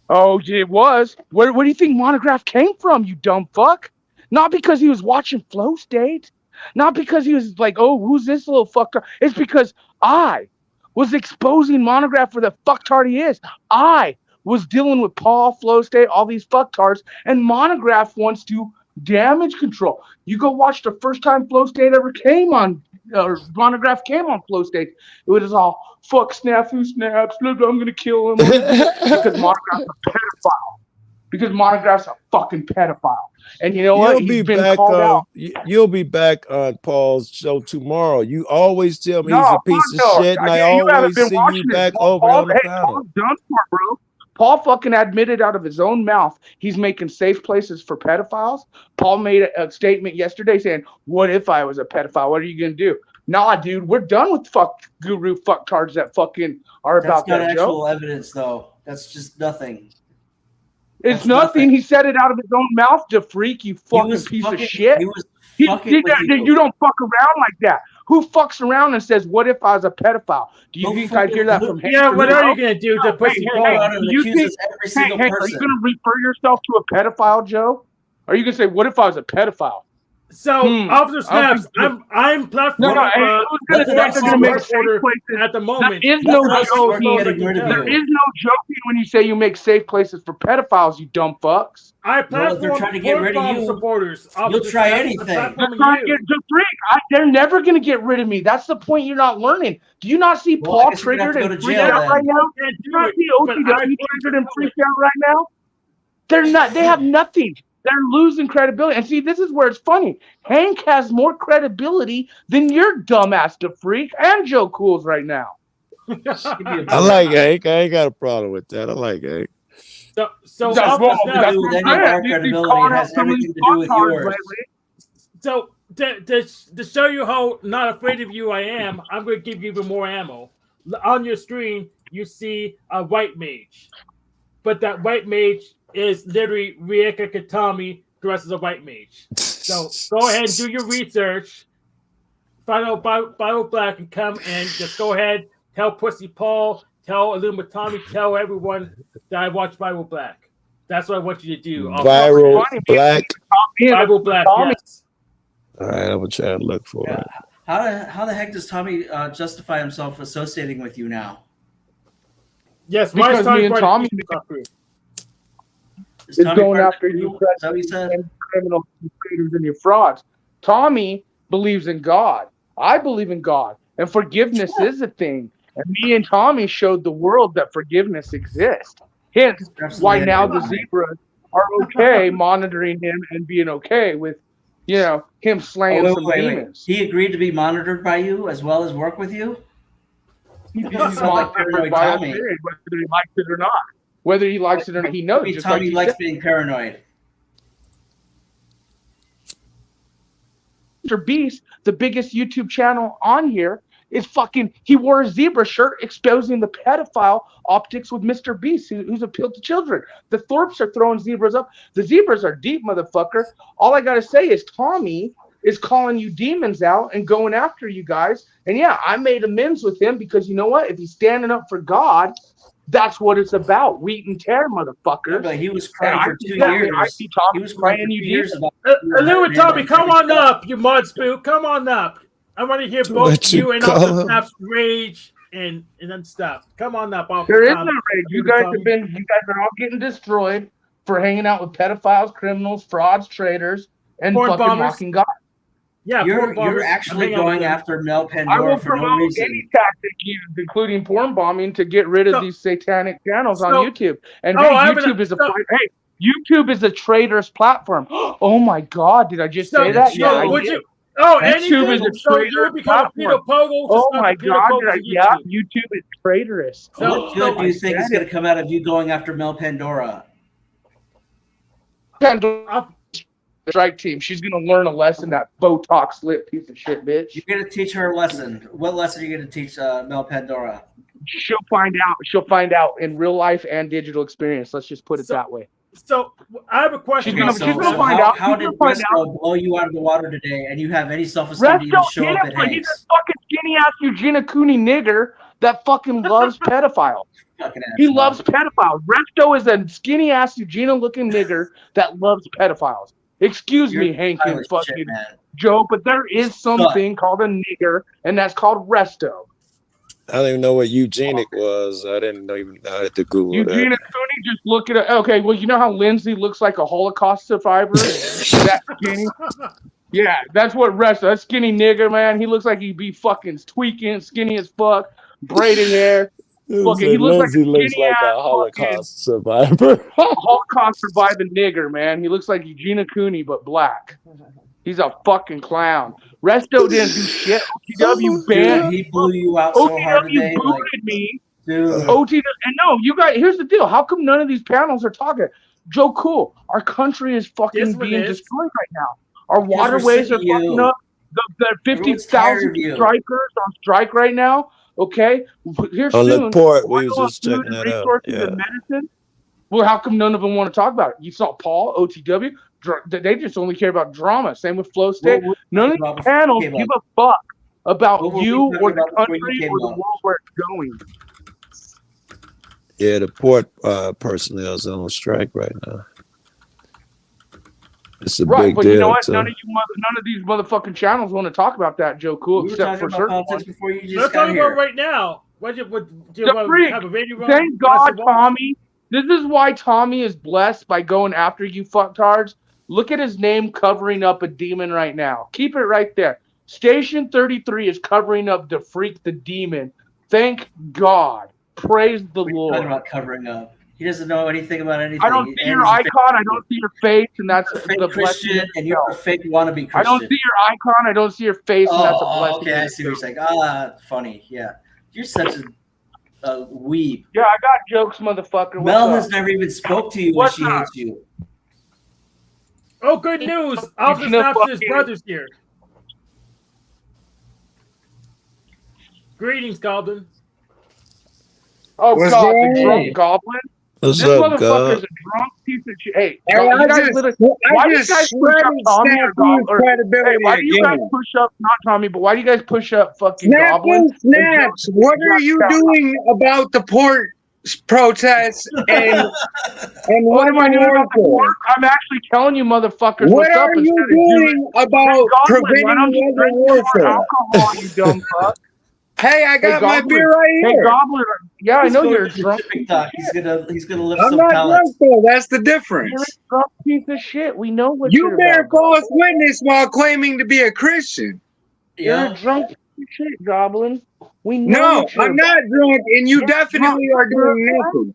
Oh, it was. Where do you think Monograph came from, you dumb fuck? Not because he was watching Flow State. Not because he was like, who's this little fucker? It's because I was exposing Monograph for the fucktard he is. I was dealing with Paul, Flow State, all these fucktards, and Monograph wants to damage control. You go watch the first time Flow State ever came on, or Monograph came on Flow State. It was all, fuck Snafu Snaps, look, I'm going to kill him. Because Monograph's a pedophile. Because Monograph's a fucking pedophile. And you know what? He's been called out. You'll be back on Paul's show tomorrow. You always tell me he's a piece of shit, and I always see you back over on the panel. Paul's done for, bro. Paul fucking admitted out of his own mouth he's making safe places for pedophiles. Paul made a statement yesterday saying, what if I was a pedophile? What are you going to do? Nah, dude, we're done with guru fucktards that fucking are about that, Joe. That's not actual evidence, though. That's just nothing. It's nothing. He said it out of his own mouth, to freak, you fucking piece of shit. You don't fuck around like that. Who fucks around and says, what if I was a pedophile? Do you think I'd hear that from Hank? Yeah, what are you going to do to pussy Paul? Hank, are you going to refer yourself to a pedophile, Joe? Are you going to say, what if I was a pedophile? So, Officer Snaps, I'm platform. At the moment. There is no joking when you say you make safe places for pedophiles, you dumb fucks. They're trying to get rid of you. Supporters. You'll try anything. They're never going to get rid of me. That's the point you're not learning. Do you not see Paul triggered and freaked out right now? Do you not see OTW triggered and freaked out right now? They're not. They have nothing. They're losing credibility. And see, this is where it's funny. Hank has more credibility than your dumbass to freak and Joe Cools right now. I like Hank. I ain't got a problem with that. I like Hank. So our credibility has everything to do with yours. So to show you how not afraid of you I am, I'm going to give you even more ammo. On your screen, you see a white mage, but that white mage is literally Rieka Katami dressed as a white mage. So go ahead and do your research. Find out Bible Black and come and just go ahead, tell Pussy Paul, tell Illuminati, tell everyone that I watch Bible Black. That's what I want you to do. Bible Black. Bible Black, yes. All right, I'm going to try to look for it. How the heck does Tommy justify himself associating with you now? Yes, because me and Tommy is going after you, criminal creators and your frauds. Tommy believes in God. I believe in God, and forgiveness is a thing. And me and Tommy showed the world that forgiveness exists. Hence, why now the zebras are okay monitoring him and being okay with, him slaying some demons. He agreed to be monitored by you as well as work with you? He's monitored by us, whether he likes it or not. Whether he likes it or not, he knows. Just Tommy likes being paranoid. Mr. Beast, the biggest YouTube channel on here, is fucking. He wore a zebra shirt, exposing the pedophile optics with Mr. Beast, who's appealed to children. The Thorpes are throwing zebras up. The zebras are deep, motherfucker. All I gotta say is Tommy is calling you demons out and going after you guys. And yeah, I made amends with him because you know what? If he's standing up for God, that's what it's about. Wheat and tear, motherfucker. Yeah, but he was crying for 2 years. He was crying you demons. Louis, Tommy, come on up, you mud spook. Come on up. I want to hear both you and Uncle Snap's rage and then stuff. Come on up. There is no rage. You guys are all getting destroyed for hanging out with pedophiles, criminals, frauds, traitors, and Porn fucking bombers. mocking God. Yeah, you're actually going after Mel Pandora. I will for promote no reason. any tactic used, including porn bombing, to get rid of these satanic channels on YouTube. And YouTube is a traitorous platform. Oh my God! Did I just say that? Yeah. YouTube is a traitorous platform. Oh my God! YouTube is traitorous. What good do you think is going to come out of you going after Mel Pandora? Strike team. She's gonna learn a lesson. That Botox lip piece of shit, bitch. You're gonna teach her a lesson. What lesson are you gonna teach Mel Pandora? She'll find out. She'll find out in real life and digital experience. Let's just put it that way. So I have a question. She's gonna find out. How did Resto blow you out of the water today, and you have any self-esteem to even show up at Hanks? He's a fucking skinny ass Eugenia Cooney nigger that fucking loves pedophiles. He loves pedophiles. Resto is a skinny ass Eugenia looking nigger that loves pedophiles. Excuse me, Hank and fucking Joe, but there is something called a nigger, and that's called Resto. I don't even know what eugenic was. I didn't even know how to Google Eugenia Cooney, just look at it. Okay, well, you know how Lindsay looks like a Holocaust survivor? That skinny? Yeah, that's what Resto. That skinny nigger, man. He looks like he'd be fucking tweaking, skinny as fuck, braided hair. Look, he looks like a Holocaust survivor. Holocaust surviving nigger, man. He looks like Eugenia Cooney, but black. He's a fucking clown. Resto didn't do shit. OTW banned. He blew you out so hard today. OTW booted me. Dude. OTW, and no, you guys. Here's the deal. How come none of these panels are talking? Joe Cool. Our country is fucking being destroyed right now. Our waterways are fucking up. The 50,000 strikers on strike right now. Okay, here on soon. The port, we was just checking that out. Yeah. Medicine. Well, how come none of them want to talk about it? You saw Paul, OTW. They just only care about drama. Same with Flow State. None of these panels give a fuck about you or the country or the world where it's going. Yeah, the port personnel is on strike right now. It's a big but deal. You know what? None of these motherfucking channels want to talk about that, Joe Cool, except for certain ones. Let's talk about right now. Have a radio Thank God, Tommy. This is why Tommy is blessed by going after you fucktards. Look at his name covering up a demon right now. Keep it right there. Station 33 is covering up the freak, the demon. Thank God. Praise the Lord. Talking about covering up. He doesn't know anything about anything. I don't see your icon. I don't see your face, and that's the Christian, and you're a fake wannabe Christian. I don't see your icon. I don't see your face, and that's a blessing. Okay, I see what you're saying. Funny. Yeah, you're such a weeb. Yeah, I got jokes, motherfucker. Mel has never even spoke to you when she hates you. Oh, good news! Officer Snaps' brother's here. Greetings, Goblin. Oh, God, the drunk goblin? This motherfucker's a drunk piece of shit. Hey, why do you guys push up Tommy or Goblin? Hey, why do you guys push up, not Tommy, but why do you guys push up fucking Goblin? Snaps, what are you doing about the port protests and what am I doing about the port? I'm actually telling you, motherfuckers, what are you doing about preventing weather warfare? Alcohol, you dumb fuck. Hey, I got my beer right here. Hey, Gobbler. Yeah, I know you're drunk. He's gonna lift I'm some not pallets. drunk though. That's the difference. You're a drunk piece of shit. We know what you bear false witness while claiming to be a Christian. Yeah. You're a drunk piece of shit, Goblin. We know. No, I'm not drunk, and you definitely are doing nothing.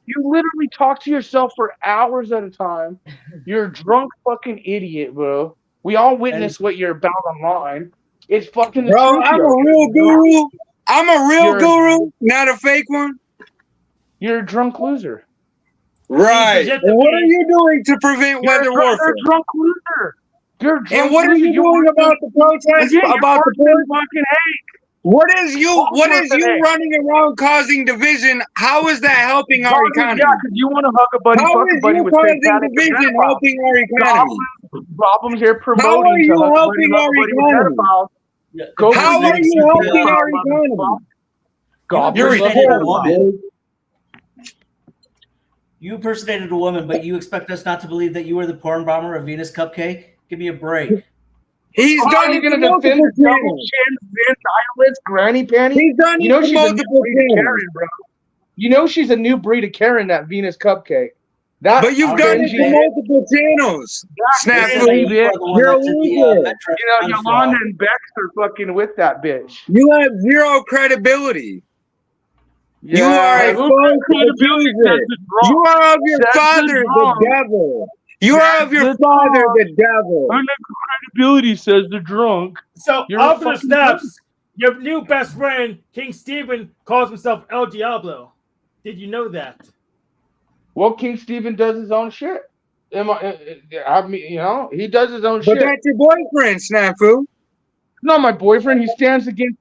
You literally talk to yourself for hours at a time. You're a drunk fucking idiot, bro. We all witness what you're about online. It's fucking the bro, truth. I'm a real guru. I'm a real guru, not a fake one. You're a drunk loser. Right. And what are you doing to prevent weather warfare? You're a drunk loser. You're a drunk and what are you doing about the protests? About the fucking hate. What is you running around causing division? How is that helping our economy? Yeah, because you want to hug a buddy, How fuck is a buddy you with causing satanic division pedophiles. helping our economy? Problems here How are promoting you to hug a buddy, helping hug our a buddy with economy? pedophiles. Yeah, Go How are impersonating you somebody helping else. our economy? You You're impersonated a retarded, woman. dude. You impersonated a woman, but you expect us not to believe that you were the porn bomber of Venus Cupcake? Give me a break. He's How done are you it to going to defend multiple the double channels. chin, Van Eyelets, granny panty? He's done You it know to she's a new multiple breed of channels. Karen, bro. You know she's a new breed of Karen, that Venus Cupcake. That But you've done it to cringy- multiple channels. that Snafu. cringy bitch. You're a loser. You know, Yolanda and Bex are fucking with that bitch. You have zero credibility. You Yeah. are a Who false credibility accuser. says it's wrong? You are of your Says it's father, wrong. the devil. You are Says of your it's father, wrong. the devil. And the credibility says they're drunk. So, You're a Officer fucking Snaps, your new best friend, King Stephen, calls himself El Diablo. Did you know that? Well, King Stephen does his own shit. I mean, you know, he does his own But shit. that's your boyfriend, Snafu. Not my boyfriend. He stands against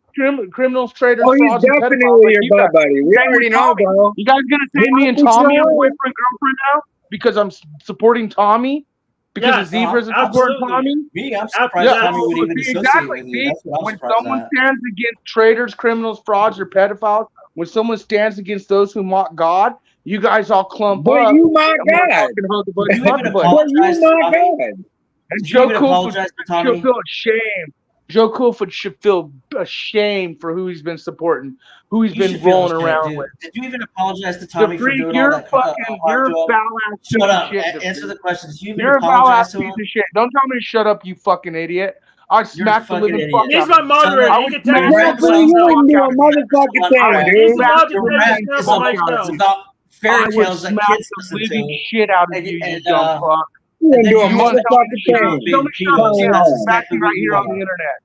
criminals, traitors, Oh, he's frauds, and pedophiles definitely like your you butt guys. buddy. We Same already with know, Tommy. bro. You guys gonna say Yeah, me and for Tommy are sure. boyfriend girlfriend now because I'm supporting Tommy? Because Yes, the zebras are supporting absolutely. Tommy? Me, I'm surprised Yeah, Tommy would even see, associate exactly. with See, you. That's what I'm when surprised someone at. stands against traitors, criminals, frauds, or pedophiles, when someone stands against those who mock God, you guys all clump But up. you mock and wanna God. fucking hug a buddy, You fuck even a buddy. But you apologize to mock Tommy. God. And Did you Joe even Coolfoot apologize to should Tommy? feel ashamed. Joe Coolfoot should feel ashamed for who he's been supporting, who he's You been should feel rolling ashamed, around dude. with. Did you even apologize to Tommy for doing all You're that? fucking, you're a Joe? foul ass piece Shut of up. shit. Answer Defreeze. the question. Did you even You're a foul apologize ass to piece him? of shit. Don't tell me to shut up, you fucking idiot. I smacked the fucking living idiot. fuck He's out my of you. moderator. I He would can tell smack you Correct the Snafu, something. you living wouldn't do fuck a out of you. motherfucking One thing, correct. dude. He's allowed to Correct. tell you It's stuff on my about, it's show. about fairy I would tales that smack kids the listen living to. shit out of And- you, you and, dumb fuck. You wouldn't do a And then You want to tell me motherfucking to shut up? thing. Tell me to shut up Peter again. Pan. I'll That's smack exactly you what right you here on are. the internet.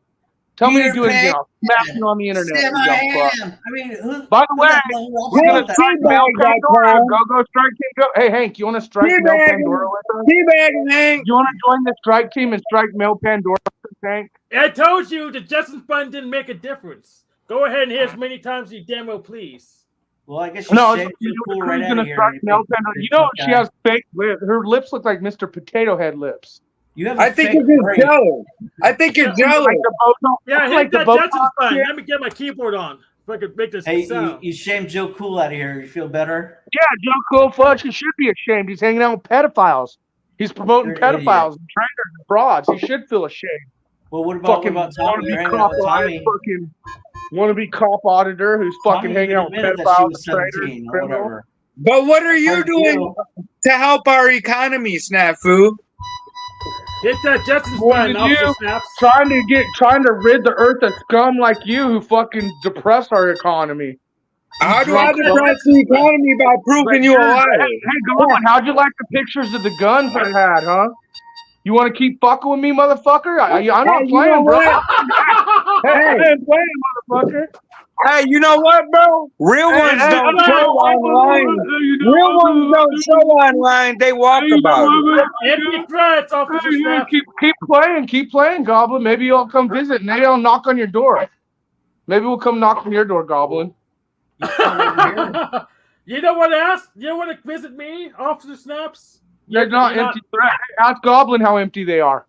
Tell me to do it again. I'll smack you on the internet, Sam, you I dumb fuck. am. I mean, who? By the way, who we're Yeah, gonna that? strike Mel teabag that Pandora. clown. Go strike team. Go. Hey Hank, you want to strike Mel Pandora with us? Teabagging, Hank. You want to join the strike team and strike Mel Pandora with us, Hank? I told you the Justice Fund didn't make a difference. Go ahead and hear as many times as you damn well please. Well, I guess you No, shaved you your know, cool right who's out gonna of here. strike Mel Pandora? You know she has fake lips. Her lips look like Mr. Potato Head lips. You have I think you're just jealous. I think you're jealous. Like the Botox. Yeah, like hit the that Botox Justice Fund. shit. Let me get my keyboard on so I could make this Hey, sound. you shamed Joe Cool out of here. You feel better? Yeah, Joe Cool Fudge, he should be ashamed. He's hanging out with pedophiles. He's promoting You're an pedophiles and traitors and frauds. He should feel ashamed. Well, what about Fucking Tommy? You're hanging out with Tommy. fucking wannabe cop auditor who's fucking Tommy hanging even out with admitted that she pedophiles was and traitors 17 and or criminals. whatever. But what are you doing to help our economy, Snafu? Hit that Justice What Fund, did Officer you? Snaps. Trying to rid the earth of scum like you who fucking depress our economy. How do I drunk depress the economy by proving you a liar? Hey, Goblin, how'd you like the pictures of the guns I had, huh? You want to keep fucking with me, motherfucker? I'm not Hey, you know playing, bro. what? I ain't playing, motherfucker. Hey, you know what, bro? Real ones don't show online. Real ones don't show online. They walk about it. Empty threats, Officer Snaps. Keep playing, Goblin. Maybe you'll come visit. Maybe I'll knock on your door. Maybe we'll come knock on your door, Goblin. You don't want to ask? You don't want to visit me, Officer Snaps? They're not empty threats. Ask Goblin how empty they are.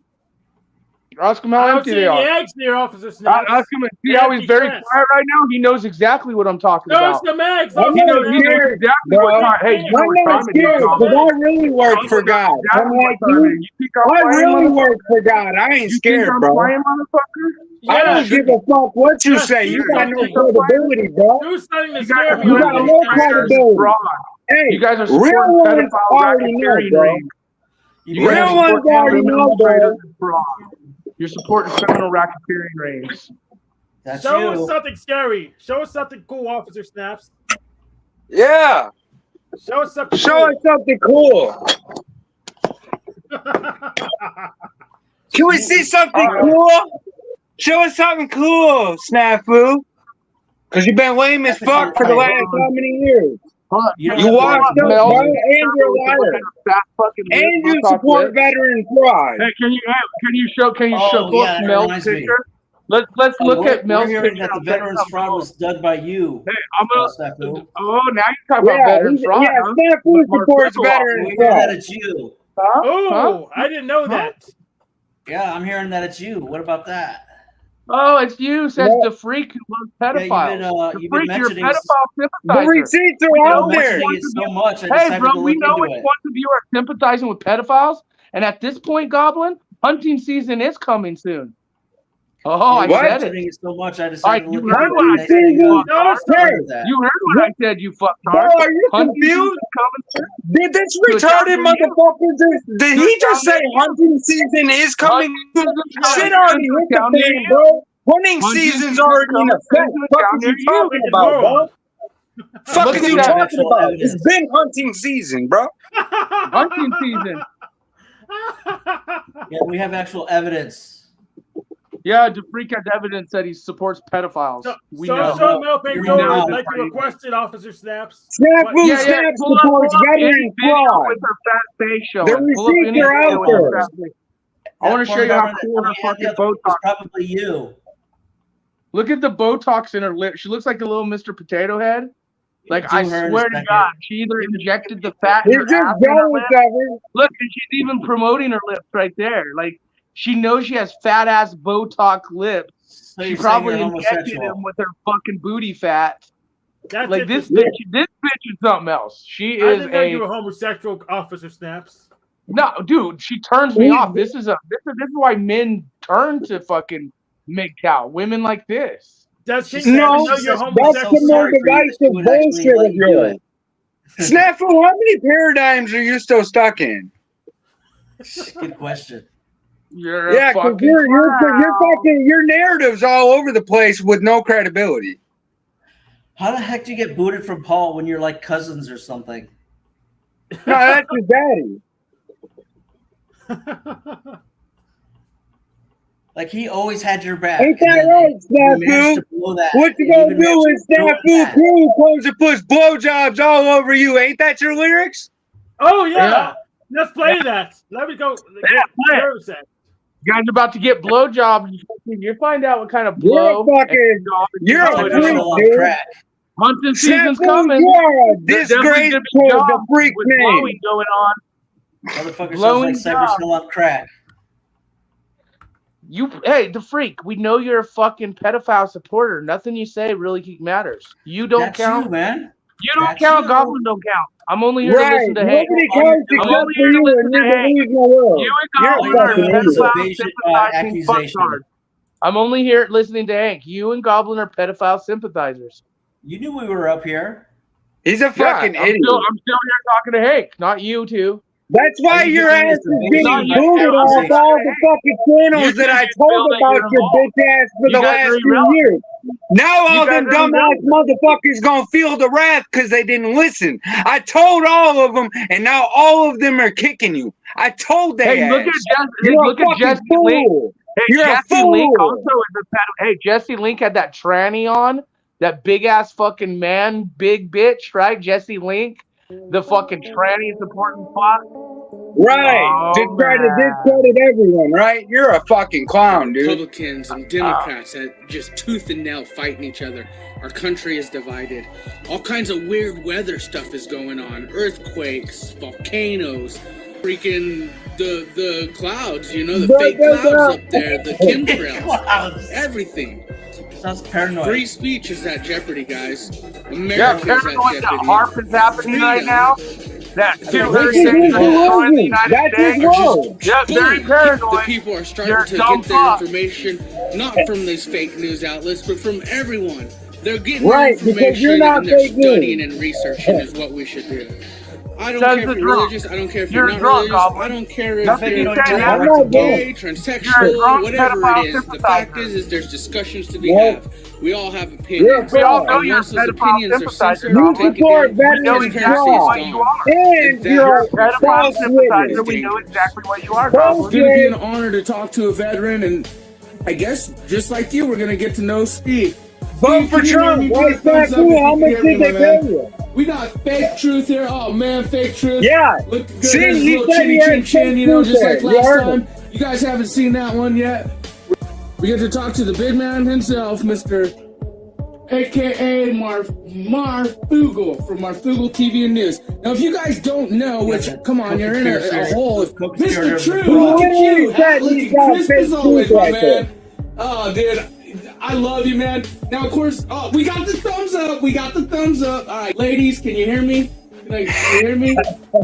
Ask him how I don't empty see they any are. eggs there, Officer Snaps. Ask him and see how he's very quiet right now. He knows exactly what I'm talking There's about. some eggs, I'm Officer not He knows Snaps. scared, exactly bro. what time. Hey, you know I'm what not time it is, scared Goblin. because I really work for God. I'm like you. You think I'm I playing, really motherfucker? work for God. I ain't You think scared, I'm bro. playing, motherfucker? I Yeah, don't give a fuck what you say. You got no credibility, bro. do something to You scare guys me. You got no credibility. You Hey, guys are real supporting ones pedophiles, already know, racketeering bro. rings. You guys Real are ones supporting already know, criminal bro. traders and fraud. You're supporting criminal racketeering rings. That's Show you. us something scary. Show us something cool, Officer Snaps. Yeah. Show us something Show us something cool. Can we see something cool? Show us something cool, Snafu. Because you've been lame as fuck for the last how many years? You washed up, bro, and you're a liar. And you support veteran fraud. Hey, can you show Oh, both yeah, that Mel's reminds me. picture? Let's look at Mel's We're hearing picture. that the veterans fraud was done by you. Hey, I'm gonna. Snafu. Oh, now you're talking about veteran fraud. Yeah, huh? Snafu supports We're veterans hearing that fraud. it's you. Huh? Oh, I didn't know that. Yeah, I'm hearing that it's you. What about that? Oh, it's you, says Yeah. the freak who loves pedophiles. Yeah, The you've been freak, you're a mentioning pedophile The sympathizer. receipts are You've out been there. mentioning it so much. I Hey, decided bro, to we look know into which it. ones of you are sympathizing with pedophiles. And at this point, Goblin, hunting season is coming soon. Oh, I You've been said it. mentioning it so much. I All decided right, to you look heard into what it. I Next said, thing you you fucktard. started that. You heard what I said, you Bro, fucktard. are you Hunting season confused? is coming soon. Did this To a town retarded near you. motherfucker did To a he just town say near you. hunting season is coming? Hunting season's Shit coming already soon to hit a the town near fan, you. bro. Hunting Hunting season's season's already in coming effect. soon to a Fuck town is near you you. talking Look at about, bro? Laura. Fuck Look is at you that. talking about? Evidence. It's been hunting season, bro. Hunting season. Yeah, we have actual evidence. Yeah, DeFreak has evidence that he supports pedophiles. We know. So Mel We Pandora, know like that. you requested, Officer Snaps. Snafu Yeah, Snap pull supports up any veteran video fraud. with her fat face The showing. Pull up receipts any are video out with her there. fat face. I want to show you how cool her fucking Botox. It's probably you. Look at the Botox in her lip. She looks like a little Mr. Potato Head. Like, I Do her in a swear to second. God, she either injected the fat in He's her just ass or her jealous lip. of her. Look, and she's even promoting her lips right there. Like, she knows she has fat ass Botox lips. So She you're saying probably you're injected homosexual. them with her fucking booty fat. That's Like, it. this bitch is something else. She I is didn't know you were homosexual, Officer Snaps. No, dude, she turns me off. This is why men turn to fucking MGTOW. Women like this. Does King No, know you're that's homosexual? the more divisive bullshit of yours. Snafu, how many paradigms are you still stuck in? Good question. You're Yeah, a because fucking your narrative's all over the place with no credibility. How the heck do you get booted from Paul when you're like cousins or something? No, that's your daddy. Like he always had your back. Ain't and that then right, you managed Snafu? to blow that. What you And gonna even do managed when to blow Snafu that. crew comes and puts blowjobs all over you? Ain't that your lyrics? Oh yeah. Yeah. Let's play that. Let me go. Yeah, play it. You guys are about to get blowjobs. You find out what kind of blow. You're a Like freak, on dude. crack. Hunting season's Snafu, coming. you are a There's definitely disgrace gonna to be the jobs freak with name. blowing going on. Motherfucker Blowing sounds like Cyber jobs. still on crack. Hey, the freak. We know you're a fucking pedophile supporter. Nothing you say really matters. You don't That's count. you, man. You don't That's count. you. Goblin don't count. I'm only here to Right, listen to Hank. nobody counts I'm except only for here to you listen and to your Hank. delusional world. You and You're a Goblin are fucking That's a idiot. pedophile evasion, sympathizing accusation. fucktards. I'm only here listening to Hank. You and Goblin are pedophile sympathizers. You knew we were up here. He's a fucking I'm idiot. still here talking to Hank, not you two. That's why Are you your just doing ass this is to getting make me booted like off accusation? all the fucking channels that I told about your bitch ass for the last 2 years. Now all them dumbass motherfuckers gonna feel the wrath because they didn't listen. I told all of them, and now all of them are kicking you. I told they Hey, look ass. at You're look a at fucking Jesse fool. Link. Hey, You're a Jesse Link fool. also is a pedophile. Hey, Jesse Link had that tranny on, that big ass fucking man, big bitch, right? Jesse Link, the fucking tranny supporting spot. Right. Oh, Just try to discredit everyone, right? You're a fucking clown, dude. Republicans and Democrats that just tooth and nail fighting each other. Our country is divided. All kinds of weird weather stuff is going on. Earthquakes, volcanoes, freaking the clouds, you know, the fake clouds up there, the chemtrails, everything. Sounds paranoid. Free speech is at jeopardy, guys. Yeah, America is at paranoid. The jeopardy. HARP is happening right now. That This 200 is states are destroying the wrong. United That's States. his role. Yeah, very Boom. paranoid. The people are starting You're to dumb get their fuck. information not from these fake news outlets, but from everyone. They're getting Right, their because you're information not and they're fake news. studying and researching is what we should do. I don't Says care if the you're drunk. religious. I don't care if You're you're not drunk, religious. Goblin. I don't care if Nothing you you're say I'm matters. not gay, gay. You're a transsexual, drunk whatever pedophile it is. The fact sympathizer. is there's discussions to be Nope. had. We all have You're a opinions. We all know fraud. And you're a once those pedophile opinions are sympathizer, censored or You Goblin. taken support down, We know veterans exactly transparency is what fraud. you gone. are. And And you're You're a a pedophile false sympathizer. witness. We know exactly what you are, Goblin. It's going to be an Bullshit. honor to talk to a veteran, and I guess just like you, we're going to get to know Steve. Vote for Can you hear Trump. me? Why Put a is that thumbs up cool? if How you much can hear did me, they my pay man. you? We got fake truth here. Oh man, fake truth. Yeah. Look good. See, There's a he little said he chinny had chin chin, fake you know, truth just there. like You last heard time. him. You guys haven't seen that one yet. We get to talk to the big man himself, Mr. AKA Marfugel from Marfugel TV and News. Now, if you guys don't know, which, come on, you're in a hole. Mr. True, look at you. Looking crisp as always, my man. Oh, dude, I love you, man. Now, of course, we got the thumbs up. We got the thumbs up. All right, ladies, can you hear me? Can you hear me?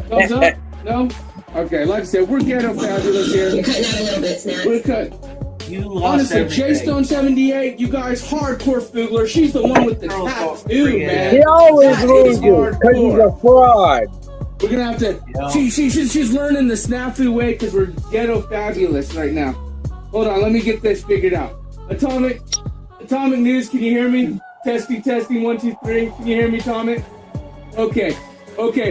Thumbs up? No? Okay, like I said, we're ghetto fabulous here. You're cutting out a little bit, Snap. We're cut. You lost Honestly, everything. J-Stone78, you guys, hardcore Fugler. She's the one with the tattoo, man. He always That loses is because he's hardcore. a fraud. We're gonna have to. She's learning the snafu way because we're ghetto fabulous right now. Hold on, let me get this figured out. Atomic News, can you hear me? Testing, 1, 2, 3. Can you hear me, Atomic? Okay.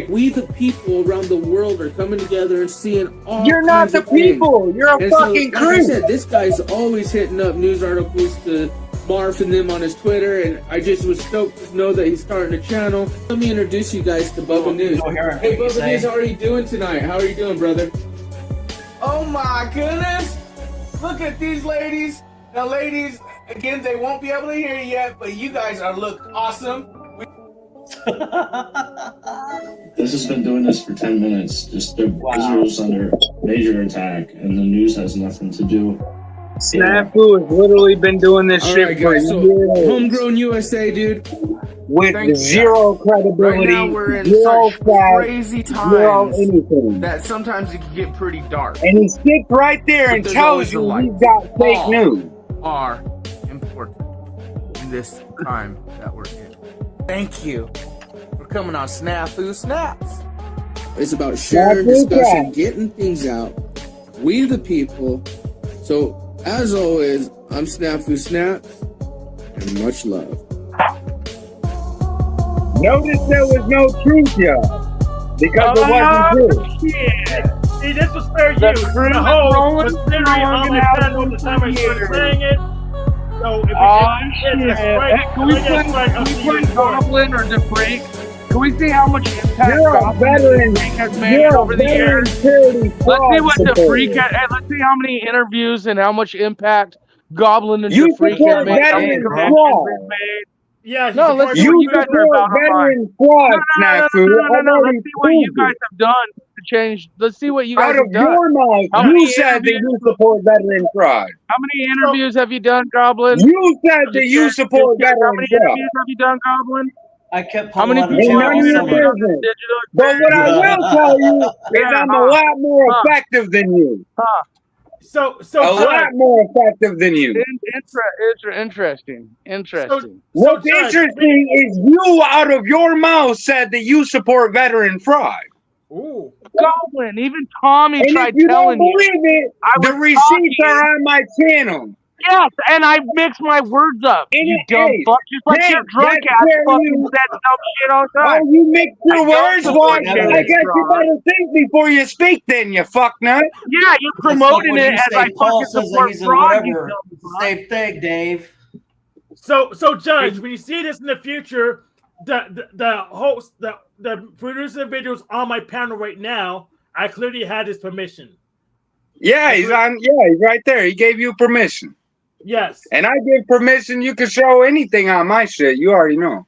We the people around the world are coming together and seeing all. You're not the people. You're a fucking Like I creep. said, this guy's always hitting up news articles to Marf and them on his Twitter, and I just was stoked to know that he's starting a channel. Let me introduce you guys to Bubba News. Hey, Bubba News, how are you doing tonight? How are you doing, brother? Oh my goodness! Look at these ladies. Now, ladies, again, they won't be able to hear you yet, but you guys look awesome. This has been doing this for 10 minutes. Just Israel's under major attack, and the news has nothing to do. Snafu has literally been doing this All shit right, for guys, so years Homegrown USA, dude. with Thank you. zero credibility, Right now we're in zero such facts, crazy zero times anything. that sometimes it can get pretty dark. And he sits right there But and there's tells always the you light. he's got fake All news. are important in this time that we're in. Thank you for coming on Snafu Snaps. It's about sharing, Snafu discussion, Snaps. getting things out. We the people. So, as always, I'm Snafu Snaps, and much love. Notice there was no truth, y'all, because it wasn't true. See, this was fair The use. crew The is whole rolling was literally on my out panel at the time I started saying it. So if we Oh, get shit. a strike, Can we play Goblin or the Freak? Can we see how much impact You're a Goblin veteran. and the Freak has made You're a over the veteran years? charity Let's see fraud what the supporter. Freak has, and let's see how many interviews and how much impact Goblin and You the Freak support have made. How many veteran connections fraud. they've made. Yeah, No, let's see You what you guys are support about online. veteran fraud, Snafu. No. Let's see what you guys have done to change. Let's see what you guys Out have of done. your mouth, How you many said that you interviews- support veteran fraud. How many interviews have you done, Goblin? You said that you support How veteran many fraud. interviews have you done, Goblin? I kept How many pulling people Ain't have none you of your interviewed on business. this digital But what I will tell you is Yeah, I'm a lot more effective than you. So A John, lot more effective than you. Interesting. What's John, interesting is you, out of your mouth, said that you support veteran fraud. ooh. Goblin, even Tommy And if tried you don't telling you. believe it, I the was receipts talking- are on my channel. Yes, and I mixed my words up. And You it dumb is. fuck. Just like Hey, your drunk that's ass where fucking you- said dumb shit all the Oh, time. you mix your I don't words? support Well, veteran I guess you fraud. better think before you speak then, you fucknut. Yeah, you're promoting When it you as say I Paul fucking says that support he's a fraud, you whatever, dumb it's the fuck. same thing, Dave. So Judge, when you see this in the future, the host, the producer of videos on my panel right now, I clearly had his permission. Yeah, he's on. Yeah, he's right there. He gave you permission. Yes. And I give permission. You can show anything on my shit. You already know.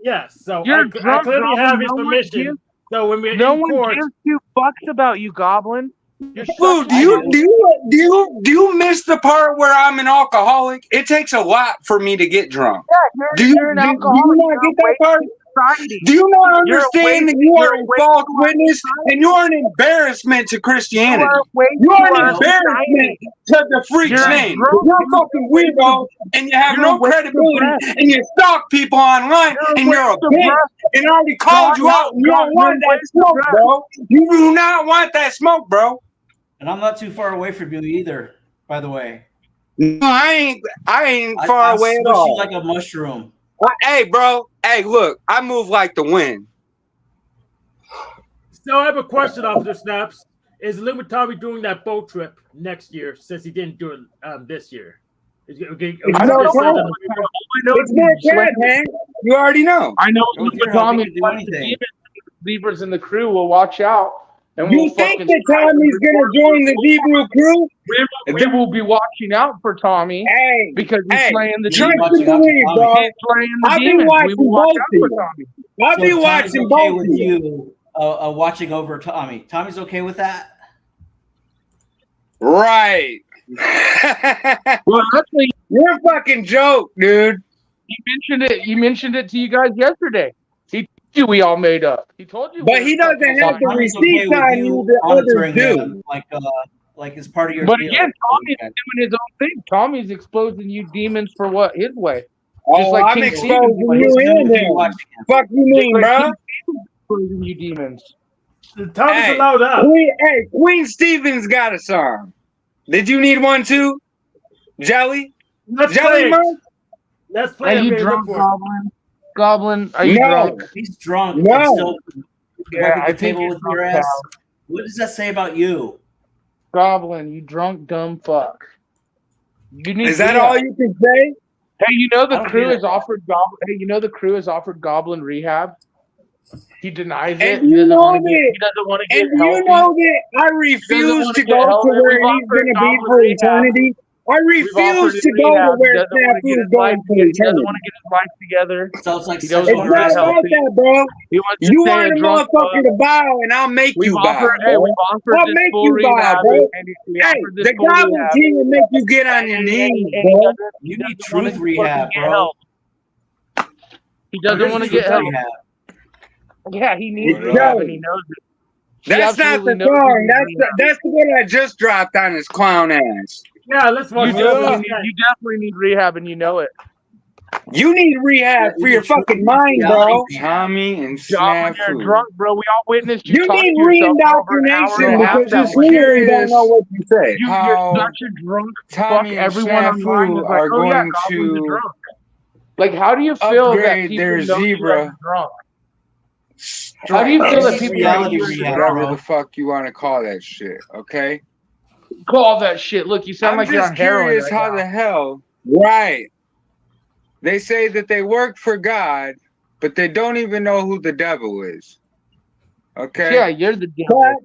Yes. So You're I drunk, clearly Goblin. have his No one permission. gives- So when we're No in one court, gives two fucks about you, Goblin. You're Food, such a- do you miss the part where I'm an alcoholic? It takes a lot for me to get drunk. Yeah, Do you you're an do you alcoholic. not get that part? Society. Do you not You're a understand that waste- you you're are a a waste false to our witness and you are an embarrassment to Christianity? You are a waste You are to an our embarrassment society. to the freak's You're name. drunk. You're a fucking weirdo and you have You're a no waste of credibility breath. and you stalk people online and you're a waste of bitch. breath. And I already called you out and you don't want that smoke, bro. You do not want that smoke, bro. And I'm not too far away from you either, by the way. No, I ain't far I'm away at smushy all. like a mushroom. Hey, bro. Hey, look, I move like the wind. so I have a question, Officer Snaps. Is Limitami doing that boat trip next year since he didn't do it this year? It's more cash, man. You already know. I know If you're helping Tommy to do anything. Beavers in the crew will watch out. And You we'll think fucking that Tommy's gonna join the Hebrew crew? we will be watching out for Tommy Hey, because he's slaying the trust demons. and believe, bro. He's slaying the I'll be demons. We will watching watch both out of for you. Tommy. I'll be Tommy's watching okay both with of you. you watching over Tommy. Tommy's okay with that? Right. Well, actually, you're a fucking joke, dude. He mentioned it to you guys yesterday. He told you we all made up. He told you. But he doesn't have the receipts on you that others do. Like as part of your But deal. again, Tommy's doing his own thing. Tommy's exposing you demons for what? His way. Oh, like I'm King exposing Stephen, you and him. Fuck you mean, like bro? King Stephen's exposing you demons. Tommy's allowed out. Queen Stevens got a song. Did you need one too? Jelly? Let's Jelly play. Monk? Let's play. Are you drunk, Goblin? Goblin, are you drunk? He's drunk. No. And still Yeah, at I the think table you're with your drunk, ass. pal. What does that say about you? Goblin, you drunk dumb fuck. You need Is that rehab. all you can say? Hey, you know the I don't crew get it. has offered Goblin. Hey, you know the crew has offered Goblin rehab. He denies it. And He you doesn't know want to get. that. He doesn't want to get And you healthy. know that I refuse wanna to get go to healthy. where We've he's offered going to be Goblin for rehab. eternity. I We've offered refuse to him go to rehab. He where doesn't want to get Snafu's his life. going for He doesn't eternity. want to get his life together. Sounds like He doesn't It's want to not get about healthy. that, bro. He wants to You stay want a a drunk motherfucker fuck. to bow, and I'll make We've you bow. offered. Hey, bro. we've offered I'll this make full you bow, rehab. bro. And we Hey, offered this the full Goblin rehab. King will make you get on your knees, And bro. You he need doesn't wanna truth rehab, fucking get bro. help. He doesn't Where's want to truth get help. rehab? Yeah, he needs It's rehab, Joe. and he knows it. He That's not absolutely the knows he song. needs rehab. That's the one I just dropped on his clown ass. Yeah, let's You watch definitely, this. need, you definitely need rehab, and you know it. You need rehab for your fucking mind, bro. Tommy and Goblin, you're drunk, bro. We all witnessed you You talk need to yourself for over an hour reindoctrination and a half because that you're way. clear and don't know what you say. You're such a drunk fuck. Tommy and Everyone online is Snafu like, are oh yeah, going Goblin's a to drunk. Like, how do you feel that upgrade people their know you zebra. as a drunk? How do you feel that people know reality you as a rehab, drunk? Whatever the fuck you want to call that shit, okay? Call that shit. Look, you sound I'm like you're just on heroin curious right how now. the hell Right. they say that they work for God, but they don't even know who the devil is. Okay? Yeah, you're the devil.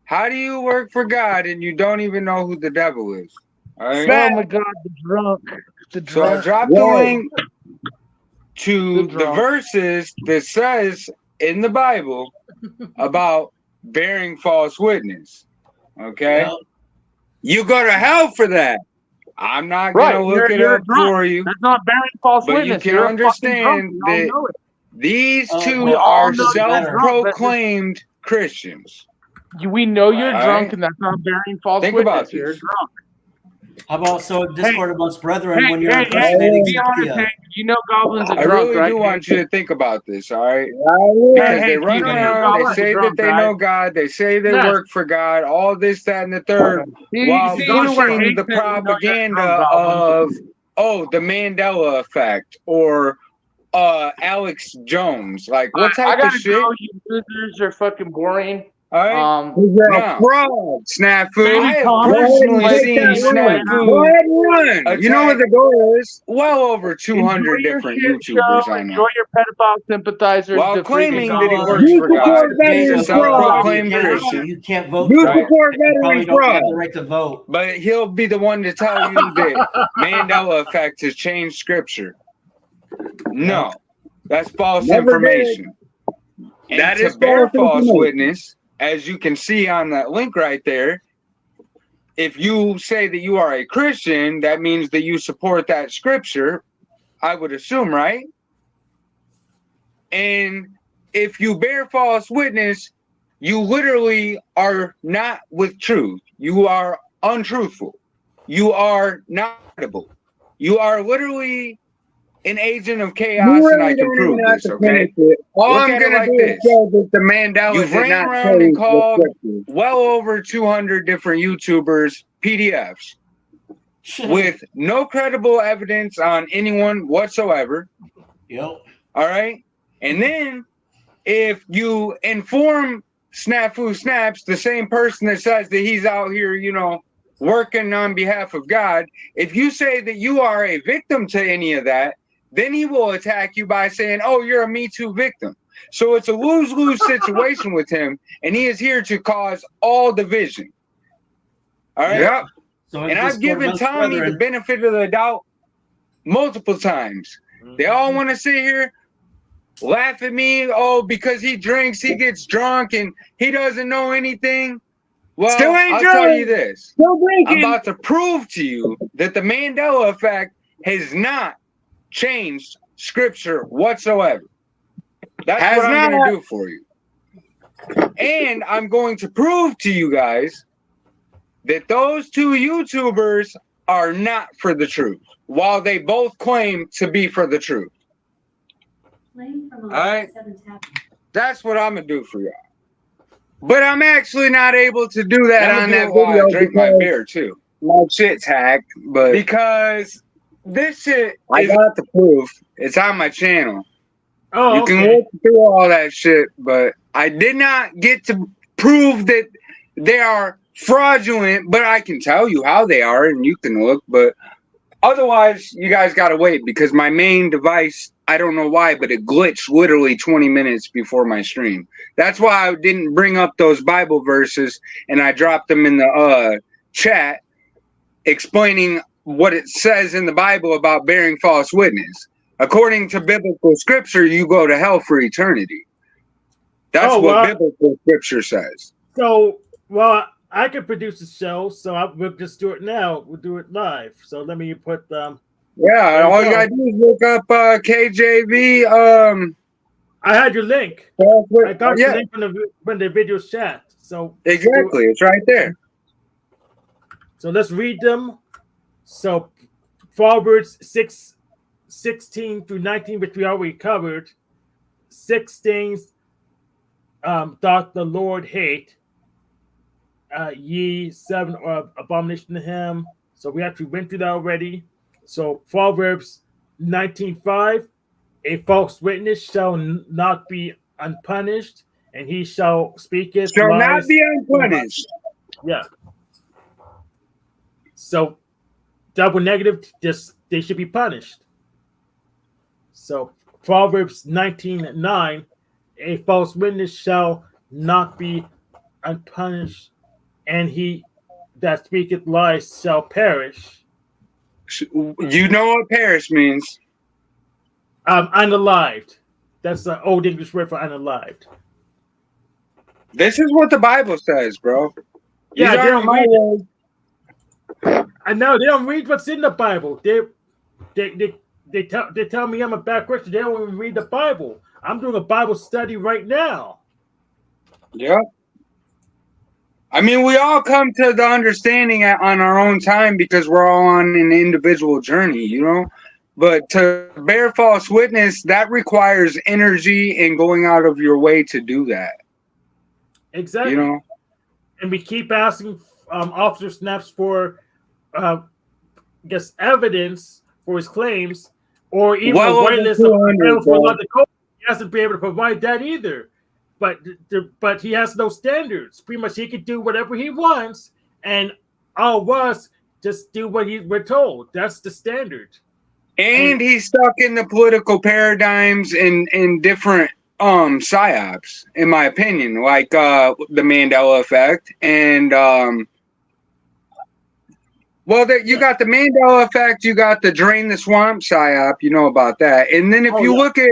How do you work for God and you don't even know who the devil is? All right? Oh my god, the drunk. The So I drunk. dropped the Right. link to The the drunk. verses that says in the Bible about bearing false witness. Okay? Well, You go to hell for that. I'm not Right, gonna look it you're up drunk. for you, That's not bearing false but you witness. can You're a fucking drunk. understand We all that know it. these two we all are know you're drunk. self-proclaimed Christians. We know you're All drunk, right. and that's not bearing false Think witness. about You're this. drunk. how about discord amongst brethren when you're Hey, impersonating be honest, Cynthia? hey, you know Goblin's a I drunk, really right? do want you to think about this, all right? Right. Because Hey, they run you know around, they Goblin's a say drunk, that they right? know God, they say they Yes. work for God, all this, that, and the third, while See, even where pushing hate the says, you know you're propaganda drunk, Goblin. of, the Mandela effect or Alex Jones. Like, what I type of gotta shit? go. You losers are fucking boring. All right? You're a No. fraud, Snafu. Maybe I have Tom Go ahead and personally take seen that run. Go Snafu ahead and run. You know what the goal is. well over 200 Enjoy your different shit YouTubers show. I know. Enjoy your pedophile sympathizers. While the claiming freaking that he Goblin. works You for God. support Okay, veteran so fraud. Self-proclaimed Christian. You can't vote You for it. support You probably veteran don't have fraud. the right to vote. But he'll be the one to tell you that Mandela effect has changed scripture. No, that's false Never information. And That to is bear false false information. witness, as you can see on that link right there, if you say that you are a Christian, that means that you support that scripture, I would assume, right? And if you bear false witness, you literally are not with truth. You are untruthful. You are not credible. You are literally an agent of chaos, You and I really can don't prove even have this, to okay? finish it. All Look I'm at it gonna like do this. is show that the Mandela You've did ran not around and change the called scripture. well over 200 different YouTubers PDFs with no credible evidence on anyone whatsoever. Yep. All right. And then if you inform Snafu Snaps, the same person that says that he's out here, you know, working on behalf of God, if you say that you are a victim to any of that, then he will attack you by saying, oh, you're a Me Too victim. So it's a lose-lose situation with him, and he is here to cause all division. All right? Yep. So And I've given Tommy the benefit of the doubt multiple times. They all want to sit here, laugh at me, oh, because he drinks, he gets drunk, and he doesn't know anything. Well, Still ain't I'll drunk. tell you this. Still drinking. I'm about to prove to you that the Mandela effect has not changed scripture whatsoever. That's what I'm going to do for you. And I'm going to prove to you guys that those two YouTubers are not for the truth, while they both claim to be for the truth. All right? That's what I'm going to do for y'all. But I'm actually not able to do that on that video. I drink my beer too. My shit's hacked, but because this shit I got the proof. It's on my channel. Oh, you can look through all that shit, but I did not get to prove that they are fraudulent, but I can tell you how they are and you can look, but otherwise you guys gotta wait because my main device, I don't know why, but it glitched literally 20 minutes before my stream. That's why I didn't bring up those Bible verses and I dropped them in the chat explaining what it says in the Bible about bearing false witness. According to biblical scripture, you go to hell for eternity. That's what biblical scripture says. So, well, I could produce a show, so we'll just do it now. We'll do it live. So let me put yeah, all you gotta do is look up KJV. I had your link. I got your link from the video chat. So exactly, it's right there. So let's read them. So Proverbs 6:16 through 19, which we already covered. 6 things doth the Lord hate. Ye 7 are abomination to him. So we actually went through that already. So Proverbs 19:5, a false witness shall not be unpunished, and he shall speak it. Shall not be unpunished. Yeah. So double negative, just they should be punished. So Proverbs 19:9, a false witness shall not be unpunished, and he that speaketh lies shall perish. You know what perish means? Unalived. That's the old English word for unalived. This is what the Bible says, bro. Yeah, they don't read it. I know they don't read what's in the Bible. They tell me I'm a bad Christian. They don't even read the Bible. I'm doing a Bible study right now. Yeah. I mean, we all come to the understanding on our own time because we're all on an individual journey, you know? But to bear false witness, that requires energy and going out of your way to do that. Exactly. You know? And we keep asking Officer Snaps for, I guess, evidence for his claims, or even a whitelist of he hasn't been able to provide that either. But he has no standards. Pretty much, he can do whatever he wants, and all of us just do what we're told. That's the standard. And he's stuck in the political paradigms and different psyops, in my opinion, like the Mandela effect and you got the Mandela effect, you got the drain the swamp psyop, you know about that. And then if you look at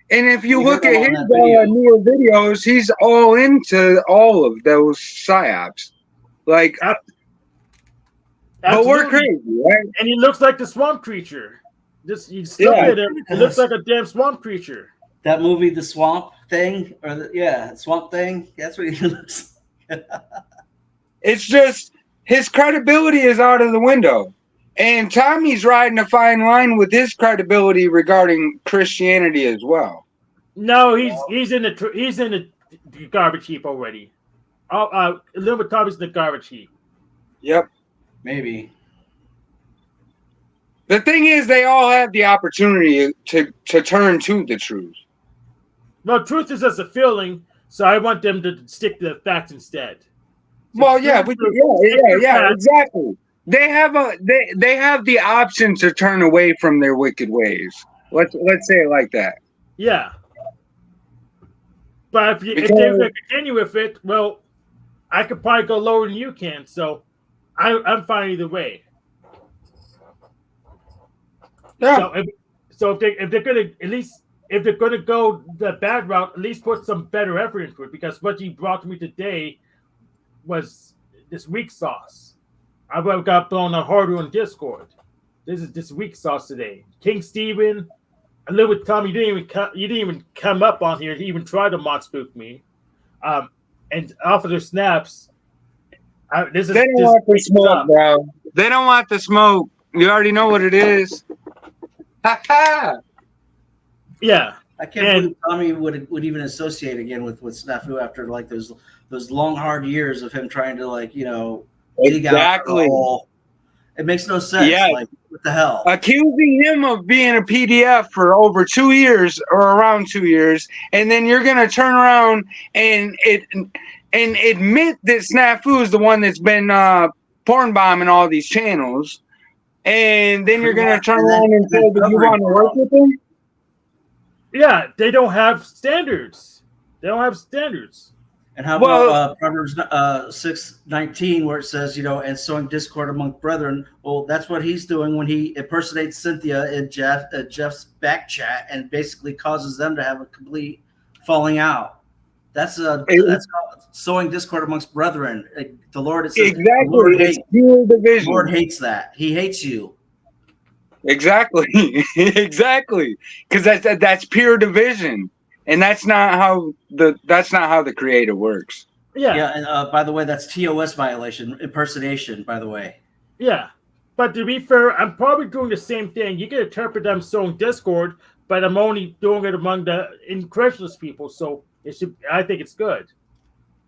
his newer videos, he's all into all of those psyops. Like, but we're crazy, right? And he looks like the swamp creature. You look at him, it looks like a damn swamp creature. That movie, The Swamp Thing, Swamp Thing. That's what he looks like. It's just his credibility is out of the window. And Tommy's riding a fine line with his credibility regarding Christianity as well. No, he's in the garbage heap already. Little bit Tommy's in the garbage heap. Yep. Maybe. The thing is, they all have the opportunity to turn to the truth. No, truth is just a feeling, so I want them to stick to the facts instead. Well, yeah, exactly. They have the option to turn away from their wicked ways. Let's say it like that. Yeah. But if they're going to continue with it, well, I could probably go lower than you can. So I'm fine either way. Yeah. So if they're going to at least if they're going to go the bad route, at least put some better effort into it. Because what you brought to me today was this weak sauce. I got blown out harder on Discord. This is this weak sauce today. King Steven, a little bit Tommy, you didn't even come up on here to even try to mock spook me. And Officer Snaps. They don't want the smoke, bro. They don't want the smoke. You already know what it is. Ha ha. Yeah. I can't believe Tommy would even associate again with Snafu after like those long hard years of him trying to like, you know, dig out the hole. It makes no sense. Yeah. Like, what the hell? Accusing him of being a PDF for over 2 years or around 2 years, and then you're gonna turn around and admit that Snafu is the one that's been porn bombing all these channels, and then you're gonna turn around and say that you want to work with him. Yeah, they don't have standards. They don't have standards. And how about Proverbs 6:19, where it says, you know, and sowing discord among brethren? Well, that's what he's doing when he impersonates Cynthia in Jeff's back chat and basically causes them to have a complete falling out. That's called sowing discord amongst brethren. The Lord, it says, exactly. The Lord it's pure division. The Lord hates that. He hates you. Exactly, exactly. Because that's pure division. And that's not how the Creator works. Yeah. And by the way, that's TOS violation, impersonation. By the way. Yeah, but to be fair, I'm probably doing the same thing. You can interpret them sowing discord, but I'm only doing it among the incredulous people. So I think it's good.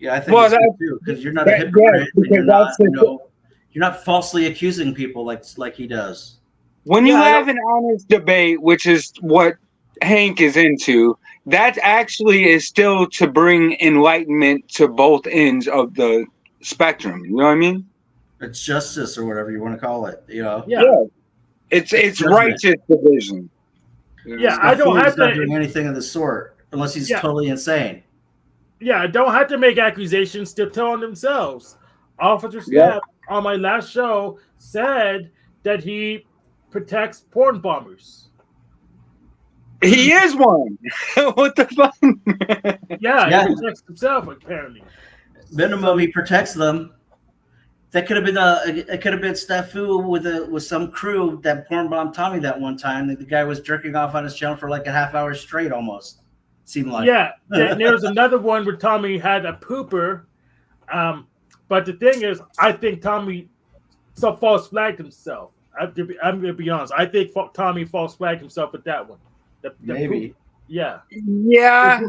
Yeah, I think it's good too, because you're not a hypocrite. You're not falsely accusing people like he does. When you have an honest debate, which is what Hank is into, that actually is still to bring enlightenment to both ends of the spectrum. You know what I mean? It's justice or whatever you want to call it. You know? Yeah. It's righteous division. Yeah, I don't have to do anything of the sort unless he's totally insane. Yeah, I don't have to make accusations to tell on themselves. Officer Snap on my last show said that he protects porn bombers. He is one. What the fuck? Yeah, he protects himself apparently. Minimum, he protects them. That could have been it could have been Snafu with some crew that porn bombed Tommy that one time. The guy was jerking off on his channel for like a half hour straight, almost. Seemed like. Yeah, there was another one where Tommy had a pooper. But the thing is, I think Tommy false flagged himself. I'm gonna be honest. I think Tommy false flagged himself with that one. Maybe. Yeah. Yeah.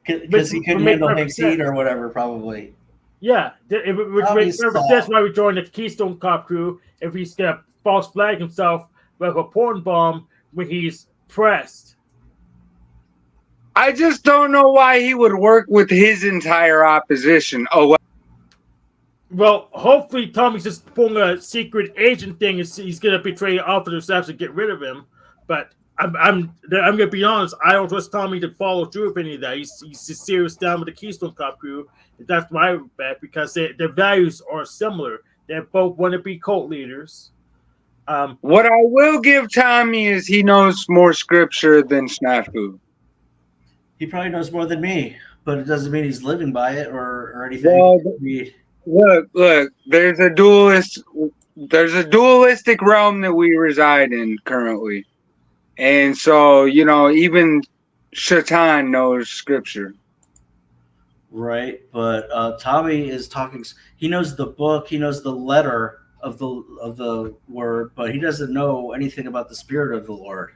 Because he couldn't handle Hank's heat or whatever, probably. Yeah. That's why we joined the Keystone Cop crew. If he's going to false flag himself with a porn bomb when he's pressed. I just don't know why he would work with his entire opposition. Well, hopefully Tommy's just pulling a secret agent thing. He's going to betray Officer Snaps and get rid of him. But I'm gonna be honest. I don't trust Tommy to follow through with any of that. He's serious down with the Keystone Cop crew. That's my bet because their values are similar. They both want to be cult leaders. What I will give Tommy is he knows more scripture than Snafu. He probably knows more than me, but it doesn't mean he's living by it or anything. Well, look. There's a dualistic realm that we reside in currently. And so, you know, even Shaitan knows scripture. Right, but Tommy is talking. He knows the book. He knows the letter of the word, but he doesn't know anything about the spirit of the Lord.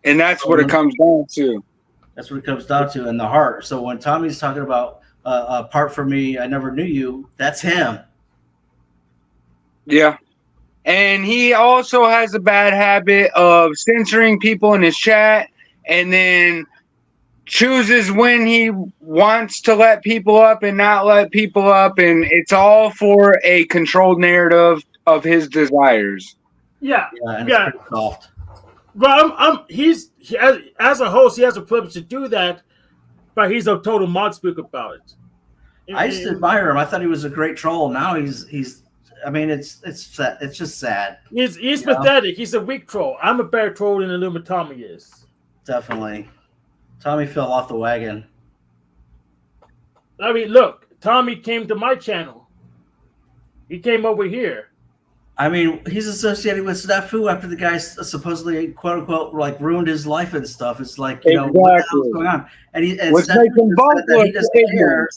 And that's what it comes down to. That's what it comes down to in the heart. So when Tommy's talking about apart from me, I never knew you, that's him. Yeah. And he also has a bad habit of censoring people in his chat and then chooses when he wants to let people up and not let people up. And it's all for a controlled narrative of his desires. Yeah. And it's pretty soft. Well, as a host, he has a privilege to do that. but he's a total mod spook about it. I used to admire him. I thought he was a great troll. Now he's. I mean, it's sad. It's just sad. He's pathetic. He's a weak troll. I'm a better troll than Illuma Tommy is. Definitely. Tommy fell off the wagon. I mean, look, Tommy came to my channel. He came over here. I mean, he's associated with Snafu after the guy supposedly, quote unquote, like ruined his life and stuff. It's like, you know, what the hell's going on? And he doesn't care.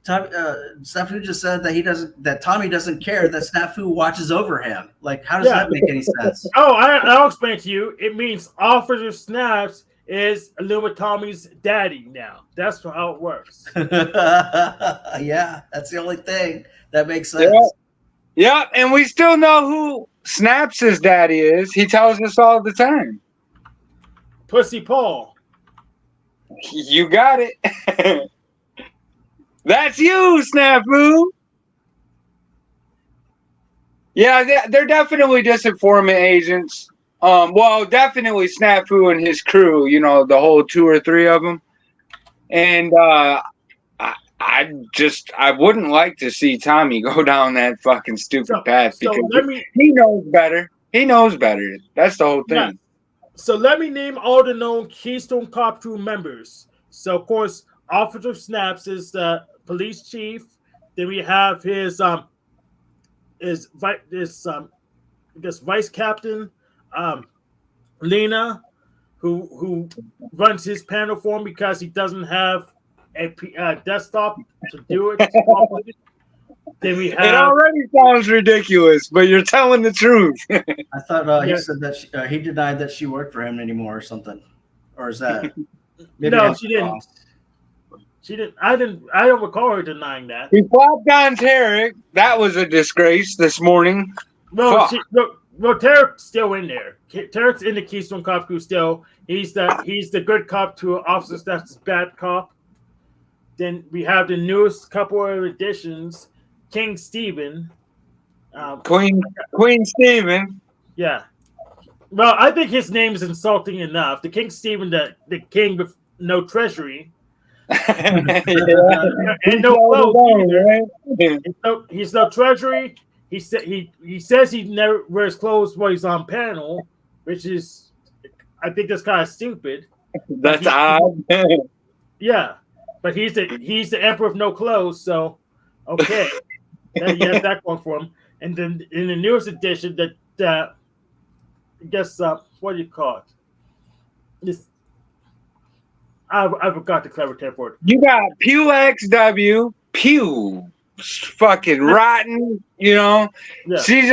Snafu just said that that Tommy doesn't care that Snafu watches over him. Like, how does that make any sense? Oh, I'll explain to you. It means Officer Snaps is Illuma Tommy's daddy now. That's how it works. Yeah, that's the only thing that makes sense. Yeah, and we still know who Snaps' daddy is. He tells us all the time. Pussy Paul. You got it. That's you, Snafu. Yeah, they're definitely disinformant agents. Well, definitely Snafu and his crew, you know, the whole 2 or 3 of them. And I wouldn't like to see Tommy go down that fucking stupid path because he knows better. He knows better. That's the whole thing. Yeah. So let me name all the known Keystone Cop crew members. So of course, Officer Snaps is the police chief. Then we have his vice captain, Lena, who runs his panel for him because he doesn't have a desktop to do it. Then we have. It already sounds ridiculous, but you're telling the truth. I thought he said that he denied that she worked for him anymore or something, or is that? No, she didn't. Wrong. She didn't. I don't recall her denying that. He flopped on Tarek. That was a disgrace this morning. Well, Tarek's still in there. Tarek's in the Keystone Cop crew still. He's the good cop to Officer Snaps' bad cop. Then we have the newest couple of additions, King Stephen. Queen Stephen. Yeah. Well, I think his name is insulting enough. The King Stephen, the king with no treasury. And no clothes either. He's no treasury. He says he never wears clothes while he's on panel, which is, I think that's kind of stupid. That's odd. Yeah. But he's the emperor of no clothes, so okay, he has that going for him. And then in the newest edition, I guess what do you call it? This I forgot the clever term for it. You got Pew XW, Pew, fucking rotten. You know, yeah. She's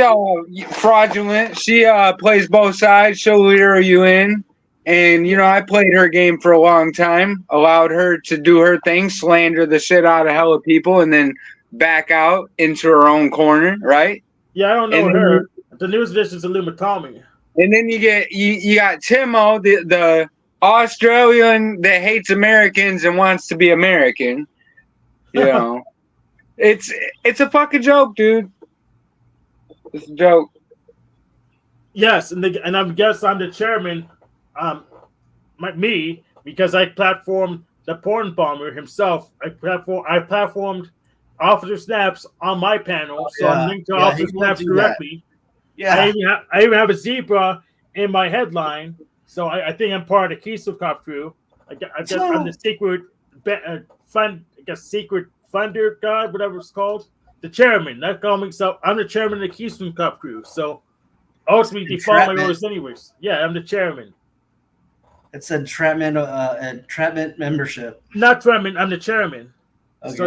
fraudulent. She plays both sides. She'll lure you in. And, you know, I played her game for a long time, allowed her to do her thing, slander the shit out of hella people, and then back out into her own corner, right? Yeah, I don't know her. The news edition is Illuma Tommy. And then you got Timo, the Australian that hates Americans and wants to be American. You know, it's a fucking joke, dude. It's a joke. Yes, and I guess I'm the chairman. Because I platformed the porn bomber himself. I platformed Officer Snaps on my panel, so I'm linked to Officer Snaps directly. Yeah, I even have a zebra in my headline, so I think I'm part of the Keystone Cop crew. I guess I'm the secret secret funder guy, whatever it's called, the chairman. That call me so. I'm the chairman of the Keystone Cop crew. So ultimately, they follow my orders anyways. Yeah, I'm the chairman. It's entrapment membership. Not entrapment. I'm the chairman. Okay. So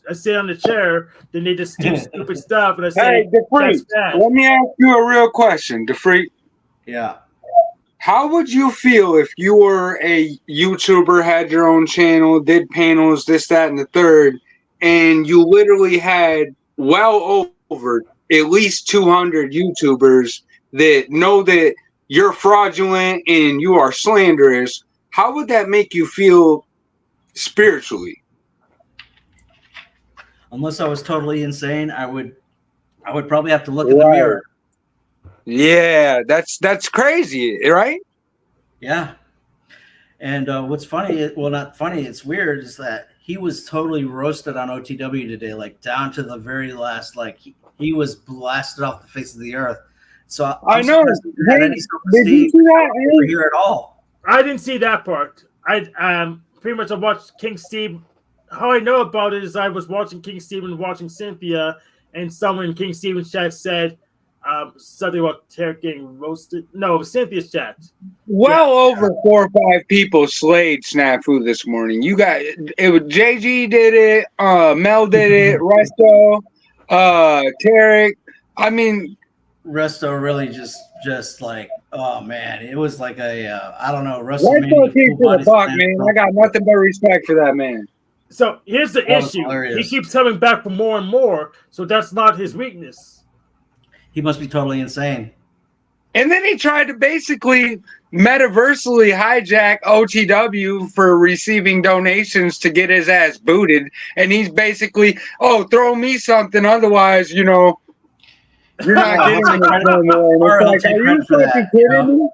I sit on the chair. Then they just do stupid stuff, and I say, "Hey, DeFreak, let me ask you a real question, DeFreak. Yeah. How would you feel if you were a YouTuber, had your own channel, did panels, this, that, and the third, and you literally had well over at least 200 YouTubers that know that you're fraudulent and you are slanderous? How would that make you feel spiritually? Unless I was totally insane, I would probably have to look in the mirror. Yeah, that's crazy, right? Yeah. And what's funny, well, not funny, it's weird, is that he was totally roasted on OTW today, like down to the very last, like he was blasted off the face of the earth. So I know. Had any Did you see that? over here at all? I didn't see that part. I pretty much I watched King Steve. How I know about it is I was watching King Stephen, watching Cynthia, and someone in King Stephen's chat said something about Tarek getting roasted. No, it was Cynthia's chat. Well over 4 or 5 people slayed Snafu this morning. You got it. Was JG did it. Mel did it. Resto, Tarek. I mean, Resto really just like, oh man, it was like a I don't know. Resto WrestleMania came for the fuck, man. I got nothing but respect for that man. So here's the issue. Hilarious. He keeps coming back for more and more, so that's not his weakness. He must be totally insane. And then he tried to basically metaversally hijack OTW for receiving donations to get his ass booted. And he's basically, oh, throw me something, otherwise, you know, you're not getting it no more. And it's like, are you fucking kidding me?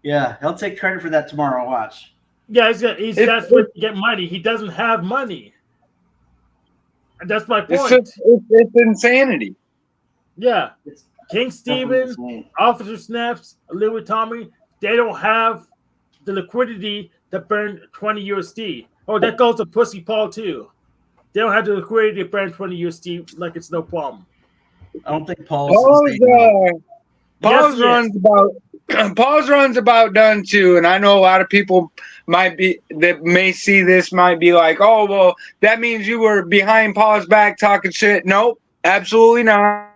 Yeah, he'll take credit for that tomorrow. Watch. Yeah, he's desperate to get money. He doesn't have money. And that's my point. It's insanity. Yeah. King Stephen, Officer Snaps, Louis Tommy, they don't have the liquidity to burn 20 USD. Oh, that goes to Pussy Paul too. They don't have the liquidity to burn 20 USD like it's no problem. I don't think Paul's Paul's run's about done too, and I know a lot of people may see this might be like, oh well, that means you were behind Paul's back talking shit. Nope, absolutely not.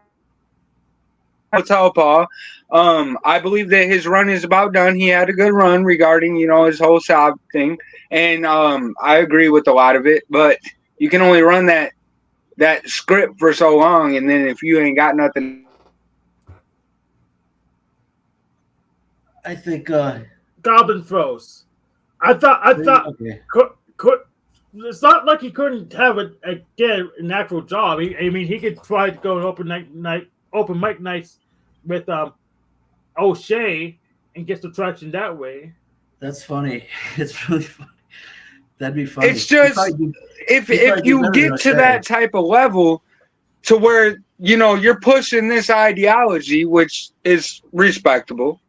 I'll tell Paul. I believe that his run is about done. He had a good run regarding, his whole Saab thing, and I agree with a lot of it. But you can only run that script for so long, and then if you ain't got nothing, I think Goblin throws. I thought okay. could it's not like he couldn't have an actual job. I mean, he could try to go to open mic nights with O'Shea and get the traction that way. That's funny. It's really funny. That'd be funny. It's just if you get to that type of level to where you're pushing this ideology, which is respectable,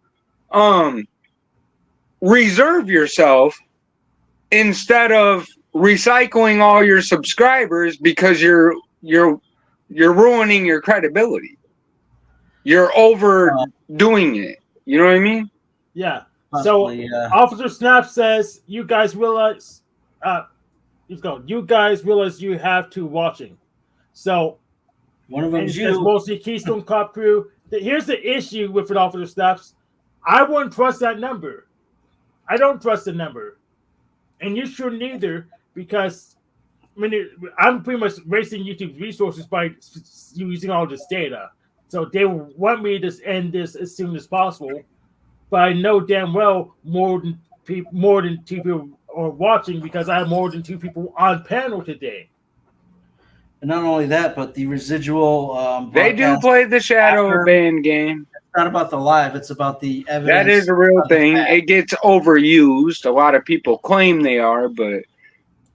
reserve yourself instead of recycling all your subscribers because you're ruining your credibility. You're overdoing it. You know what I mean? Yeah. Possibly, so Officer Snap says, you guys realize you have to watching. So one of them is mostly Keystone Cop crew. Here's the issue with it, Officer Snaps. I wouldn't trust that number. I don't trust the number. And you shouldn't either, because I'm pretty much wasting YouTube's resources by using all this data. So they want me to end this as soon as possible, but I know damn well more than 2 people are watching because I have more than 2 people on panel today. And not only that, but the residual. They do play the shadow ban game. It's not about the live; it's about the evidence. That is a real thing. It gets overused. A lot of people claim they are, but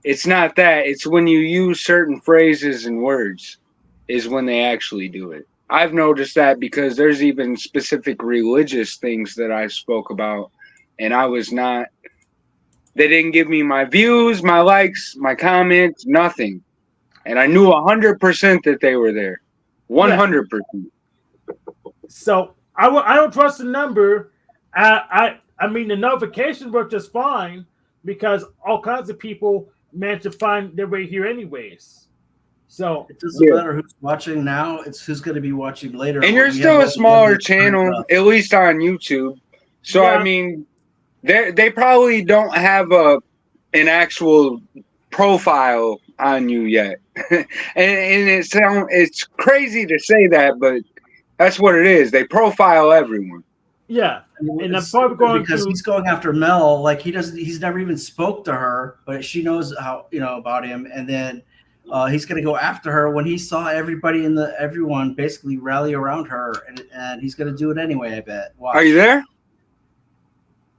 it's not that. It's when you use certain phrases and words is when they actually do it. I've noticed that because there's even specific religious things that I spoke about, and I was not. They didn't give me my views, my likes, my comments, nothing. And I knew 100% that they were there. 100%. So I don't trust the number. I mean, the notifications work just fine because all kinds of people manage to find their way here anyways. So it doesn't matter who's watching now; it's who's going to be watching later. And you're still a smaller channel, at least on YouTube. So yeah. I mean, they probably don't have an actual profile on you yet, and it's crazy to say that, but that's what it is. They profile everyone. Yeah, and I'm probably going because he's going after Mel. Like he's never even spoke to her, but she knows how about him, and then. He's going to go after her when he saw everyone basically rally around her, and he's going to do it anyway. I bet. Watch. Are you there?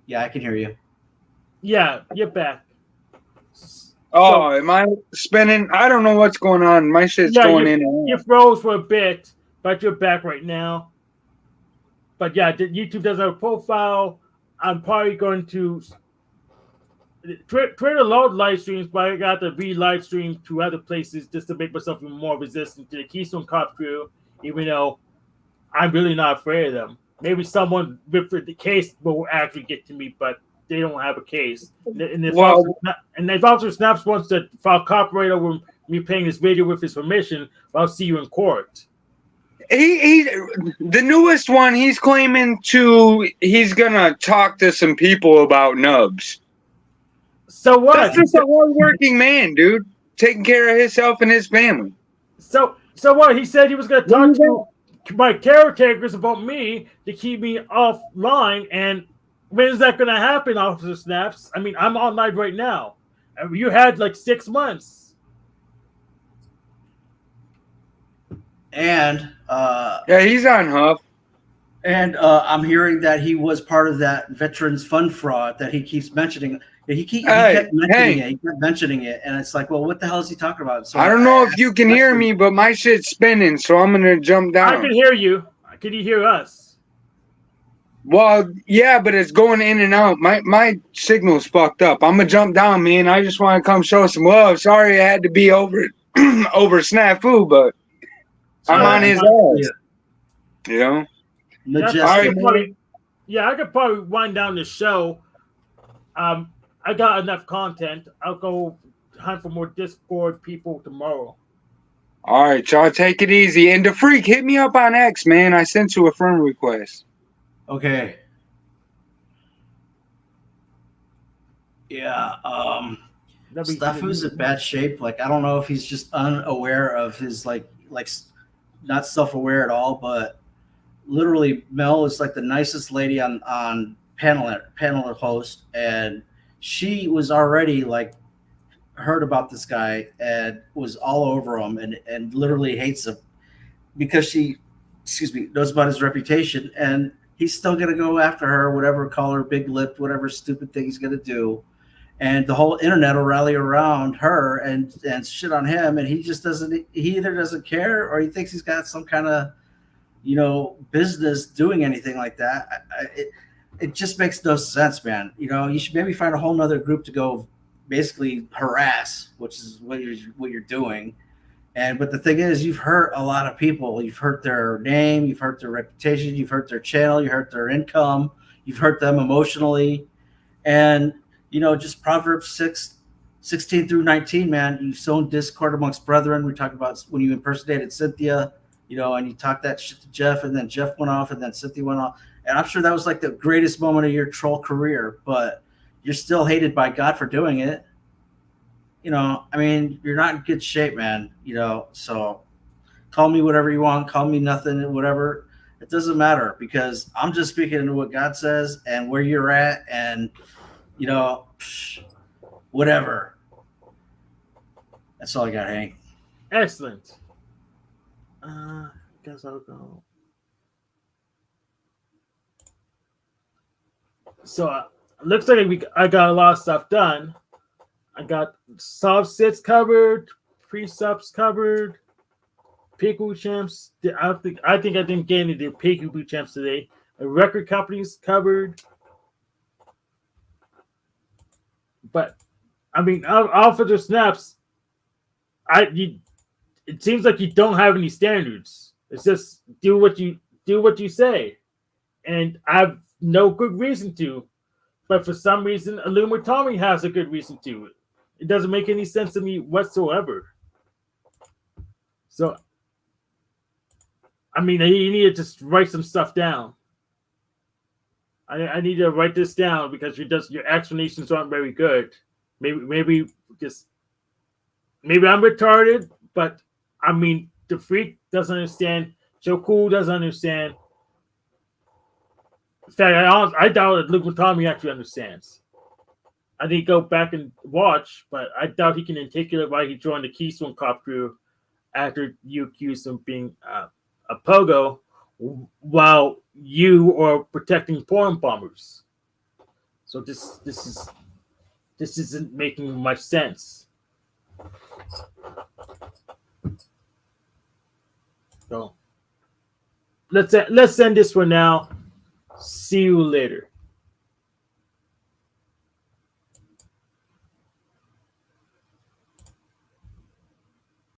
Yeah, I can hear you. Yeah, you're back. Oh, am I spinning? I don't know what's going on. My shit's going in and You out. froze for a bit, but you're back right now. But yeah, YouTube doesn't have a profile. I'm probably going to Twitter load live streams, but I got to re-live stream to other places just to make myself even more resistant to the Keystone Cop crew, even though I'm really not afraid of them. Maybe someone with the case will actually get to me, but they don't have a case. And if Officer Snaps wants to file copyright over me playing this video with his permission, I'll see you in court. The newest one, he's claiming he's gonna talk to some people about nubs. So what? That's just a hardworking man, dude, taking care of himself and his family. So what? He said he was gonna talk to my caretakers about me to keep me offline, and when is that gonna happen, Officer Snaps? I mean, I'm online right now. You had like 6 months. And yeah, he's on Huff. And I'm hearing that he was part of that Veterans Fund fraud that he keeps mentioning. He kept mentioning it, and it's like, well, what the hell is he talking about? So I don't know if you can hear me, but my shit's spinning, so I'm gonna jump down. I can hear you. Can you hear us? Well, yeah, but it's going in and out. My signal's fucked up. I'm gonna jump down, man. I just want to come show some love. Sorry, I had to be over Snafu, but I'm on his ass. You know. I could probably wind down the show. I got enough content. I'll go hunt for more Discord people tomorrow. All right, y'all, take it easy. And the freak, hit me up on X, man. I sent you a friend request. Okay. Yeah. Snafu's in bad shape. Like, I don't know if he's just unaware of his like not self-aware at all, but literally Mel is like the nicest lady on panel host, and she was already like heard about this guy and was all over him and literally hates him because she knows about his reputation, and he's still gonna go after her, whatever, call her big lipped, whatever stupid thing he's gonna do, and the whole internet will rally around her and shit on him, and he either doesn't care or he thinks he's got some kind of business doing anything like that. It just makes no sense, man. You should maybe find a whole nother group to go basically harass, which is what you're doing. But the thing is, you've hurt a lot of people. You've hurt their name, you've hurt their reputation, you've hurt their channel, you hurt their income, you've hurt them emotionally. And just Proverbs 6:16 through 19, man, you've sown discord amongst brethren. We talked about when you impersonated Cynthia, and you talked that shit to Jeff, and then Jeff went off, and then Cynthia went off. And I'm sure that was like the greatest moment of your troll career, but you're still hated by God for doing it. I mean, you're not in good shape, man. So call me whatever you want, call me nothing, whatever. It doesn't matter, because I'm just speaking into what God says and where you're at, and whatever. That's all I got, Hank. Excellent. Guess I'll go. So looks like I got a lot of stuff done. I got soft sits covered, pre-subs covered, Pickle champs. I think I didn't get any of the Pickle champs today. Record companies covered, but I mean, Officer Snaps. It seems like you don't have any standards. It's just do what you say, and I have no good reason to. But for some reason, Illuminati has a good reason to. It doesn't make any sense to me whatsoever. So, I mean, you need to just write some stuff down. I need to write this down because your explanations aren't very good. Maybe I'm retarded, but I mean, the freak doesn't understand. Joe Cool doesn't understand. In fact, I doubt that Luke Tommy actually understands. I need to go back and watch, but I doubt he can articulate why he joined the Keystone Cop crew after you accused him of being a pogo while you are protecting porn bombers. So this is This isn't making much sense. So let's end this one now. See you later.